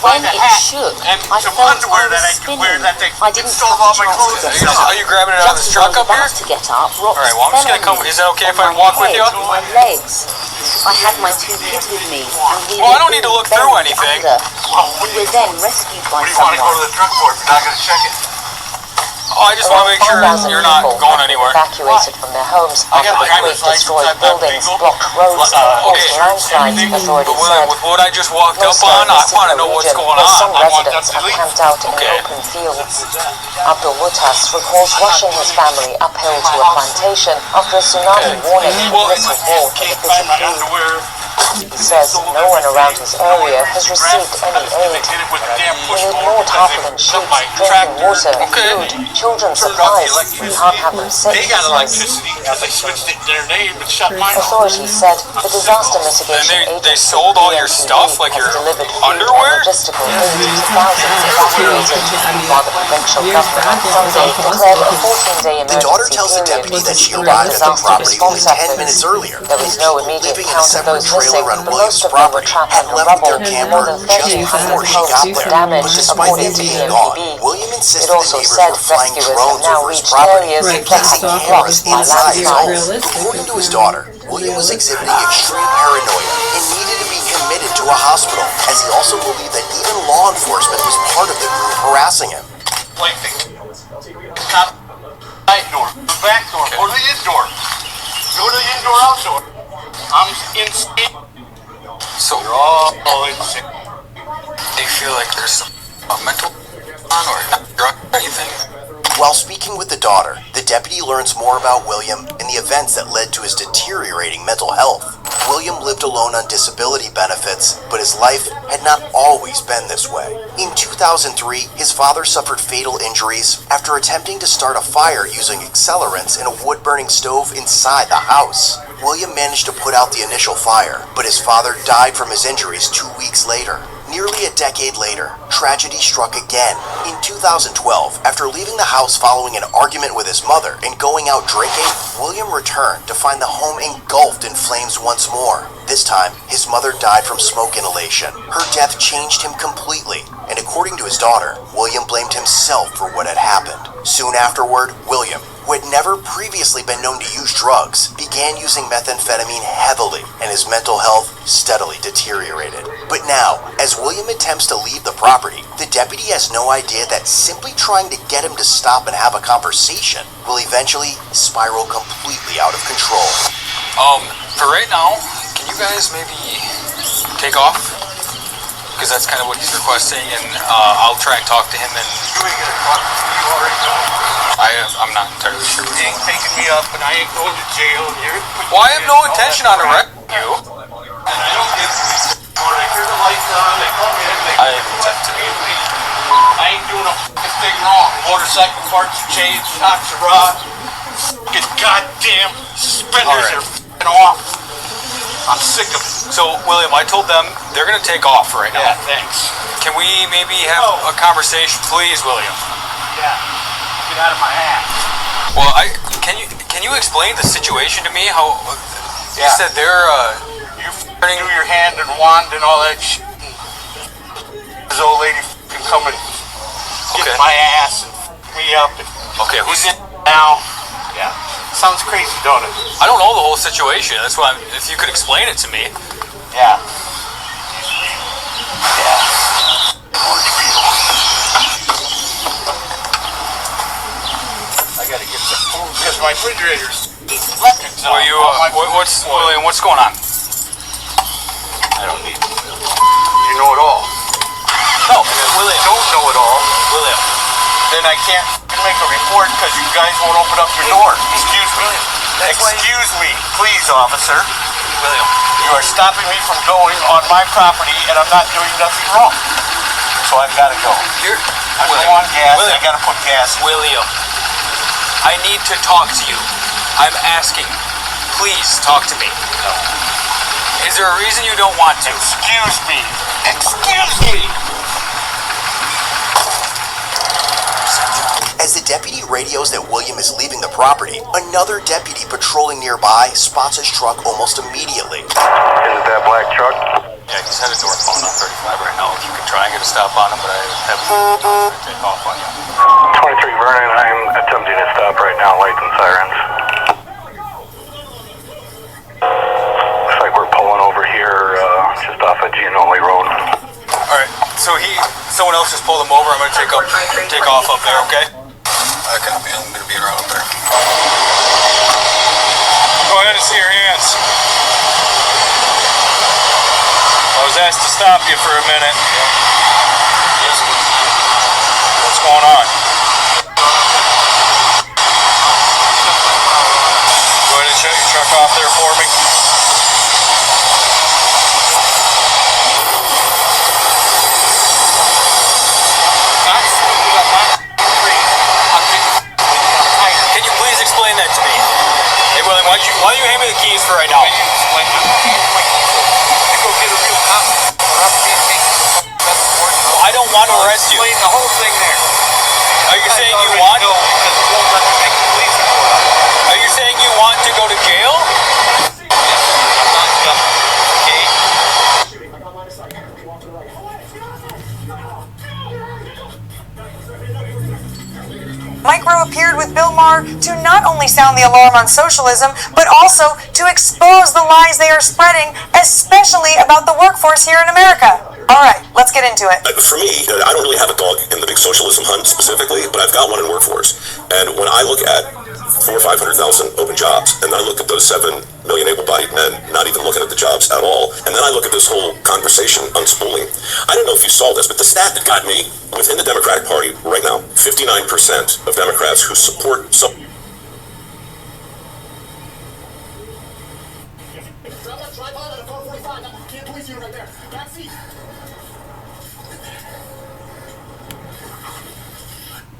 When it shook, I felt I was spinning. I didn't have a chance to get up. Are you grabbing it out of this truck up here? To get up, rocks Alright, well, I'm just gonna come. Is that okay if I walk with you? my legs. I had my two kids with me, and we Well, I were don't need to all look through buried anything. under. We were then rescued by What do you want to go to someone. the truck for if you're not going to check it? Oh, I just want to make sure you're not going anywhere. Evacuated from their homes after the quake destroyed buildings, blocked roads, and caused landslides, authorities said. With what I just walked up Also, on, in I the want to know what's region, going where on. some I want them residents to are leave. camped out in open fields. Abdul Wutas recalls rushing his family uphill to a plantation after a tsunami warning little more for the bitter food. He says no one around his area has received any aid. We need more tarpaulin sheets, drinking water, food, children's supplies. We can't have them sick, he says. Authorities said the disaster mitigation agency They sold all your stuff, like your delivered food underwear? and logistical aid to thousands evacuated, while the provincial government Sunday declared a 14-day The daughter emergency tells the period deputy that she for arrived at the disaster property only response 10 efforts. minutes earlier. There was no immediate Living in a count of separate those missing, trailer on but William's most of them were property trapped had under left rubble. their camper More than just 1,300 before she homes got were there. damaged, But despite according it to being the gone, MPB. William It insisted the also neighbors said were flying rescuers have drones now over his reached property, areas Right, placing that's cameras blocks by inside his home. landslides. According to his daughter, William was exhibiting extreme paranoia and needed to be committed to a hospital, as he also believed that even law enforcement was part of the group harassing him. Side door, the back door, or the indoor. Go to the indoor, outdoor. I'm insane. So You're all insane. they feel like there's some mental on or drug or anything. While speaking with the daughter, the deputy learns more about William and the events that led to his deteriorating mental health. William lived alone on disability benefits, but his life had not always been this way. In 2003, his father suffered fatal injuries after attempting to start a fire using accelerants in a wood-burning stove inside the house. William managed to put out the initial fire, but his father died from his injuries 2 weeks later. Nearly a decade later, tragedy struck again. In 2012, after leaving the house following an argument with his mother and going out drinking, William returned to find the home engulfed in flames once more. This time, his mother died from smoke inhalation. Her death changed him completely, and according to his daughter, William blamed himself for what had happened. Soon afterward, William, who had never previously been known to use drugs, began using methamphetamine heavily, and his mental health steadily deteriorated. But now, as William attempts to leave the property, the deputy has no idea that simply trying to get him to stop and have a conversation will eventually spiral completely out of control. For right now, can you guys maybe take off? Because that's kind of what he's requesting, and I'll try and talk to him. And You ain't gonna talk to me, you already know. I'm not entirely sure. You ain't taking me me up, and I ain't going to jail. Well, I have no intention on arresting you. And I don't get when I hear the lights on, they come in, they I ain't doing a fucking thing wrong. Motorcycle parts are changed, shocks are raw. Fucking goddamn suspenders are fucking off. I'm sick of it. So, William, I told them they're going to take off right now. Yeah, thanks. Can we maybe have a conversation, please, William? Yeah, get out of my ass. Well, can you explain the situation to me? How you said they're you turning your hand and wand and all that shit. This old lady can come and get my ass and me up. And okay, who's in now? Yeah, sounds crazy, don't it? I don't know the whole situation. That's why if you could explain it to me. Yeah. I gotta get some food because my refrigerator's electric. Are you? William? What's going on? I don't need. You know it all. No, William. Don't know it all, William. Then I can't make a report because you guys won't open up your door. Excuse me. Excuse me, please, officer. William. You are stopping me from going on my property, and I'm not doing nothing wrong. So I've got to go. I'm low on gas. I got to put gas in. William, I need to talk to you. I'm asking. Please talk to me. No. Is there a reason you don't want to? Excuse me. Excuse me. As the deputy radios that William is leaving the property, another deputy patrolling nearby spots his truck almost immediately. Is it that black truck? Yeah, he's headed northbound on 35 right now. If you can try and get a stop on him, but I have to take off on you. 23 Vernon, I'm attempting to stop right now, lights and sirens. Looks like we're pulling over here just off of Gianoli Road. Alright, so someone else just pulled him over. I'm going to take off up there, okay? Okay, I'm going to be around up there. Go ahead and see your hands. I was asked to stop you for a minute. What's going on? Go ahead and shut your truck off there for me. Can you please explain that to me? Hey, William, why don't you hand me the keys for right now? I don't want to arrest you. Explain the whole thing there. Are you saying you want? Are you saying you want to go to jail? Micro appeared with Bill Maher to not only sound the alarm on socialism, but also to expose the lies they are spreading, especially about the workforce here in America. All right, let's get into it. For me, I don't really have a dog in the big socialism hunt specifically, but I've got one in workforce. And when I look at 400,000 or 500,000 open jobs, and I look at those 7 million able-bodied men not even looking at the jobs at all, and then I look at this whole conversation unspooling. I don't know if you saw this, but the stat that got me within the Democratic Party right now, 59% of Democrats who support some.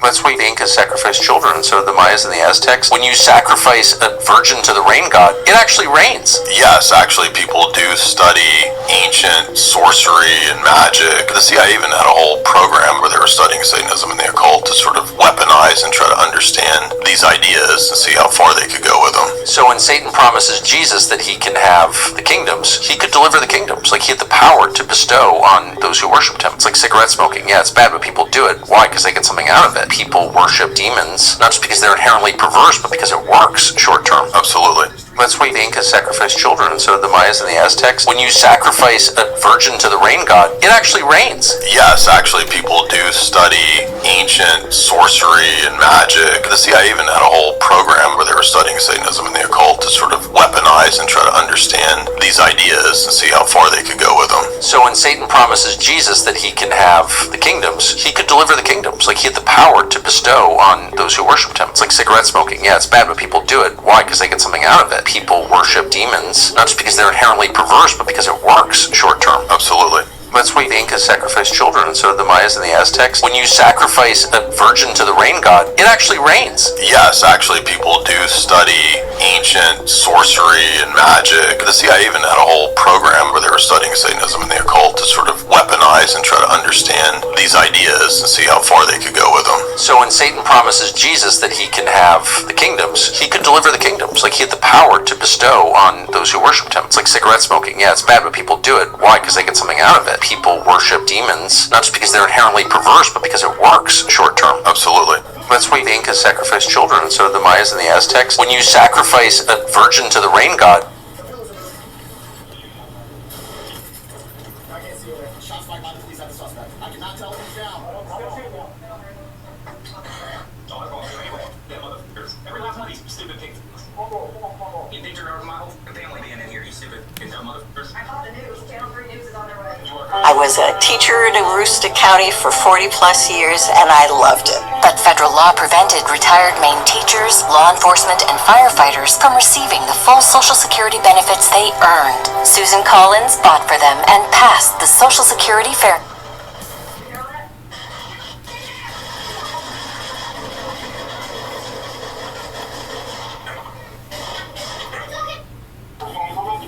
That's why the Incas sacrificed children, and so did the Mayas and the Aztecs. When you sacrifice a virgin to the rain god, it actually rains. Yes, actually people do study ancient sorcery and magic. The CIA even had a whole program where they were studying Satanism and the occult to sort of weaponize and try to understand these ideas and see how far they could go with them. So when Satan promises Jesus that he can have the kingdoms, he could deliver the kingdoms. Like, he had the power to bestow on those who worshipped him. It's like cigarette smoking. Yeah, it's bad, but people do it. Why? Because they get something out of it. People worship demons, not just because they're inherently perverse, but because it works short term. Absolutely. That's why the Incas sacrificed children, and so did the Mayas and the Aztecs. When you sacrifice a virgin to the rain god, it actually rains. Yes, actually, people do study ancient sorcery and magic. The CIA even had a whole program where they were studying Satanism and the occult to sort of weaponize and try to understand these ideas and see how far they could go with them. So when Satan promises Jesus that he can have the kingdoms, he could deliver the kingdoms. Like, he had the power to bestow on those who worshipped him. It's like cigarette smoking. Yeah, it's bad, but people do it. Why? Because they get something out of it. People worship demons, not just because they're inherently perverse, but because it works short term. Absolutely. That's why the Incas sacrificed children, and so did the Mayas and the Aztecs. When you sacrifice a virgin to the rain god, it actually rains. Yes, actually, people do study ancient sorcery and magic. The CIA even had a whole program where they were studying Satanism and the occult to sort of weaponize and try to understand these ideas and see how far they could go with them. So when Satan promises Jesus that he can have the kingdoms, he could deliver the kingdoms. Like, he had the power to bestow on those who worshipped him. It's like cigarette smoking. Yeah, it's bad, but people do it. Why? Because they get something out of it. People worship demons, not just because they're inherently perverse, but because it works short term. Absolutely. That's why the Incas sacrificed children, and so did the Mayas and the Aztecs. When you sacrifice a virgin to the rain god, I can't see it. Shots fired by the police at the suspect. I cannot tell if he's down. Every last one of these stupid pigs. You think you're my whole family being in here, you stupid dumb motherfuckers. I caught the news. Channel 3 News is on their way. I was a teacher in Aroostook County for 40 plus years, and I loved it. But federal law prevented retired Maine teachers, law enforcement, and firefighters from receiving the full Social Security benefits they earned. Susan Collins fought for them and passed the Social Security Fair.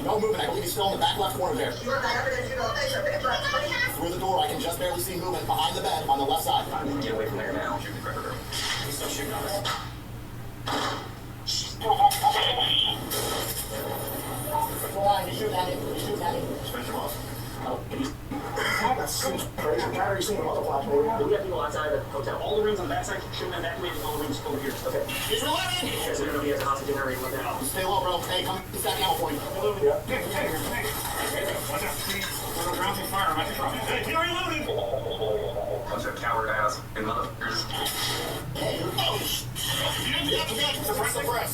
No movement. I believe he's still in the back left corner there. Through the door, I can just barely see movement behind the bed on the left side. Get away from there now. Shoot the cripper. He's still shooting on us. He's shooting at him. He's shooting at him. Finish him off. That seems crazy. I'm tired of seeing him on the flash, baby. We have people outside the hotel. All the rooms on the backside shouldn't have evacuated. All the rooms over here. Okay. He's reloading! Guys are going to be at the hostage dinner or anything like that. Stay low, bro. Hey, come stack ammo for you. Yeah. Watch out. There's a grounding fire. I'm at the front. Hey, get reloading! Bunch of coward ass and motherfuckers. Hey, suppress.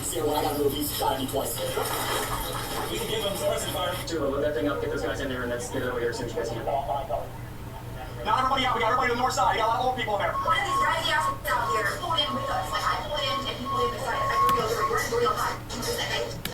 See, when I got moved, he's shot at me twice. We can give them suppressive fire. Dude, load that thing up, get those guys in there, and let's get it over here as soon as you guys can. Not everybody out. We got everybody to the north side. You got a lot of old people in there. One of these crazy assholes out here pulled in with us. Like, I pulled in and he pulled in beside us. I could real time.